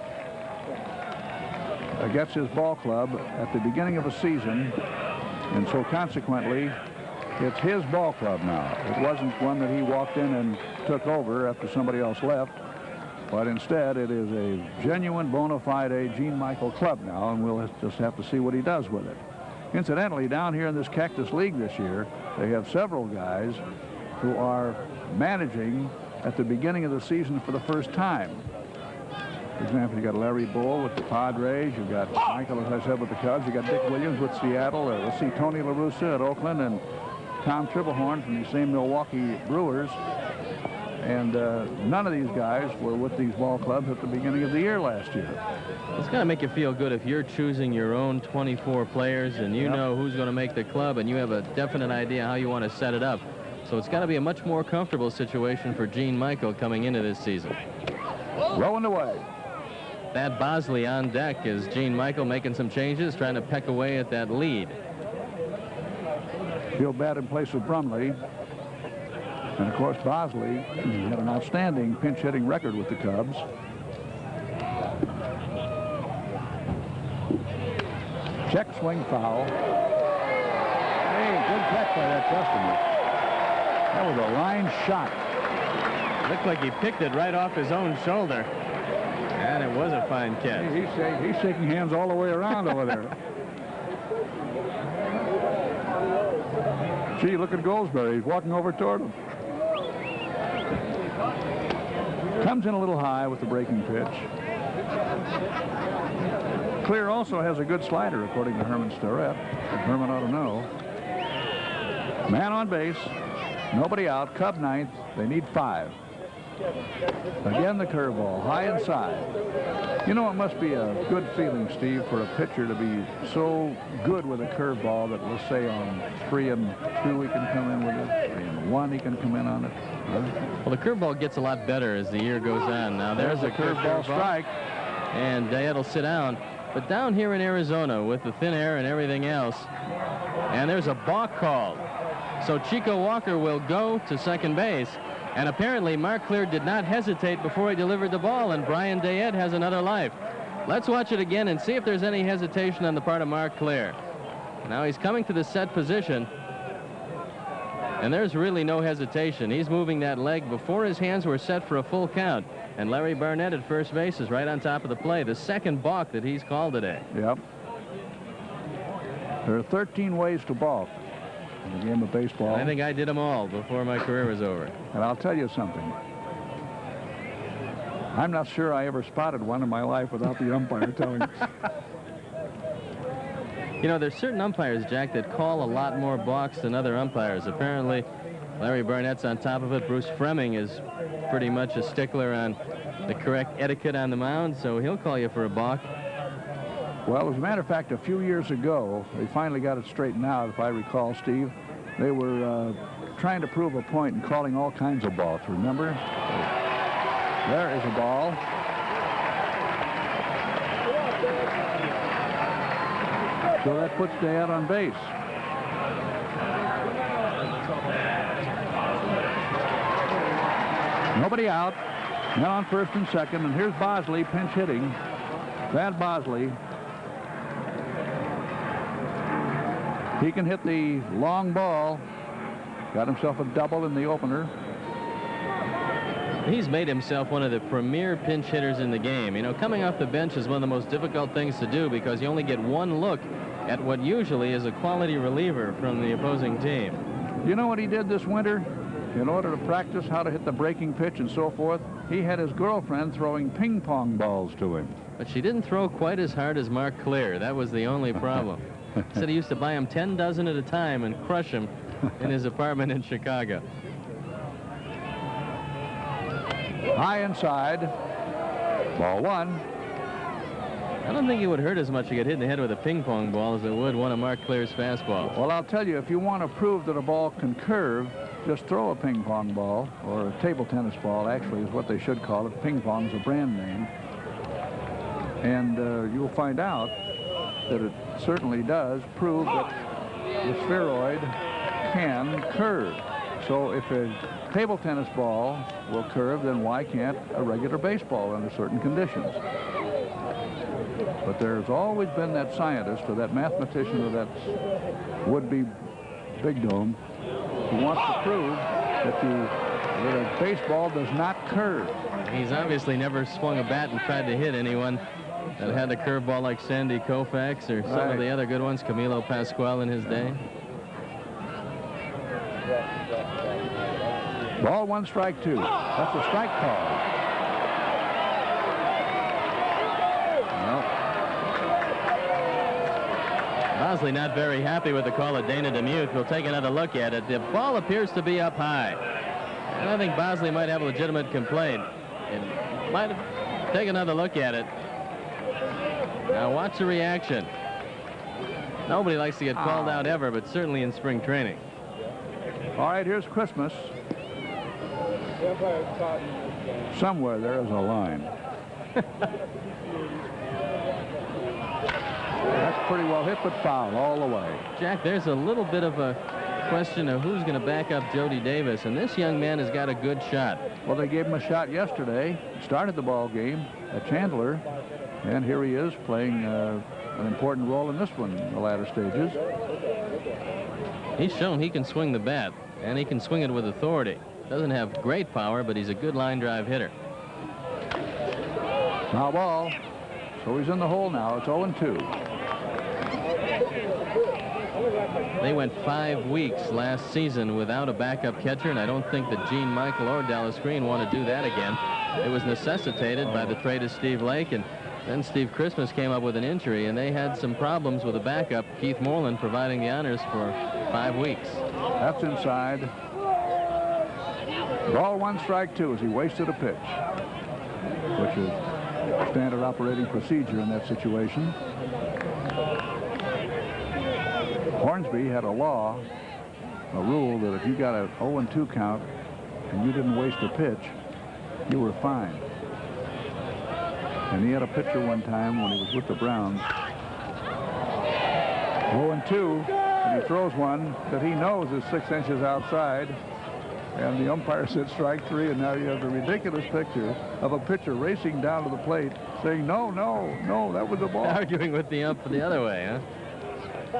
S1: gets his ball club at the beginning of a season, and so consequently, it's his ball club now. It wasn't one that he walked in and took over after somebody else left, but instead it is a genuine bona fide Gene Michael club now, and we'll just have to see what he does with it. Incidentally, down here in this Cactus League this year, they have several guys who are managing at the beginning of the season for the first time. For example, you got Larry Bull with the Padres. You've got Michael, as I said, with the Cubs. You got Dick Williams with Seattle. We'll see Tony La Russa at Oakland, and Tom Triplehorn from the same Milwaukee Brewers. And none of these guys were with these ball clubs at the beginning of the year last year.
S2: It's got to make you feel good if you're choosing your own 24 players and you know who's going to make the club and you have a definite idea how you want to set it up. So it's got to be a much more comfortable situation for Gene Michael coming into this season.
S1: Rolling away.
S2: Thad Bosley on deck as Gene Michael making some changes, trying to peck away at that lead.
S1: Field bat in place of Brumley. And, of course, Bosley had an outstanding pinch-hitting record with the Cubs. Check swing foul. Hey, good catch by that customer. That was a line shot.
S2: Looked like he picked it right off his own shoulder. And it was a fine catch.
S1: Hey, he's shaking hands all the way around over there. Gee, look at Goldsberry. He's walking over toward him. Comes in a little high with the breaking pitch. Clear also has a good slider, according to Herman Starrett. Herman ought to know. Man on base. Nobody out. Cub ninth. They need 5. Again, the curveball, high inside. You know, it must be a good feeling, Steve, for a pitcher to be so good with a curveball that, let's say, on 3 and 2 he can come in with it, 3 and 1 he can come in on it.
S2: Well, the curveball gets a lot better as the year goes on. Now, there's a curveball
S1: strike.
S2: And Dayette will sit down. But down here in Arizona with the thin air and everything else, and there's a balk called. So Chico Walker will go to second base. And apparently Mark Clear did not hesitate before he delivered the ball, and Brian Dayette has another life. Let's watch it again and see if there's any hesitation on the part of Mark Clear. Now he's coming to the set position, and there's really no hesitation. He's moving that leg before his hands were set for a full count. And Larry Barnett at first base is right on top of the play. The second balk that he's called today.
S1: Yep. There are 13 ways to balk in the game of baseball.
S2: I think I did them all before my career was over.
S1: And I'll tell you something. I'm not sure I ever spotted one in my life without the umpire telling us.
S2: You know, there's certain umpires, Jack, that call a lot more balks than other umpires. Apparently, Larry Barnett's on top of it. Bruce Fremming is pretty much a stickler on the correct etiquette on the mound, so he'll call you for a balk.
S1: Well, as a matter of fact, a few years ago, they finally got it straightened out, if I recall, Steve. They were trying to prove a point and calling all kinds of balks, remember? There is a ball. So that puts Dayette on base. Nobody out. Now on first and second, and here's Bosley pinch hitting. Thad Bosley. He can hit the long ball. Got himself a double in the opener.
S2: He's made himself one of the premier pinch hitters in the game. You know, coming off the bench is one of the most difficult things to do because you only get one look at what usually is a quality reliever from the opposing team.
S1: You know what he did this winter? In order to practice how to hit the breaking pitch and so forth, he had his girlfriend throwing ping pong balls to him.
S2: But she didn't throw quite as hard as Mark Clear. That was the only problem. He said he used to buy him 10 dozen at a time and crush him in his apartment in Chicago.
S1: High inside. Ball one.
S2: I don't think it would hurt as much to get hit in the head with a ping pong ball as it would one of Mark Clear's fastballs.
S1: Well, I'll tell you, if you want to prove that a ball can curve, just throw a ping pong ball, or a table tennis ball, actually, is what they should call it. Ping pong's a brand name. And you'll find out that it certainly does prove that the spheroid can curve. So if a table tennis ball will curve, then why can't a regular baseball under certain conditions? But there's always been that scientist or that mathematician or that would-be big dome who wants to prove that a baseball does not curve.
S2: He's obviously never swung a bat and tried to hit anyone that had a curveball like Sandy Koufax or some of the other good ones, Camilo Pascual in his day.
S1: Ball one, strike two. That's a strike call.
S2: Bosley not very happy with the call of Dana DeMuth. We'll take another look at it. The ball appears to be up high. And I think Bosley might have a legitimate complaint. And might take another look at it. Now watch the reaction. Nobody likes to get called out ever, but certainly in spring training.
S1: All right, here's Christmas. Somewhere there is a line. That's pretty well hit, but foul all the way.
S2: Jack, there's a little bit of a question of who's going to back up Jody Davis, and this young man has got a good shot.
S1: Well, they gave him a shot yesterday, started the ball game at Chandler, and here he is playing an important role in this one in the latter stages.
S2: He's shown he can swing the bat, and he can swing it with authority. Doesn't have great power, but he's a good line drive hitter.
S1: Foul ball. So he's in the hole now. It's 0-2.
S2: They went 5 weeks last season without a backup catcher, and I don't think that Gene Michael or Dallas Green want to do that again. It was necessitated by the trade of Steve Lake, and then Steve Christmas came up with an injury, and they had some problems with a backup, Keith Moreland providing the honors for 5 weeks.
S1: That's inside. Ball one, strike two as he wasted a pitch, which is standard operating procedure in that situation. Hornsby had a law, a rule that if you got an 0-2 count and you didn't waste a pitch, you were fined. And he had a pitcher one time when he was with the Browns. 0-2, and he throws one that he knows is 6 inches outside. And the umpire said strike 3, and now you have the ridiculous picture of a pitcher racing down to the plate saying, no, no, no, that was a ball.
S2: Arguing with the ump the other way, huh?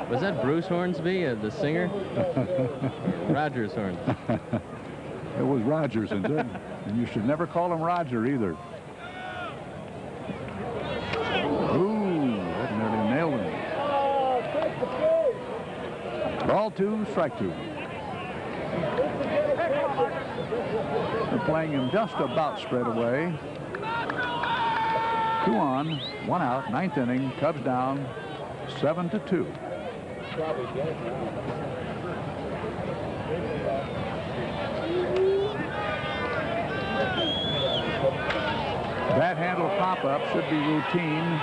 S2: Was that Bruce Hornsby, the singer? Rogers Hornsby.
S1: It was Rogers, and you should never call him Roger either. Ooh, that nearly nailed him. Ball 2, strike 2. They're playing him just about spread away. 2 on, 1 out, 9th inning. Cubs down 7-2. Bat handle pop-up should be routine.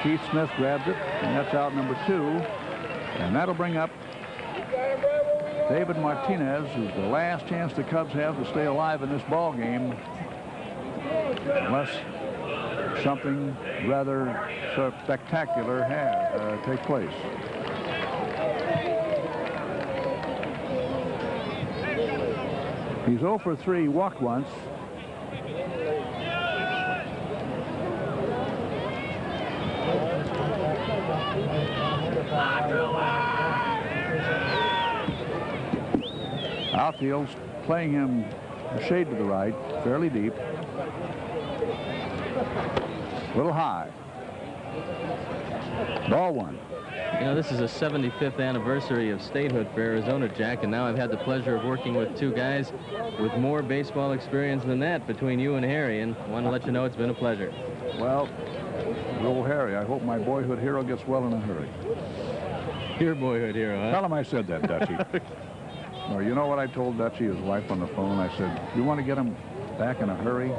S1: Keith Smith grabs it, and that's out number 2. And that'll bring up David Martinez, who's the last chance the Cubs have to stay alive in this ball game, unless something rather spectacular take place. He's 0 for 3, walked once. Outfield's playing him a shade to the right, fairly deep. A little high. Ball 1.
S2: You know, this is a 75th anniversary of statehood for Arizona, Jack, and now I've had the pleasure of working with 2 guys with more baseball experience than that between you and Harry, and I want to let you know it's been a pleasure.
S1: Well, old Harry, I hope my boyhood hero gets well in a hurry.
S2: Your boyhood hero, huh?
S1: Tell him I said that, Dutchie. Well, you know what I told Dutchie, his wife, on the phone? I said, you want to get him back in a hurry?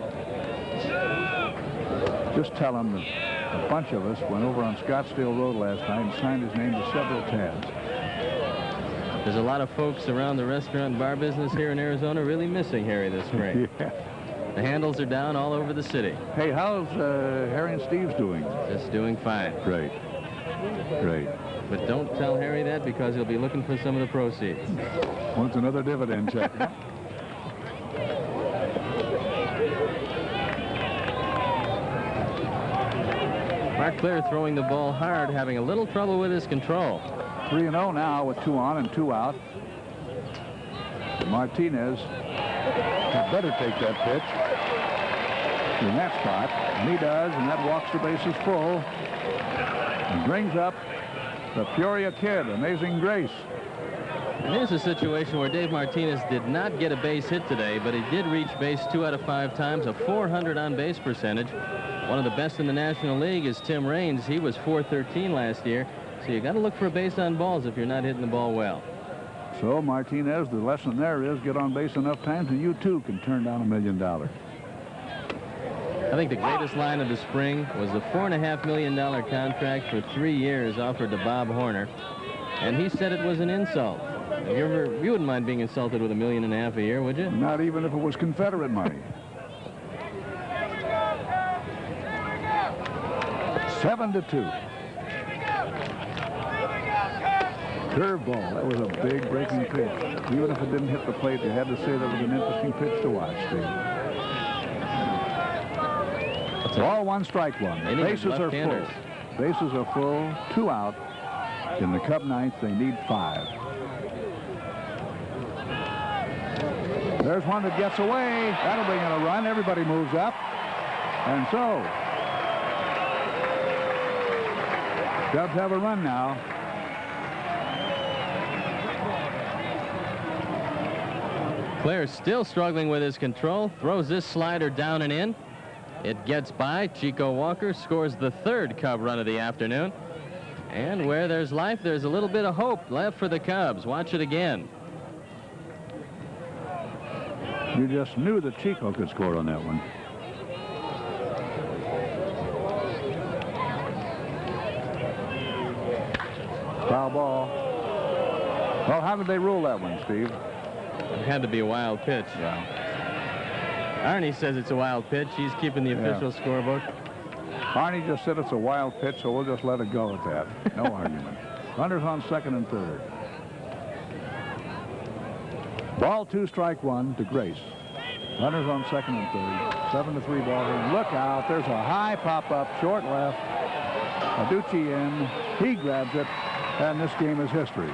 S1: Just tell him that a bunch of us went over on Scottsdale Road last night and signed his name to several tabs.
S2: There's a lot of folks around the restaurant and bar business here in Arizona really missing Harry this spring.
S1: Yeah.
S2: The handles are down all over the city.
S1: Hey, how's Harry and Steve's doing?
S2: Just doing fine.
S1: Great. Great.
S2: But don't tell Harry that, because he'll be looking for some of the proceeds.
S1: Wants another dividend check.
S2: Mark Clear throwing the ball hard, having a little trouble with his control.
S1: 3-0 now with 2 on and 2 out. Martinez had better take that pitch in that spot, and he does, and that walks the bases full and brings up the Peoria kid, Amazing Grace.
S2: And here's a situation where Dave Martinez did not get a base hit today, but he did reach base 2 out of 5 times, a .400 on-base percentage. One of the best in the National League is Tim Raines. He was .413 last year, so you got to look for a base on balls if you're not hitting the ball well.
S1: So, Martinez, the lesson there is get on base enough times and you too can turn down $1 million.
S2: I think the greatest line of the spring was the $4.5 million contract for 3 years offered to Bob Horner, and he said it was an insult. You wouldn't mind being insulted with $1.5 million a year, would you?
S1: Not even if it was Confederate money. 7-2. Curveball. That was a big breaking pitch. Even if it didn't hit the plate, you had to say that was an interesting pitch to watch, Steve. Ball 1, strike 1. Bases are full. Bases are full. 2 out. In the Cub ninth, they need 5. There's one that gets away. That'll bring in a run. Everybody moves up. And so, Cubs have a run now.
S2: Claire still struggling with his control. Throws this slider down and in. It gets by. Chico Walker scores the 3rd Cub run of the afternoon. And where there's life, there's a little bit of hope left for the Cubs. Watch it again.
S1: You just knew that Chico could score on that one. Foul ball. Well, how did they rule that one, Steve?
S2: It had to be a wild pitch.
S1: Yeah.
S2: Arnie says it's a wild pitch. He's keeping the official scorebook.
S1: Arnie just said it's a wild pitch, so we'll just let it go at that. No argument. Runners on second and third. Ball 2, strike 1 to Grace. Runners on second and third. 7-3 ball game. Look out. There's a high pop-up, short left. Aducci in. He grabs it, and this game is history.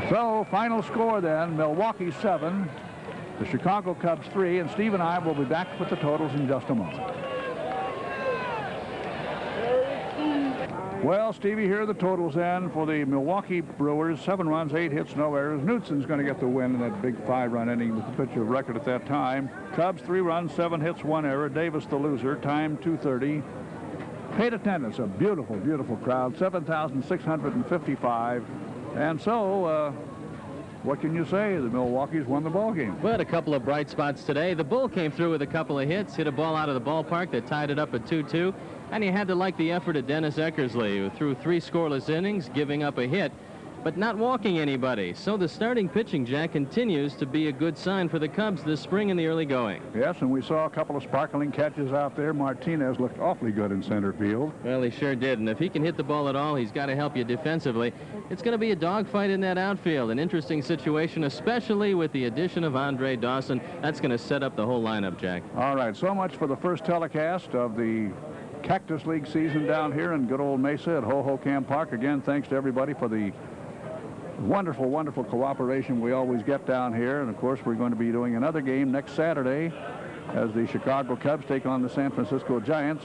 S1: So, final score then, Milwaukee 7, the Chicago Cubs 3, and Steve and I will be back with the totals in just a moment. Well, Stevie, here are the totals then for the Milwaukee Brewers. 7 runs, 8 hits, no errors. Knudsen's going to get the win in that big 5-run inning with the pitcher record at that time. Cubs 3 runs, 7 hits, 1 error. Davis the loser, time 2:30. Paid attendance, a beautiful, beautiful crowd, 7,655. And so, what can you say? The Milwaukee's won the ball game.
S2: We had a couple of bright spots today. The Bull came through with a couple of hits, hit a ball out of the ballpark that tied it up at 2-2. And you had to like the effort of Dennis Eckersley, who threw 3 scoreless innings, giving up a hit, but not walking anybody. So the starting pitching, Jack, continues to be a good sign for the Cubs this spring in the early going.
S1: Yes, and we saw a couple of sparkling catches out there. Martinez looked awfully good in center field.
S2: Well, he sure did, and if he can hit the ball at all, he's got to help you defensively. It's going to be a dogfight in that outfield, an interesting situation, especially with the addition of Andre Dawson. That's going to set up the whole lineup, Jack.
S1: All right, so much for the first telecast of the Cactus League season down here in good old Mesa at Ho-Ho-Cam Park. Again, thanks to everybody for the wonderful, wonderful cooperation we always get down here. And, of course, we're going to be doing another game next Saturday as the Chicago Cubs take on the San Francisco Giants,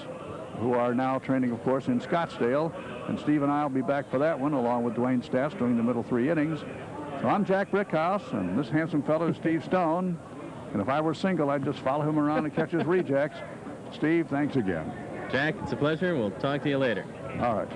S1: who are now training, of course, in Scottsdale. And Steve and I will be back for that one, along with Dwayne Stats during the middle 3 innings. So I'm Jack Brickhouse, and this handsome fellow is Steve Stone. And if I were single, I'd just follow him around and catch his rejects. Steve, thanks again.
S2: Jack, it's a pleasure. We'll talk to you later.
S1: All right.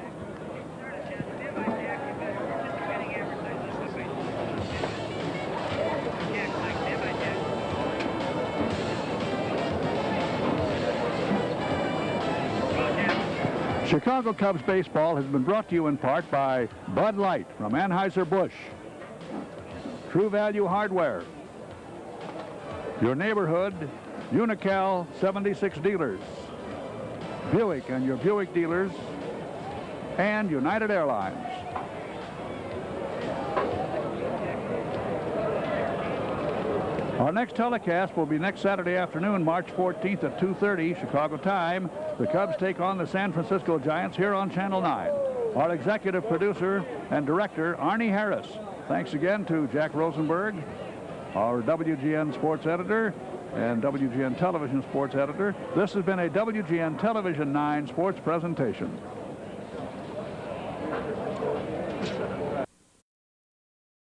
S1: Chicago Cubs baseball has been brought to you in part by Bud Light from Anheuser-Busch, True Value Hardware, your neighborhood Unical 76 dealers, Buick and your Buick dealers, and United Airlines. Our next telecast will be next Saturday afternoon, March 14th at 2:30 Chicago time. The Cubs take on the San Francisco Giants here on Channel 9. Our executive producer and director, Arnie Harris. Thanks again to Jack Rosenberg, our WGN sports editor and WGN television sports editor. This has been a WGN Television 9 sports presentation.